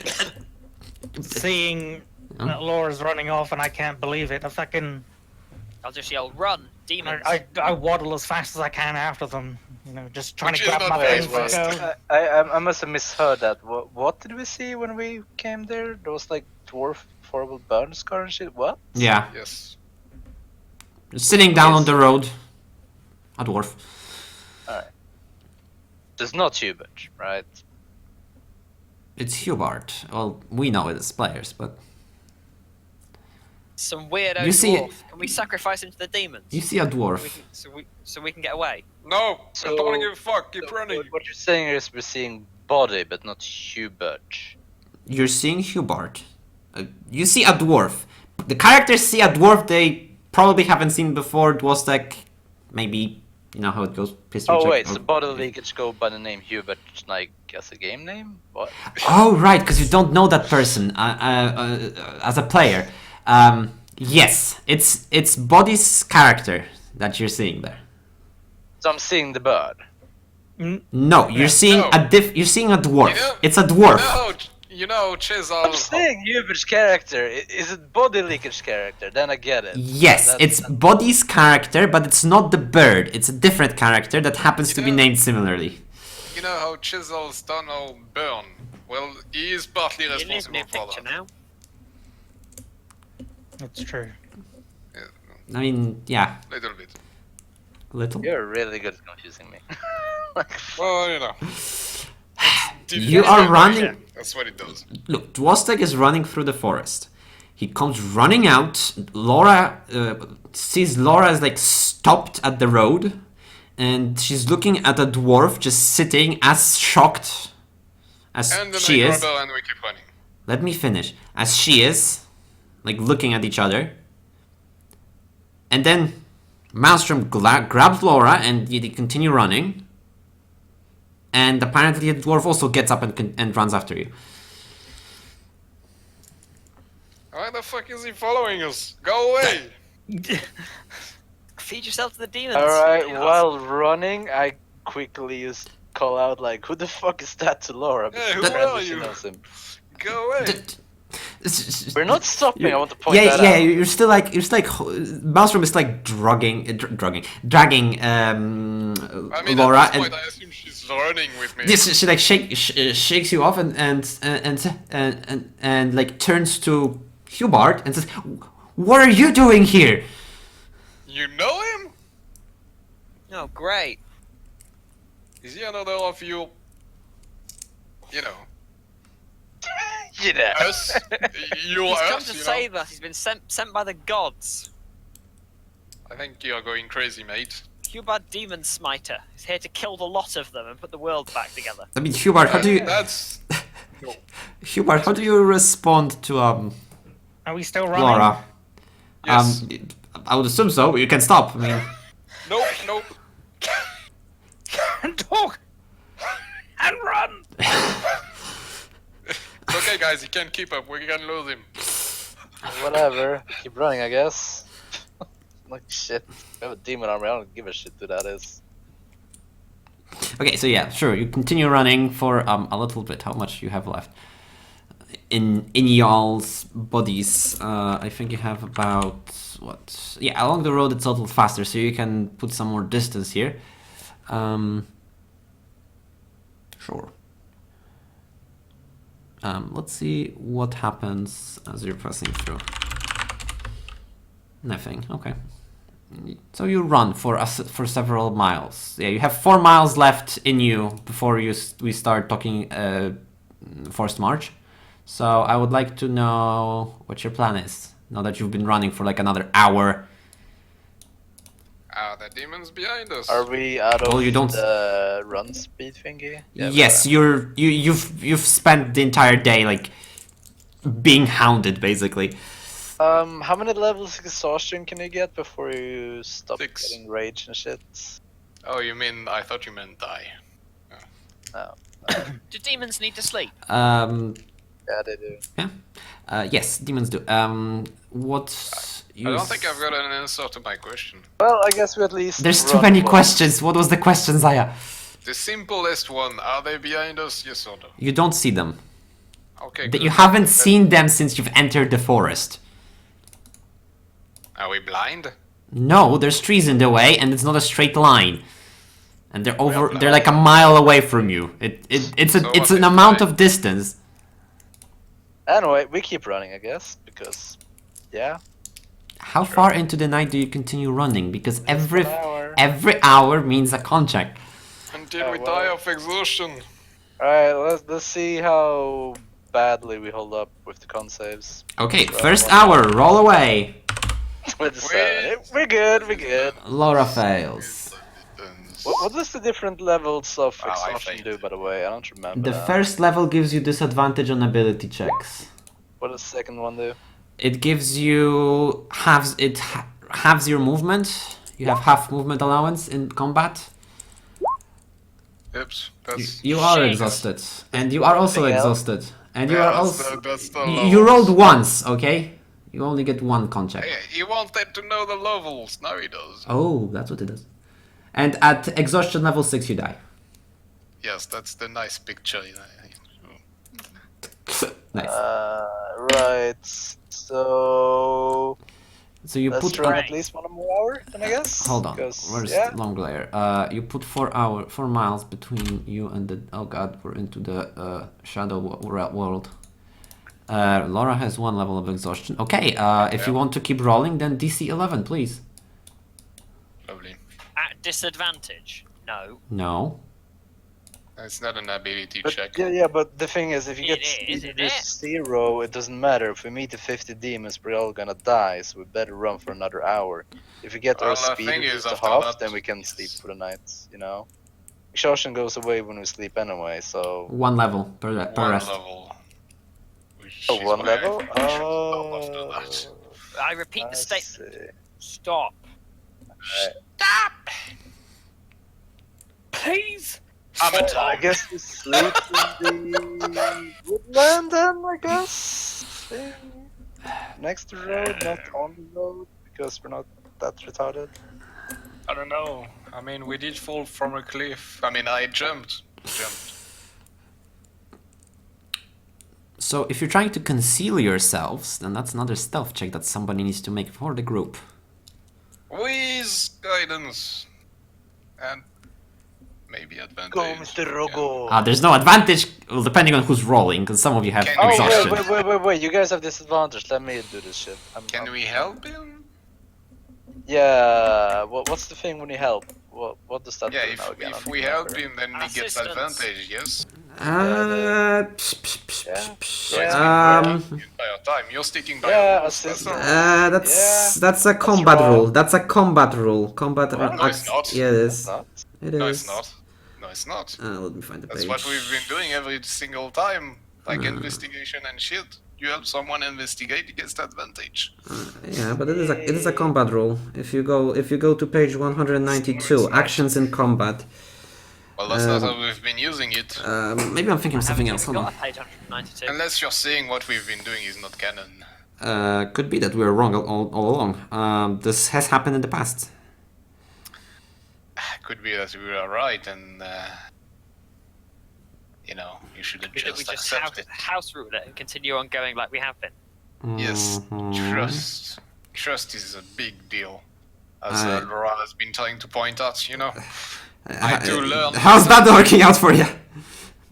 seeing that Laura's running off and I can't believe it, I'll just yell, run, demons. I waddle as fast as I can after them. Just trying Which to is grab not my very things and fast. go. I must have misheard that. What did we see when we came there? There was like dwarf horrible burn scar and shit. What? Yeah. Yes. Sitting down on the road. A dwarf. It's not Hubert, right? It's Hubert. Well, we know it as players, but Some weirdo You see- dwarf. Can we sacrifice him to the demons? you see a dwarf. So we can get away. No, So- I don't want to give a fuck. Keep So running. What you're saying is we're seeing body, but not Hubert. You're seeing Hubert. You see a dwarf. The characters see a dwarf they probably haven't seen before. Dwostec, maybe. You know how it goes. History Oh check. wait, so body leakage go by the name Hubert, like as a game name? What? Oh right, because you don't know that person as a player. Yes, it's Body's character that you're seeing there. So I'm seeing the bird. No, you're seeing No. you're seeing a dwarf. You know- It's a dwarf. Chisel. I'm saying Hubert's character. Is it body leakage character? Then I get it. Yes, That's- it's Body's character, but it's not the bird. It's a different character that happens to be know- named similarly. You know how chisels don't know burn? Well, he is partly You live responsible near for picture that. now. It's true. Yeah, I mean, yeah, little bit. a little. You're really good at confusing me. Like, Well, You are running. That's what it does. Look, Dwostec is running through the forest. He comes running out. Laura sees Laura is like stopped at the road, and she's looking at a dwarf just sitting as shocked as And then she I is. grab her and we keep running. Let me finish. As she is, like looking at each other. And then Maelstrom grabs Laura and they continue running. And apparently the dwarf also gets up and runs after you. Why the fuck is he following us? Go away! Feed yourself to the demons. Alright, you while running, I quickly just call out like, "Who the fuck is that?" to Laura. Hey, who because apparently are she you? knows him. Go away! We're not stopping. I want to point Yeah, that yeah. out. You're still like Maelstrom is like dragging I mean, Laura, at this and point, I assume she's running with me. this she like shakes you off and like turns to Hubert and says, "What are you doing here?" You know him? Oh, great. Is he another of you? You know, You know. us? You're He's come us, to you know? save us. He's been sent by the gods. I think you're going crazy, mate. Hubert Demon Smiter is here to kill the lot of them and put the world back together. I mean, Hubert, how do you That's... Hubert, how do you respond to Are we still running? Laura? Yes. I would assume so. But you can stop. I mean, Nope, nope. And talk and run. It's okay, guys, he can't keep up. We can lose him. Whatever. Keep running, I guess. Like shit. I have a demon army. I don't give a shit who that is. okay. So yeah, sure. You continue running for a little bit. How much you have left? In y'all's bodies, I think you have about what? Yeah, along the road it's a little faster, so you can put some more distance here. Sure. Let's see what happens as you're passing through. Nothing. Okay. So you run for several miles. Yeah, you have 4 miles left in you before we start talking forced march. So I would like to know what your plan is. Now that you've been running for like another hour. Are the demons behind us? Are we out of Well, you don't- the run speed thingy? Yeah, we Yes, are. you've spent the entire day like being hounded, basically. How many levels of exhaustion can you get before you stop 6. getting rage and shit? Oh, you mean, I thought you meant die. No. Do demons need to sleep? Yeah, they do. Yes, demons do. What? I don't think I've got an answer to my question. Well, I guess we at least. There's too run many once. questions. What was the question, Zaya? The simplest one, are they behind us? Yes or no? You don't see them. Okay, That good. you haven't Then- seen them since you've entered the forest. Are we blind? No, there's trees in the way, and it's not a straight line. And they're over. Well, They're like a mile away from you. It's So it's what an if amount I- of distance. Anyway, we keep running, I guess, because. Yeah. How far into the night do you continue running? Because every 1 hour. every hour means a contract. Until we die of exhaustion. Alright, let's see how badly we hold up with the con saves. Okay, So, first hour, roll away. With the 7. We're good, we're good. Laura fails. What does the different levels of Oh, I exhaustion failed. do, by the way? I don't remember. The now. first level gives you disadvantage on ability checks. What does the second one do? It gives you halves your movement. You have half movement allowance in combat. Oops, You, that's... you are Shit. exhausted, and you are also Anything else? exhausted, and you Yeah, are that's also. that's the You levels. rolled once, okay? You only get one con check. Hey, he wanted to know the levels. Now he does. Oh, that's what it does. And at exhaustion level 6, you die. Yes, that's the nice picture. Nice. Right. So So you let's put. try at least 1 more hour, then I guess. Hold on. 'Cause, Where's yeah. long layer? You put 4 miles between you and the. Oh god, we're into the shadow world. Laura has 1 level of exhaustion. Okay. If you want to keep rolling, then DC 11, please. Lovely. At disadvantage? No. No. It's not an ability But, check. yeah, but the thing is, if you It get is, speed isn't reduced 0, it doesn't matter. If we meet the 50 demons, we're all gonna die, so we better run for another hour. If we get our Well, the speed thing is, reduced to after half, that- then we can sleep for the night, you know? Exhaustion goes away when we sleep anyway, so... 1 level per One rest. level. Which Oh, is 1 why level? we should stop after that. I repeat I the statement. see. Stop. Alright. Stop! Please! I'm a I dog. guess we sleep in the woodland then, I guess? Thing. Next to the road, not on the road, because we're not that retarded. I don't know. I mean, we did fall from a cliff. I mean, I jumped. So if you're trying to conceal yourselves, then that's another stealth check that somebody needs to make for the group. With guidance. And maybe advantage. Go, Mr. Rogo! There's no advantage, well, depending on who's rolling, because some of you have Can Oh, we- exhaustion. wait, you guys have disadvantage, let me do this shit. Can we help him? Yeah, what's the thing when you help? What does that Yeah, do now again? I if don't we help remember. him, then we get Assistance. advantage, yes? Yeah. Um, The entire time. You're sticking by Yeah, the rules. assistance. that's a combat wrong. rule. That's a combat rule. Combat What? rule. No, it's not. Yeah, it is. It's not. It No, is. it's not. No, it's not. Let me find the That's page. what we've been doing every single time. Like investigation and shit. You help someone investigate, you get advantage. Yeah, but it is a combat rule. If you go to page 192, actions in combat. Well, that's not how we've been using it. Maybe I'm thinking of something else. Hold Got on. a page 192. Unless you're saying what we've been doing is not canon. Could be that we were wrong all along. This has happened in the past. Could be that we were right and, you should have We just just accept it. house rule it and continue on going like we have been. Yes, Mhm. trust. Trust is a big deal. As I- Laura has been trying to point out, I do learn. How's that working out for you?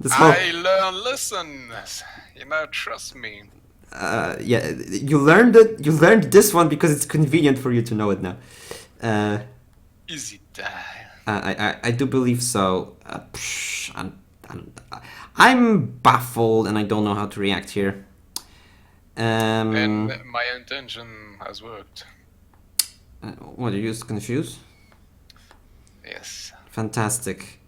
This whole, I learn lessons. Trust me. yeah, you learned it. You learned this one because it's convenient for you to know it now. Is it? I do believe so. I'm baffled and I don't know how to react here. And my intention has worked. What, are you just confused? Yes. Fantastic.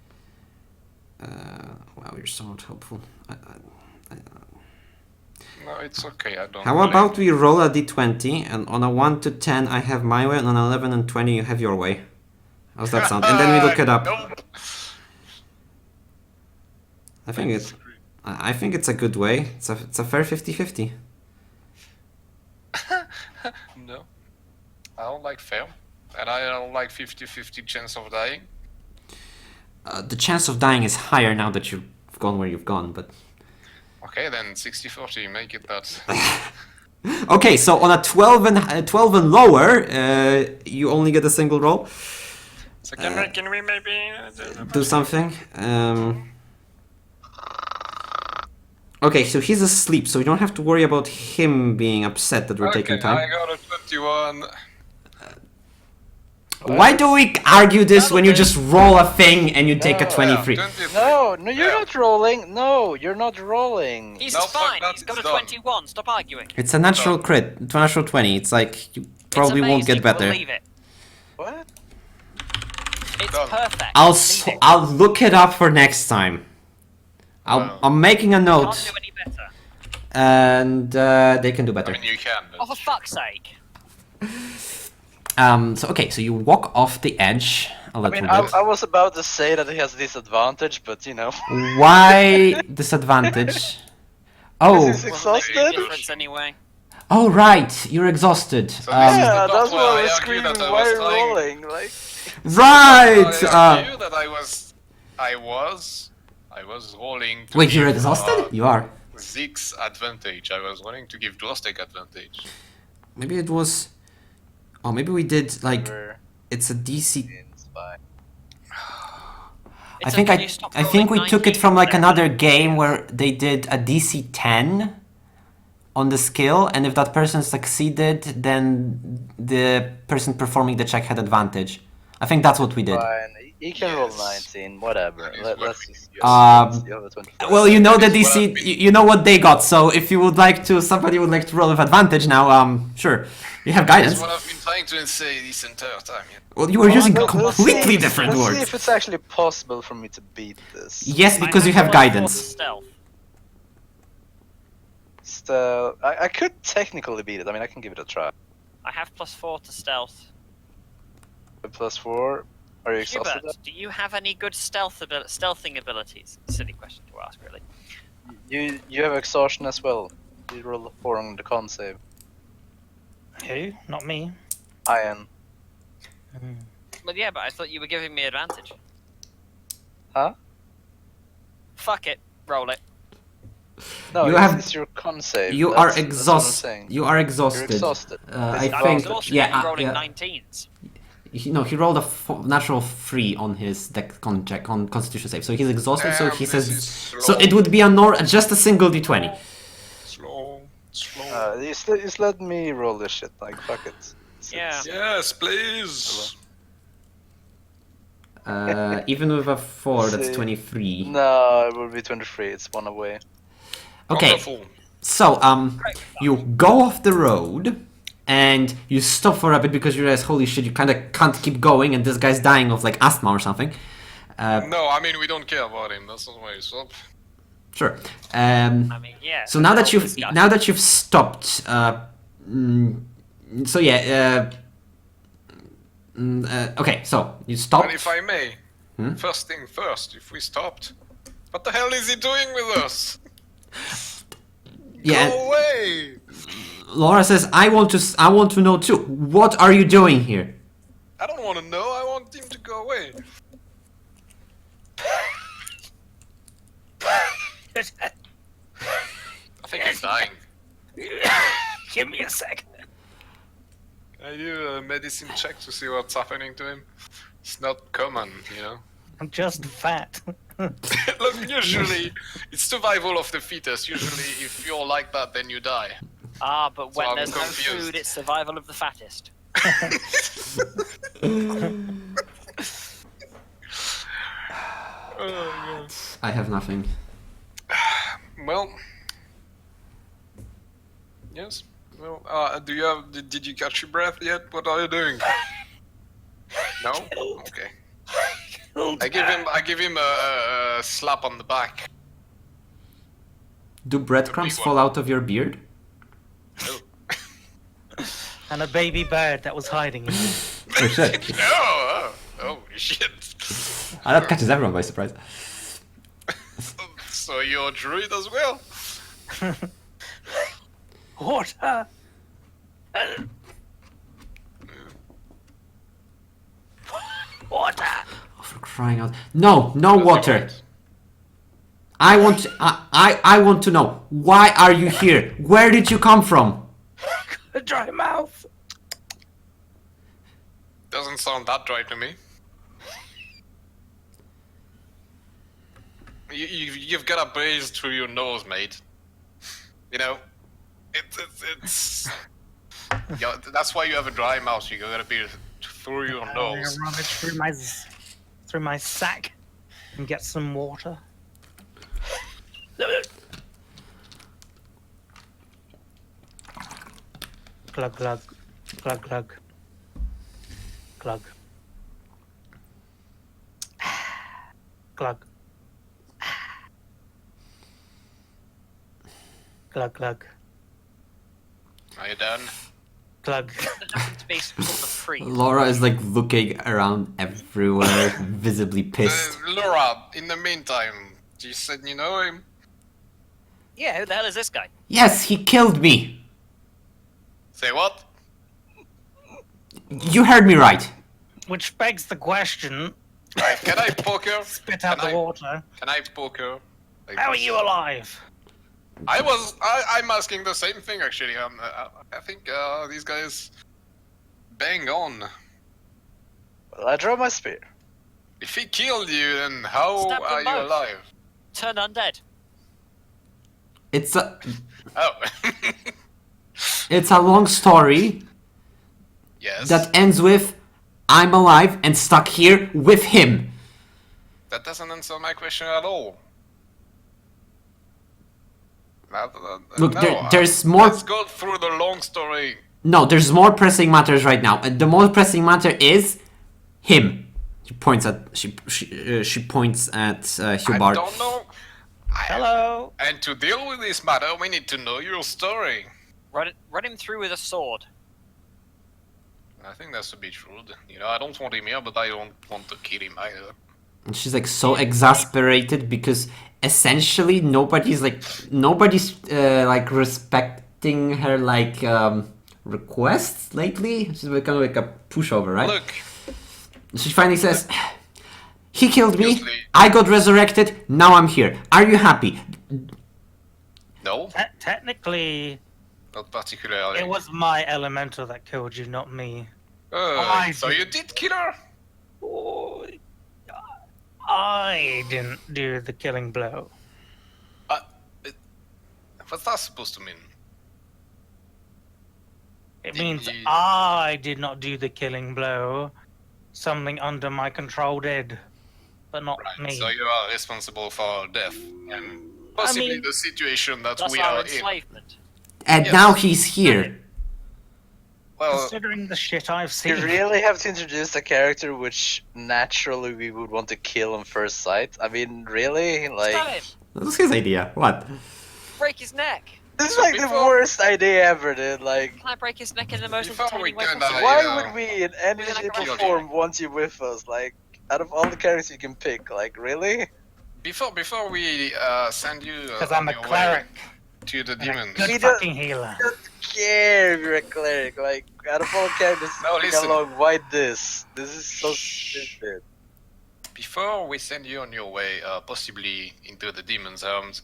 Wow, you're so not helpful. No, it's okay. I don't. How about we roll a d20, and on a 1 to 10 I have my way, and on 11 and 20 you have your way. How's that sound? And then we look it up. Nope. I think it's a good way. It's a fair 50-50. No. I don't like fair. And I don't like 50-50 chance of dying. The chance of dying is higher now that you've gone where you've gone, but... Okay, then 60-40, make it that. Okay, so on a 12 and lower, you only get a single roll. So can we maybe... Do something. Okay, so he's asleep, so we don't have to worry about him being upset that we're taking time. I got a 21. Why do we argue this when you just roll a thing and you take a 23? 23. No, you're not rolling. No, you're not rolling. He's No, fuck fine. that, He's got a it's done. 21. Stop arguing. It's a natural crit, it's a natural 20. It's like, you probably It's won't get amazing. better. Believe it. What? It's Done. perfect. I'll look it up for next time. I'm making a Can't note, do any better. and they can do I better. mean, you can, but... Oh, for fuck's sake. So okay, so you walk off the edge a I little mean, bit. I was about to say that he has disadvantage, but you know. Why disadvantage? Oh, He's exhausted? Difference anyway. oh right, you're exhausted. So Yeah, part that's where why I I was argue screaming, that I why was are you trying- rolling? Like, Right. I argue that I was rolling to Wait, you're give, exhausted? You are. Zeke's advantage. I was rolling to give Dwostec advantage. Maybe it was. Oh, maybe we did like. we're- It's a DC. it's fine. I think I think we took it from like another game where they did a DC 10 on the skill, and if that person succeeded, then the person performing the check had advantage. I think that's what we did. Fine. He can roll Yes. 19, whatever. That is Let's what just. we- Um, you have a 24. Well, you know the That is what DC, I've been- you know what they got. So if you would like to, somebody would like to roll with advantage now. Sure, you have That's guidance. what I've been trying to say this entire time. Yeah. Well, you were using Let's completely see- different let's see words. if it's actually possible for me to beat this. Yes, because you have guidance. Stealth. Still, I could technically beat it. I mean, I can give it a try. I have +4 to stealth. +4. Are you exhausted? Hubert, do you have any good stealthing abilities? Silly question to ask, really. You have exhaustion as well. You roll a 4 on the con save. Who? Not me. Ian. Well, yeah, but I thought you were giving me advantage. Huh? Fuck it. Roll it. No, You it's, have- it's your con save. You That's- are that's what I'm exhausted. saying. You are exhausted. You're exhausted. I I'm think. exhausted. Yeah. You're rolling yeah. 19s. No, he rolled a natural 3 on his deck con check on Constitution save, so he's exhausted. So Damn, he this says. is So slow. it would be just a single d20. Slow. Just let me roll this shit. Like, fuck it. Yeah. Yes, please. Even with a 4, that's See. 23. No, it will be 23. It's one away. Okay. Wonderful. So, you go off the road, and you stop for a bit because you realize, holy shit, you kind of can't keep going, and this guy's dying of like asthma or something. No, I mean we don't care about him. That's not why he's up. Sure. I mean, yeah. So now that Roll you've discussion. stopped, so yeah. Okay, so you And stopped. if I may, first thing first, if we stopped, what the hell is he doing with us? Yeah. Go away! Laura says, "I want to know too. What are you doing here?" I don't want to know. I want him to go away. I think he's dying. Give me a second. I do a medicine check to see what's happening to him. It's not common, you know. I'm just fat. Look, usually it's survival of the fittest. Usually, if you're like that, then you die. Ah, but when I'm there's no confused. food, it's survival of the fattest. Oh, I have nothing. well, Yes. Well, do you have? Did you catch your breath yet? What are you doing? No. Okay. I give him a slap on the back. Do breadcrumbs big fall out of your beard? Oh. And a baby bird that was hiding in you. Oh shit. Oh shit. That catches everyone by surprise. So you're a druid as well? Water! Water! Oh, for crying out. No, no water. I want to know. Why are you here? Where did you come from? A dry mouth! Doesn't sound that dry to me. You've got a breeze through your nose, mate. You know, it's yeah, that's why you have a dry mouth. You gotta be through your I'm nose. gonna rummage through my sack and get some water. Glug glug, glug glug, glug, glug, glug glug, Are you done? There glug. happens to be some sort of freeze. Laura is like looking around everywhere, visibly pissed. Laura, in the meantime, you said you know him? Yeah, who the hell is this guy? Yes, he killed me. Say what? You heard me right. Which begs the question: Right, can I poke her? spit out Can the I- water. Can I poke her? Like How are this? you alive? I'm asking the same thing actually. I think these guys bang on. Well, I draw my spear. If he killed you, then how Stab them are you both. alive? Turn undead. It's a Oh. it's a long story Yes. that ends with I'm alive and stuck here with him. That doesn't answer my question at all. Look, no, there's more. Let's go through the long story. No, there's more pressing matters right now, and the most pressing matter is him. She points at she points at I Hubert. don't know. Hello. And to deal with this matter, we need to know your story. Run him through with a sword. I think that's a bit rude. You know, I don't want him here, but I don't want to kill him either. And she's like so exasperated because essentially nobody's like respecting her like requests lately. She's become like a pushover, right? Look, She finally says, "He killed me. Obviously. I got resurrected. Now I'm here. Are you happy?" no, Technically, not particularly. it was my elemental that killed you, not me. I So did- you did kill her? Oh, I didn't do the killing blow. What's that supposed to mean? It Did means you- I did not do the killing blow. Something under my control did, but not Right. me. So you are responsible for our death and possibly mean, the situation that That's we our are in. enslavement. And Yes. now he's here. Well, Considering the shit I've You seen, really have to introduce a character which naturally we would want to kill on first sight. I mean, really? Stab Like, him. That's his idea. What? Break his neck. this is So like the before- worst idea ever, dude. Like, Can I break his neck in the most Before we entertaining way kinda- possible? why yeah. would we, in any We're gonna shape kill or you. form, want you with us? Like, out of all the characters you can pick, like, really? before we send you because I'm on a your way cleric, to the and a demons. good We don't- fucking healer. Care if you're a cleric. Like, out of all characters No, you pick listen. along, why this? This is so stupid. Before we send you on your way, possibly into the demons' arms,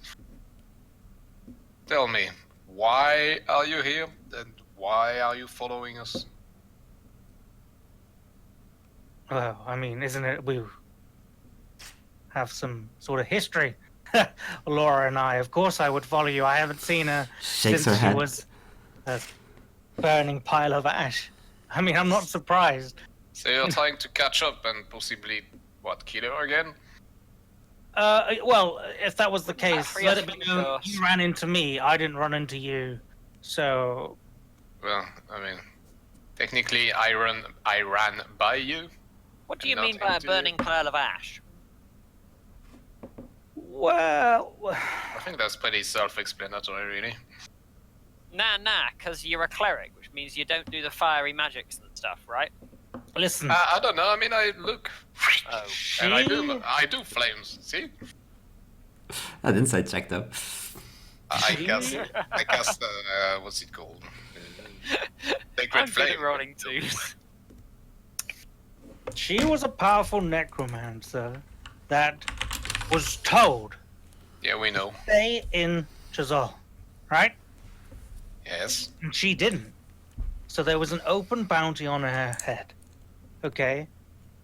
tell me, why are you here and why are you following us? Well, I mean, isn't it? We have some sort of history. Laura and I, of course, I would follow you. I haven't seen her Shakes since her she head. was a burning pile of ash. I mean, I'm not surprised. So you're trying to catch up and possibly, what, kill her again? Well, if that was the case, free let us it be from known chaos? you ran into me. I didn't run into you. So, Well, I mean, technically, I ran by you. What do you Not mean by a into- burning pile of ash? well, I think that's pretty self-explanatory, really. Nah, because you're a cleric, which means you don't do the fiery magics and stuff, right? listen. I don't know. I mean, I look, Oh. and I She- do flames. See, That inside check though. I She- cast. What's it called? Sacred I'm good flame. at rolling too. She was a powerful necromancer that was told Yeah, we know. stay in Chazal, right? Yes. And she didn't. So there was an open bounty on her head. Okay?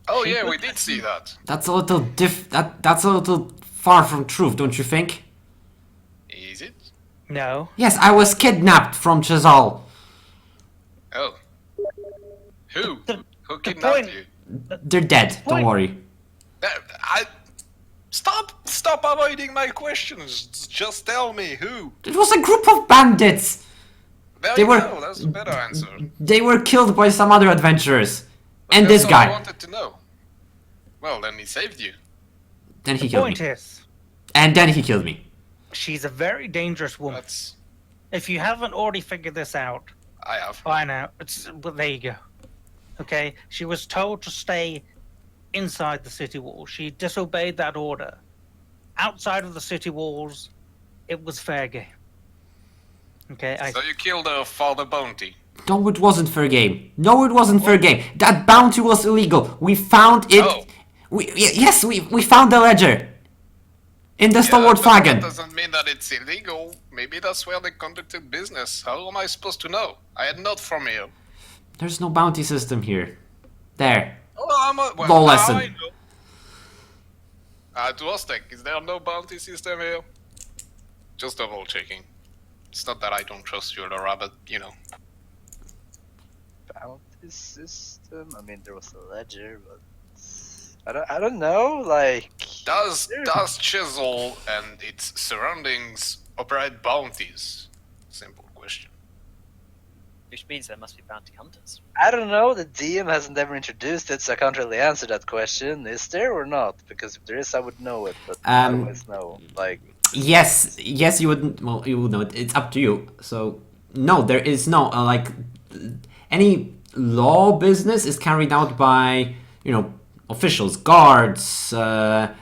Oh She yeah, put we did see that. That's a little that's a little far from truth, don't you think? Is it? No. Yes, I was kidnapped from Chazal. Oh. Who? The- Who the kidnapped point- you? They're dead, don't Point- worry. Stop avoiding my questions. Just tell me who. It was a group of bandits. There They you were- go. That's a better answer. They were killed by some other adventurers. And That's this all I guy. wanted to know. Well, then he saved you. Then he The killed me. point is, And then he killed me. she's a very dangerous woman. That's. If you haven't already figured this out, I have. by now, well, there you go. Okay? She was told to stay inside the city walls. She disobeyed that order. Outside of the city walls, it was fair game. Okay? So you killed her for the bounty. No, it wasn't fair game. No, it wasn't fair game. That bounty was illegal. We found it. Oh. Yes, we found the ledger. In the Stalwart but Flagon. That doesn't mean that it's illegal. Maybe that's where they conducted business. How am I supposed to know? I had not from here. There's no bounty system here. There. Oh, well, Law now lesson. I know. Dwostec, is there no bounty system here? Just double checking. It's not that I don't trust you, Laura, but you know. Bounty system. I mean, there was a ledger, but I don't know. Like, Does Chisel and its surroundings operate bounties? Simple question. Which means there must be bounty hunters. I don't know. The DM hasn't ever introduced it, so I can't really answer that question. Is there or not? Because if there is, I would know it, but otherwise, no. Like, Yes, you would. Well, you would know. It's up to you. So no, there is no any law business is carried out by officials, guards, the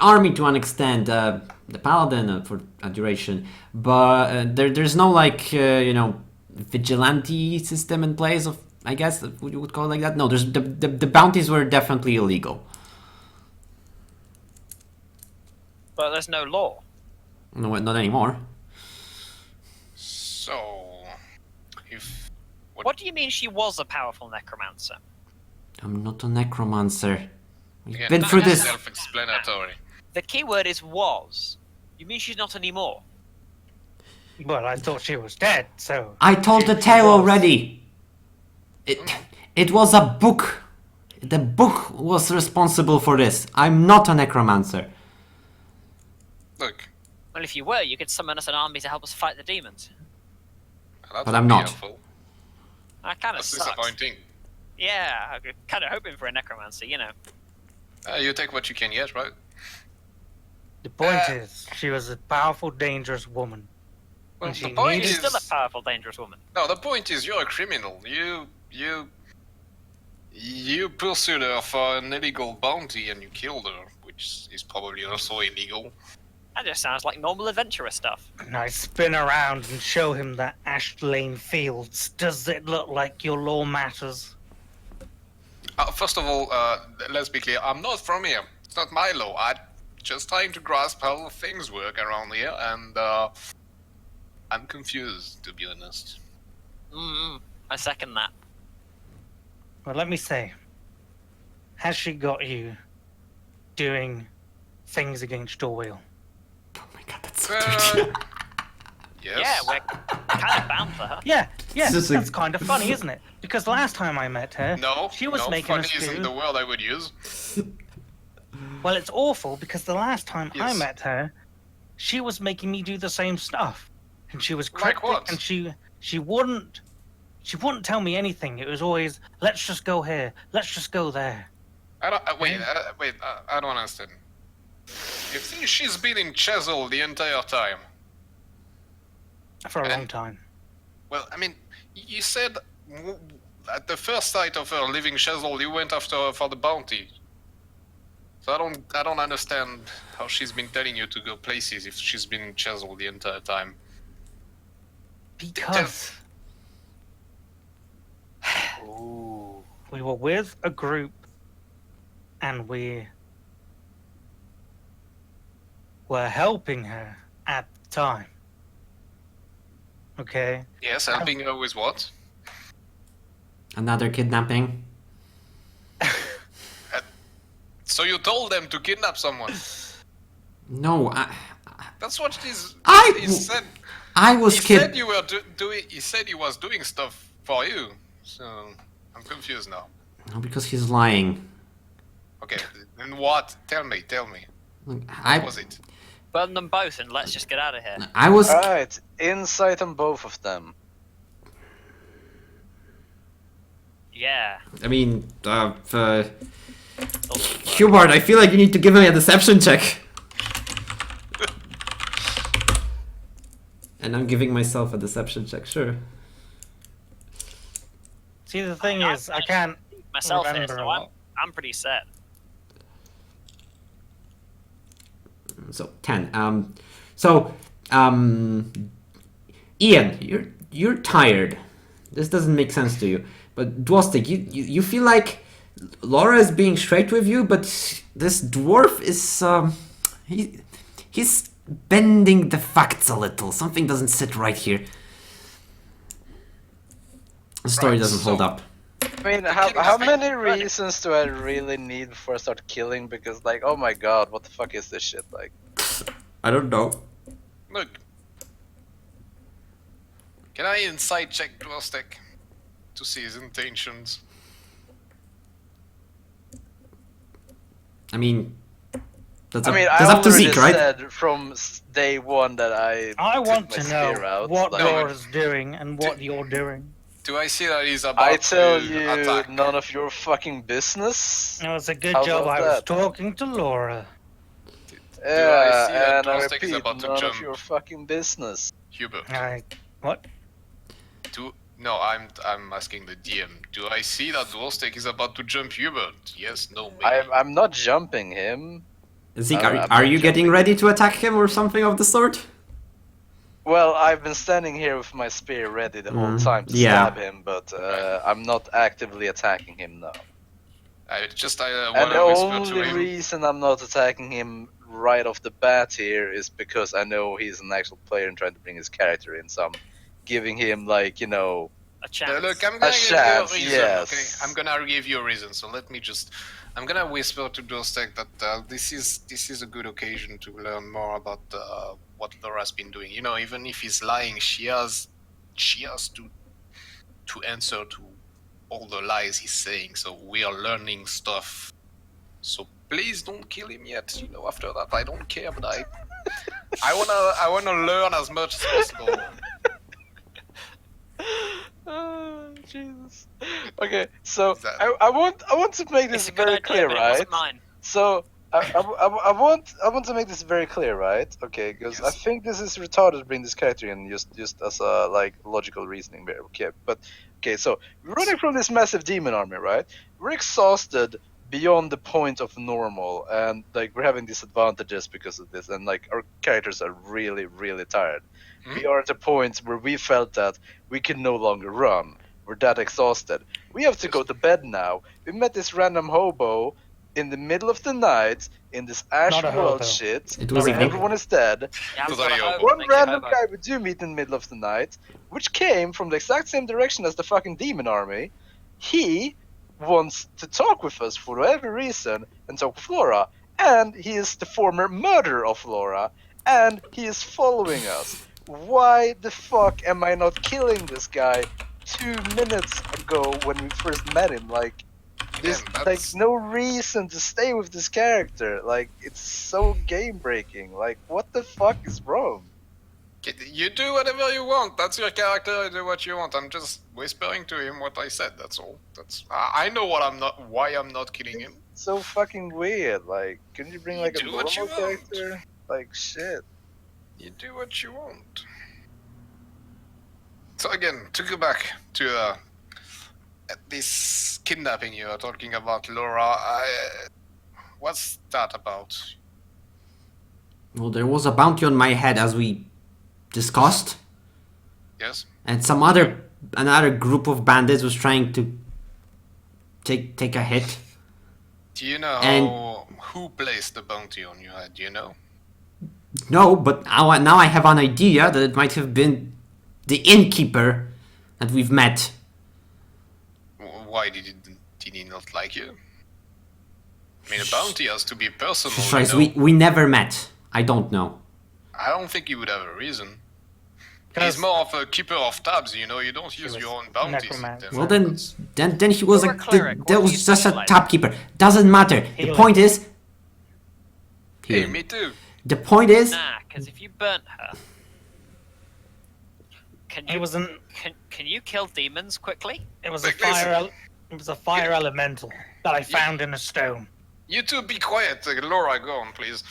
army to an extent, the paladin for a duration. But there's no vigilante system in place of, I guess you would call it like that. No, there's the bounties were definitely illegal. But there's no law. No, not anymore. So, if What do you mean she was a powerful necromancer? I'm not a necromancer. We've again, been through that's this. self-explanatory. The key word is was. You mean she's not anymore? well, I thought she was dead, so. I told the she tale was. already. It was a book. The book was responsible for this. I'm not a necromancer. Look, Well, if you were, you could summon us an army to help us fight the demons. that But would I'm be not. helpful. That kind of That's sucks. disappointing. Yeah, I'm kind of hoping for a necromancer, you know. You take what you can get, right? The point is, she was a powerful, dangerous woman. Well, And the she point She's is, still a powerful, dangerous woman. no, the point is, you're a criminal. You pursued her for an illegal bounty and you killed her, which is probably also illegal. That just sounds like normal adventurer stuff. And I spin around and show him that Ash Lane Fields. Does it look like your law matters? First of all, let's be clear. I'm not from here. It's not my law. I'm just trying to grasp how things work around here, and I'm confused, to be honest. I second that. Well, let me say, has she got you doing things against your will? Oh my god, that's so Uh, dirty. yes. Yeah, we're kind of bound for her. Yeah, This is a- that's kind of funny, isn't it? Because last time I met her, No, she was no, making funny us isn't do. the word I would use. Well, it's awful because the last time I Yes. met her, she was making me do the same stuff. and she was Like cryptic, what? and she wouldn't tell me anything. It was always, let's just go here, let's just go there. I don't. I don't understand. You think she's been in Chesil the entire time? For a And- long time. Well, I mean, you said at the first sight of her leaving Chesil, you went after her for the bounty. So I don't understand how she's been telling you to go places if she's been in Chesil the entire time. Because Ooh. we were with a group, and we were helping her at the time. Okay? Yes, helping her with what? Another kidnapping. So you told them to kidnap someone? No, That's what he said. I was He said kid. you were doing. He said he was doing stuff for you. So I'm confused now. No, because he's lying. Okay, then what? Tell me. Look, What was it? Burn them both and let's just get out of here. I was. Alright, insight on both of them. Yeah. I mean, Hubert, I feel like you need to give me a deception check. And I'm giving myself a deception check, sure. See, the thing is, I can't Myself here, remember a so lot. I'm pretty set. So 10. Ian, you're tired. This doesn't make sense to you. But Dwostec, you feel like Laura is being straight with you, but this dwarf is he's bending the facts a little. Something doesn't sit right here. The story Right, doesn't hold so- up. I mean, how many reasons do I really need before I start killing? Because, like, oh my god, what the fuck is this shit? Like, I don't know. Look. Can I insight check Dwostec to see his intentions? I mean, that's I up, mean, that's I up to already Zeke, right? said from day one that I took want my to spear know out, what like, Laura's doing and what you're doing. Do I see that he's about I tell to you, attack? none of your fucking business. It was a good How job about I was that? talking to Laura. Yeah, see that and I Dwostec is repeat, about to none jump? of your fucking business. Hubert. What? No, I'm asking the DM. Do I see that Dwostec is about to jump Hubert? Yes, no, maybe. I'm not jumping him. Zeke, I'm are not you getting jumping. ready to attack him or something of the sort? Well, I've been standing here with my spear ready the whole time to yeah. stab him, but I'm not actively attacking him now. I And want the to whisper only to him. reason I'm not attacking him right off the bat here is because I know he's an actual player and trying to bring his character in, so I'm giving him, like, you know... A chance. Look, I'm gonna give chance, you a reason, yes. okay? I'm gonna give you a reason, so let me just... I'm gonna whisper to Dwostec that this is a good occasion to learn more about what Laura's been doing. You know, even if he's lying, she has to answer to all the lies he's saying, so we are learning stuff. So please don't kill him yet, you know, after that I don't care, but I wanna learn as much as possible. Oh, Jesus. Okay, so Is that- I want to make It's this a good very idea, clear, but it right? wasn't mine. So I want to make this very clear, right? Okay, because I Yes. think this is retarded to bring this character in just as a like logical reasoning there. Okay, but okay, so we're running from this massive demon army, right? We're exhausted beyond the point of normal, and like we're having disadvantages because of this, and like our characters are really tired. We are at a point where we felt that we can no longer run. We're that exhausted. We have to go to bed now. We met this random hobo in the middle of the night in this Ash Not a World hobo. shit. It was where evening. everyone is dead. Yeah, I've Totally got a hobo. hobo. One Make it random hobo. guy we do meet in the middle of the night, which came from the exact same direction as the fucking demon army. He wants to talk with us for whatever reason and talk with Laura. And he is the former murderer of Laura. And he is following us. Why the fuck am I not killing this guy 2 minutes ago when we first met him? Like, there's Again, like that's- no reason to stay with this character. Like, it's so game breaking. Like, what the fuck is wrong? You do whatever you want. That's your character. You do what you want. I'm just whispering to him what I said. That's all. I know what I'm not. Why I'm not killing him. So fucking weird. Like, couldn't you bring You like a do what you normal want. character? Like, shit. You do what you want. So again, to go back to this kidnapping you are talking about, Laura. What's that about? Well, there was a bounty on my head as we discussed, Yes. and another group of bandits was trying to take a hit. Do you know And- who placed the bounty on your head? Do you know? No, but now I have an idea that it might have been the innkeeper that we've met. Why did he not like you? I mean, a bounty has to be personal. Christ, you know? we never met. I don't know. I don't think he would have a reason. Because He's more of a keeper of tabs, you know. You don't use was your own bounties. necromancer. Well, then he was You're a cleric. that What do was you just a specialize tapkeeper. Doesn't matter. The Healing. point is. Hey, Healing. me too. The point is. Nah, because if you burnt her, can it you was an can you kill demons quickly? it was a Like this. it was a fire elemental that I found in a stone. You two be quiet. Laura, go on, please.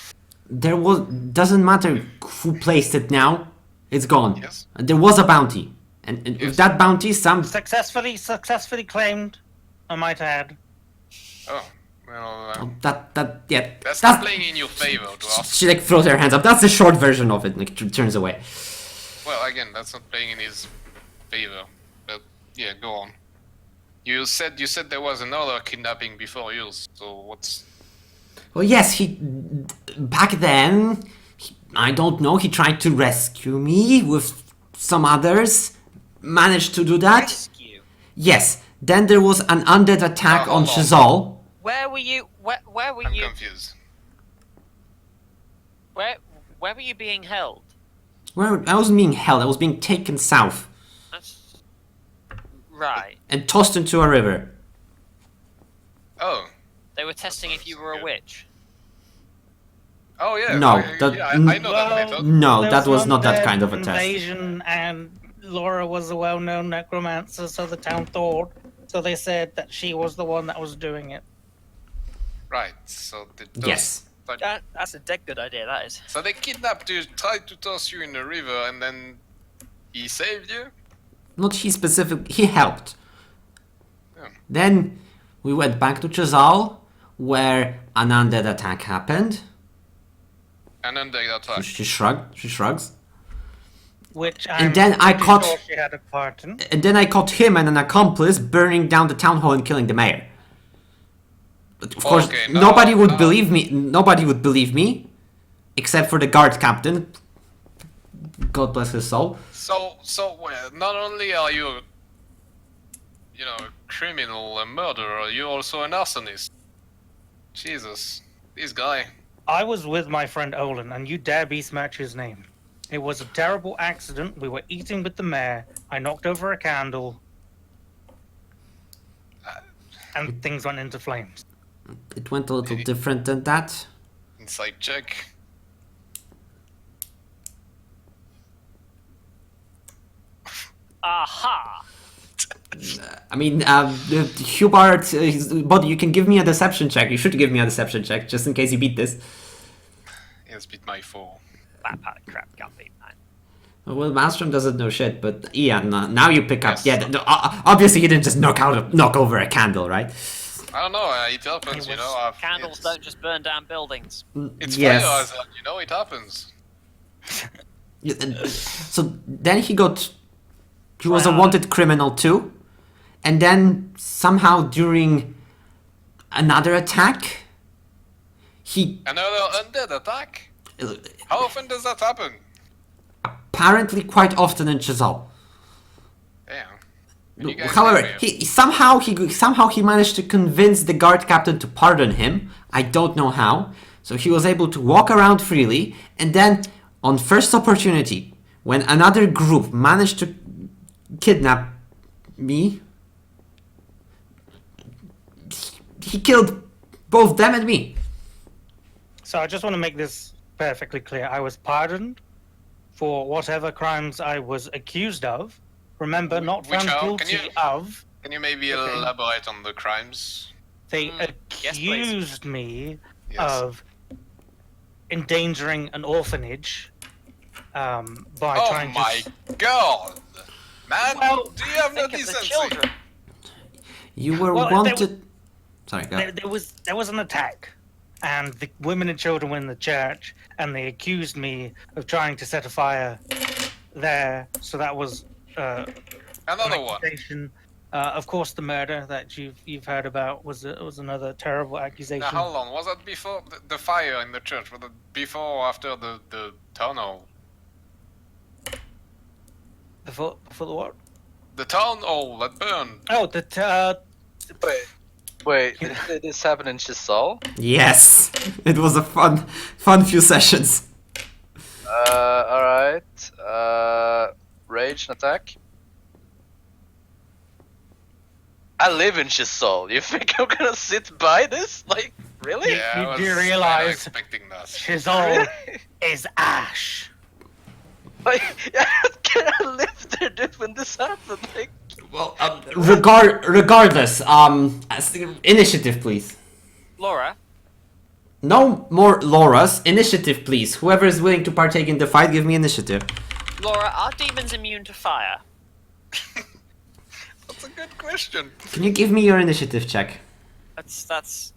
There was doesn't matter who placed it now. It's gone. Yes. There was a bounty, and Yes. with that bounty, some Successfully claimed, I might add. Oh, well, that's not playing in your favor, Dwarf. she like throws her hands up. That's the short version of it. Like turns away. Well, again, that's not playing in his favor. But yeah, go on. You said there was another kidnapping before yours. So what's? Well, yes, back then. I don't know. He tried to rescue me with some others. Managed to do that. Rescue. Yes. Then there was an undead attack Oh, on hold on. Chazal. Where were you? Where were I'm you? confused. Where were you being held? Where I wasn't being held. I was being taken south That's... Right. and tossed into a river. Oh. They were testing if you were a Good. witch. Oh yeah. No, I, that- yeah, I know that Well, method. No, There that was an not that undead kind of a test. invasion, and Laura was a well-known necromancer, so the town thought. So they said that she was the one that was doing it. Right. So Yes. That's a dead good idea. That is. So they kidnapped you, tried to toss you in the river, and then he saved you. Not he specific. He helped. Yeah. Then we went back to Chazal, where an undead attack happened. And then they attacked. She shrugs. Which And then I pretty caught- sure she had a part in. And then I caught him and an accomplice burning down the town hall and killing the mayor. But of course, Okay, nobody would no. believe me. Nobody would believe me, except for the guard captain. God bless his soul. So not only are you, a criminal, a murderer, you're also an arsonist. Jesus, this guy. I was with my friend Olin, and you dare besmirch his name. It was a terrible accident. We were eating with the mayor. I knocked over a candle, and things went into flames. It went a little different than that. Inside check. Aha! I mean, Hubert, Buddy, you can give me a deception check. You should give me a deception check, just in case you beat this. Yes, beat my 4. That part of crap got beat, man. Well, Maelstrom doesn't know shit, but Ian, now you pick up. Yes. Yeah, obviously he didn't just knock over a candle, right? I don't know. It happens, It was Candles don't just burn down buildings. It's Yes. fire hazard, it happens. Yeah, so then he was a Wow. wanted criminal too, and then somehow during another attack, he Another undead attack? How often does that happen? apparently quite often in Chazal. Damn. You guys However, know me. he somehow he managed to convince the guard captain to pardon him. I don't know how. So he was able to walk around freely, and then on first opportunity, when another group managed to kidnap me, he killed both them and me. So I just want to make this perfectly clear. I was pardoned for whatever crimes I was accused of. Remember, not Which found are? guilty of. Can you maybe Okay. elaborate on the crimes? They Yes, please. accused me Yes. of endangering an orphanage by Oh trying my to. god! Man, Well, do you have no Think of the decency? children. You were Well, they wanted. Sorry, go. There was an attack, and the women and children were in the church, and they accused me of trying to set a fire there. So that was an Another one. accusation. Of course, the murder that you've heard about was another terrible accusation. Now, hold on, was that before the fire in the church? Was it before or after the tunnel? Before the what? The town hall that burned. Oh, Wait, did this happen in Chisol? Yes, it was a fun few sessions. Alright. Rage and attack. I live in Chisol. You think I'm gonna sit by this? Like, really? Yeah, I You was do kinda realize expecting that. Chisol Really? is ash. Like, can I live there, dude, when this happened? Like, Well, regardless, initiative, please. Laura, No more Laura's. Initiative, please. Whoever is willing to partake in the fight, give me initiative. Laura, are demons immune to fire? That's a good question. Can you give me your initiative check? That's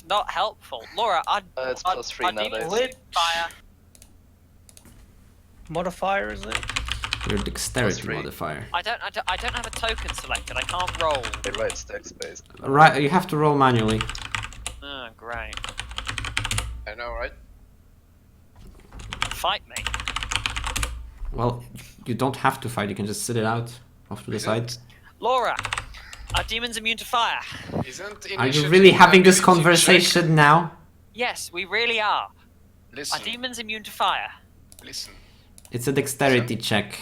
not helpful. Laura, it's +3 are demons nowadays. immune to fire? Modifier is it? Your dexterity +3. modifier. I don't have a token selected. I can't roll. It writes text based. Right, you have to roll manually. Oh, great. I know, right? Fight me. Well, you don't have to fight. You can just sit it out off to the side. Laura, are demons immune to fire? Isn't Are you initiative really having this ability conversation now? Yes, we really are. check? Listen, Are demons immune to fire? listen. It's a dexterity check.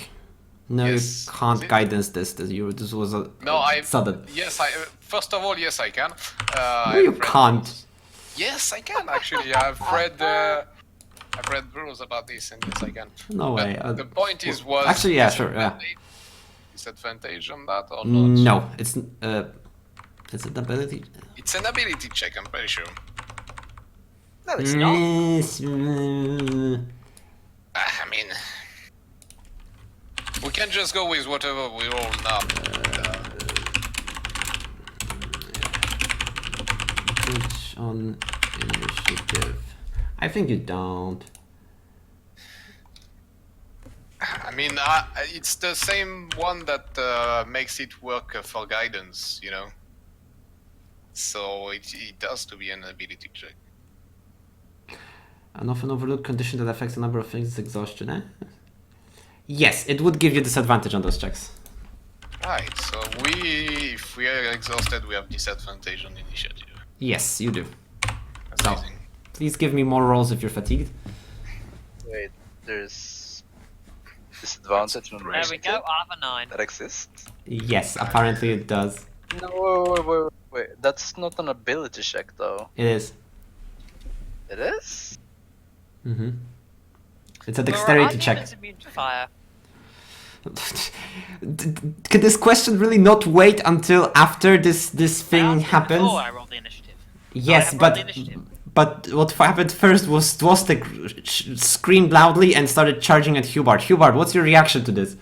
No, Yes. you can't Is it? guidance this. This was a No, I. sudden. Yes, I. First of all, yes, I can. No, you can't. Yes, I can actually. I've read rules about this, and yes, I can. No But way. the point is, was Actually, yeah, sure, yeah. disadvantage on that or not? No, it's an ability. It's an ability check. I'm pretty sure. No, it's not. I mean, we can just go with whatever we roll now. Which on initiative? I think you don't. I mean, it's the same one that makes it work for guidance, you know. So it does to be an ability check. An often overlooked condition that affects a number of things is exhaustion, eh? Yes, it would give you disadvantage on those checks. Right. So if we are exhausted, we have disadvantage on initiative. Yes, you do. So, Amazing. please give me more rolls if you're fatigued. Wait, there's disadvantage on There we initiative go. I have a 9. that exists? Yes, apparently it does. No, wait. That's not an ability check, though. It is. It is? Mm-hmm. It's a Laura, dexterity are check. demons immune to fire? Could this question really not wait until after this I thing asked you happens? Before I rolled the initiative. Yes, have rolled the but initiative. what happened first was Dwostec screamed loudly and started charging at Hubert. Hubert, what's your reaction to this?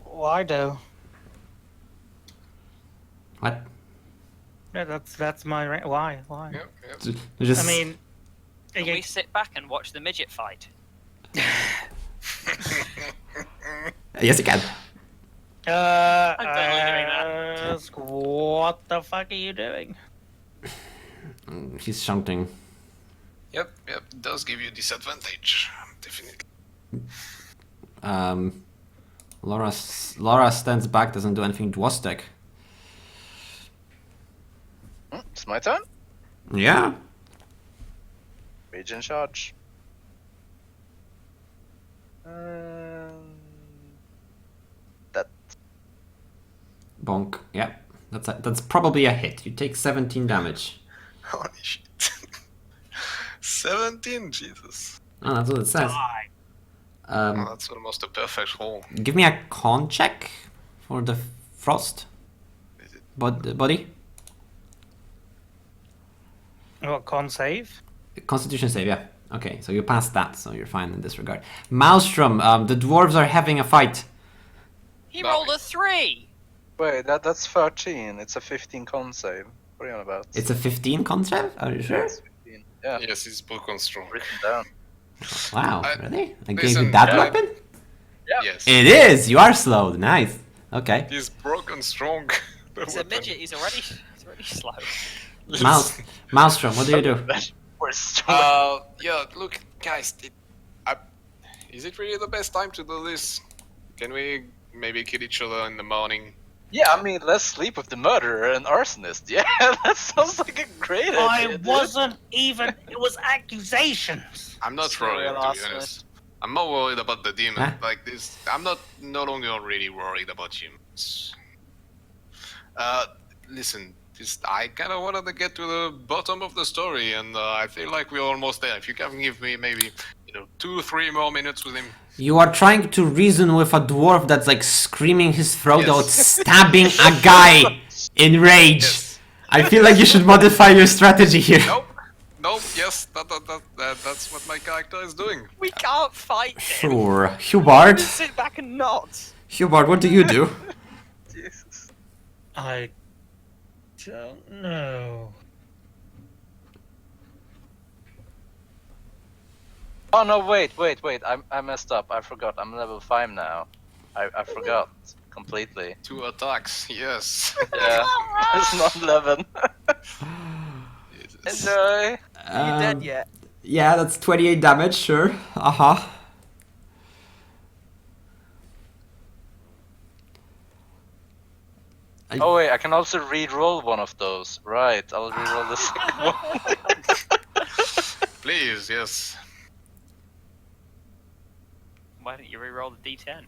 Why do? What? Yeah, that's my why? Yep, yep. Just, I mean, Can we sit back and watch the midget fight? yes, you can. I'm totally doing that. ask, what the fuck are you doing? He's shouting. Yep, it does give you disadvantage. Definitely. Laura stands back, doesn't do anything. Dwostec. It's my turn. Yeah. Rage in charge. That. Bonk. Yeah. That's probably a hit. You take 17 damage. Holy shit. 17, Jesus. Oh, that's what it says. Die. Oh, that's almost a perfect roll. Give me a con check for the frost body. What, con save? Constitution save, yeah. Okay, so you passed that, so you're fine in this regard. Maelstrom, the dwarves are having a fight. He rolled a 3. Wait, that's 13. It's a 15 con save. What are you on about? It's a 15 con save? Are you sure? It's 15. Yeah, Yes, it's VulcanStorm. written down. Wow, I- really? I gave listen, you that yeah. weapon? Yes. It is! You are slowed, nice. Okay. He's broken strong. The He's a weapon. midget. He's already slow. Maelstrom, what do you do? We're strong. Yeah, look, guys, is it really the best time to do this? Can we maybe kill each other in the morning? Yeah, I mean, let's sleep with the murderer and arsonist. Yeah, that sounds like a great idea. I dude. wasn't even. It was accusations. I'm not Sorry, worried, to last be honest. I'm more worried about the demon. Huh? Like this, I'm no longer really worried about him. Listen, I kind of wanted to get to the bottom of the story, and I feel like we're almost there. If you can give me maybe, 2-3 more minutes with him. You are trying to reason with a dwarf that's like screaming his throat Yes. out, stabbing a guy in rage. Yes. I feel like you should modify your strategy here. Nope. Yes, that's what my character is doing. We can't fight him. Sure. Hubert? Just sit back and nod. Hubert, what do you do? Jesus. I don't know. Oh no! Wait! I messed up. I forgot. I'm level 5 now. I forgot completely. 2 attacks, yes. Yeah, it's not 11. Jesus. Enjoy. Are you dead yet? Yeah, that's 28 damage, sure. Uh-huh. Oh wait, I can also re-roll one of those. Right, I'll re-roll the second one. Please, yes. Why don't you re-roll the D10?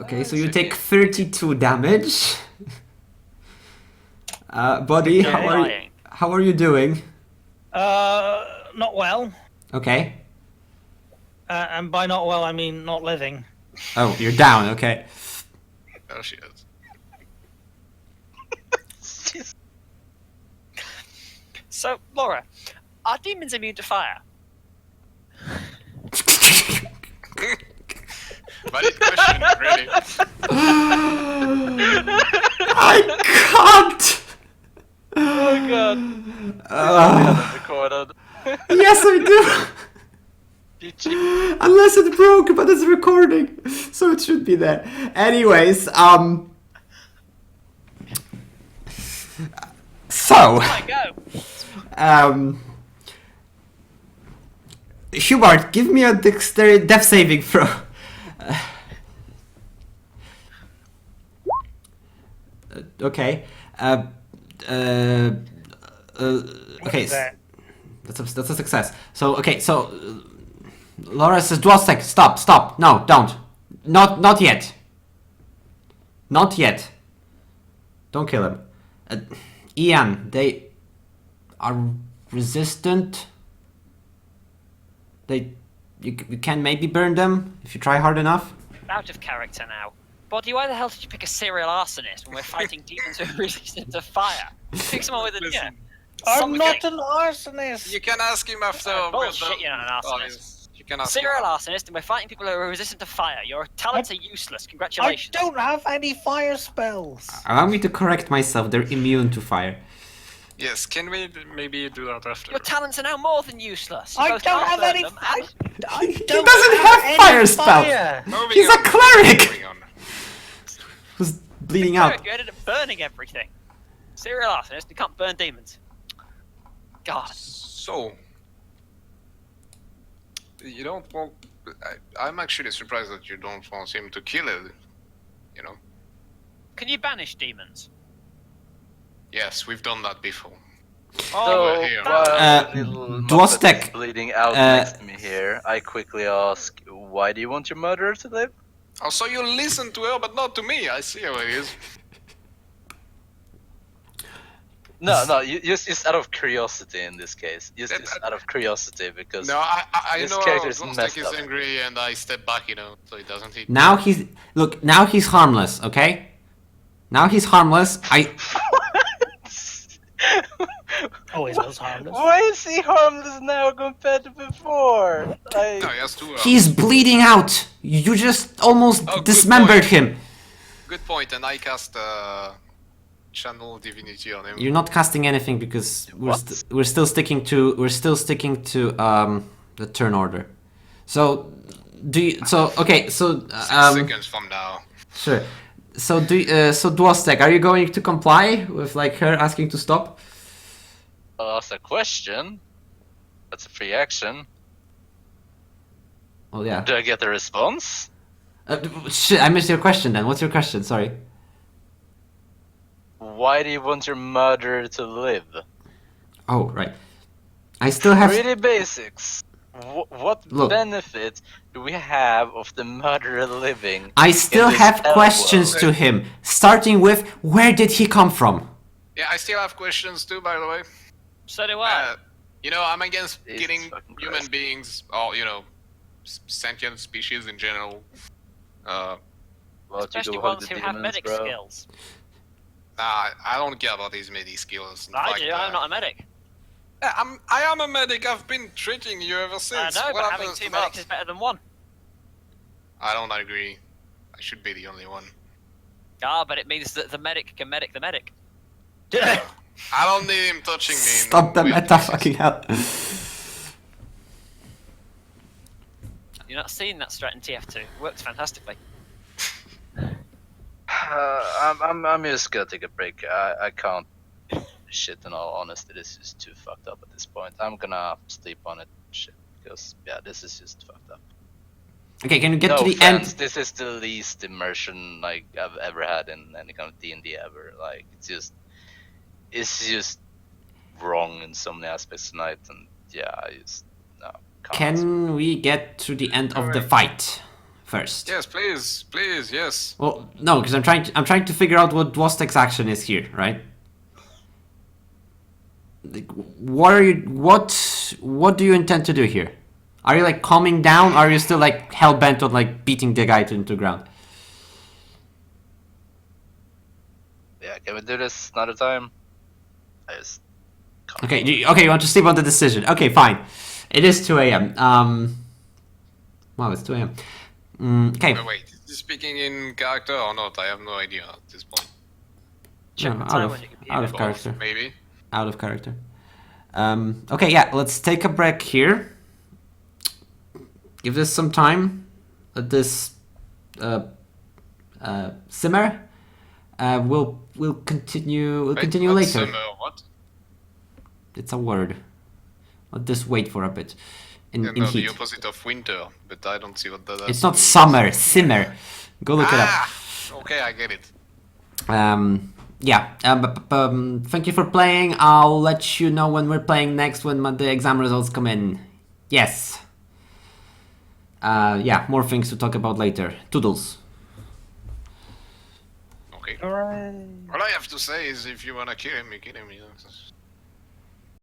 Okay, so you take 32 damage. Buddy, You're how are you, lying. how are you doing? Not well. Okay. And by not well, I mean not living. Oh, you're down, okay. There she is. So, Laura, are demons immune to fire? Valid question, really. I can't! Oh god. Uh, Recorded. yes, I do! GG. Unless it broke, but it's recording, so it should be there. Anyways, so, Right, go. Hubert, give me a dexterity death saving throw. Okay. Okay. What is that? That's a success. So okay, so Laura says, "Dwostec, stop! No, don't. Not yet. Not yet. Don't kill him." Ian, they are resistant. You can maybe burn them if you try hard enough. Out of character now. Body, why the hell did you pick a serial arsonist when we're fighting demons who are resistant to fire? Pick someone with a Listen, I'm Something- not an arsonist. You can ask him after. bullshit, you're not an Oh, arsonist. yes, you can ask serial him. arsonist, and we're fighting people who are resistant to fire. Your talents are useless. I Congratulations. don't have any fire spells. Allow me to correct myself. They're immune to fire. Yes, can we maybe do that after? Your talents are now more than useless. You I both don't can't have burn any. them I He don't doesn't have any fire spells. fire. Moving He's a on, cleric! moving on. Who's bleeding Cleric, out. you ended up burning everything. Serial arsonist, you can't burn demons. God. So, you don't want. I'm actually surprised that you don't want him to kill it. You know. Can you banish demons? Yes, we've done that before. Oh, here. while the little Dwostec, Muppet is bleeding out next to me here, I quickly ask, why do you want your murderer to live? Oh, so you listen to her, but not to me. I see how it is. No, just out of curiosity in this case. Just That- out of curiosity because No, I this know character is Dwostec messed is up. angry and I step back, so he doesn't hit. Now he's harmless, okay? Now he's harmless. Always was harmless. Why is he harmless now compared to before? Like, No, he has two. He's bleeding out. You just almost Oh, good dismembered point. him. Good point, and I cast Channel Divinity on him. You're not casting anything because What? we're still sticking to the turn order. So okay, so 6 seconds from now. sure. So Dwostec, are you going to comply with like her asking to stop? I'll ask a question. That's a free action. Oh yeah. Do I get a response? Shit, I missed your question then. What's your question? Sorry. Why do you want your murderer to live? Oh right. I still have. Pretty basics. What Look. benefit do we have of the murderer living? I still this have hell questions world? to him, starting with where did he come from? Yeah, I still have questions too, by the way. So do I. I'm against Jesus killing fucking human Christ. beings or sentient species in general. Well, you Especially go hug ones the who have demons, medic bro. skills. I don't care about these medi skills. In I fact, do, I'm not a medic. Yeah, I am a medic. I've been treating you ever I since. know, What but having happens two to medics that? is better than one. I don't agree. I should be the only one. Ah, but it means that the medic can medic the medic. I don't need him touching me. in Stop the weird meta places. fucking hell. You're not seeing that strat in TF2. Works fantastically. I'm just gonna take a break. I can't. Shit, in all honesty, this is too fucked up at this point. I'm gonna sleep on it. Shit, because yeah, this is just fucked up. Okay, can you get No to the offense, end? this is the least immersion like I've ever had in any kind of D&D ever. Like it's just wrong in so many aspects tonight, and yeah, I just no. Can't. Can we get to the end of the Correct. fight first? Yes, please, yes. Well, no, because I'm trying to figure out what Dwostec's action is here, right? Like, what do you intend to do here? Are you like calming down? Or are you still like hell bent on like beating the guy into the ground? Yeah, can we do this another time? I just can't. Okay, you want to sleep on the decision? Okay, fine. It is 2 a.m. Wow, it's 2 a.m. Okay. Wait, is he speaking in character or not? I have no idea at this point. Check No, the out time of on your computer. out of Both, character. maybe. Out of character. Okay, yeah, let's take a break here. Give this some time. Let this simmer. We'll continue. We'll Wait, continue what's later. summer? What? It's a word. Let this wait for a bit. In Yeah, no, the heat. opposite of winter, but I don't see what that is. It's not summer. Simmer. Go look it up. Okay, I get it. Yeah. Thank you for playing. I'll let you know when we're playing next when the exam results come in. Yes. Yeah, more things to talk about later. Toodles. Okay. Hooray. All I have to say is if you wanna kill him, you kill him.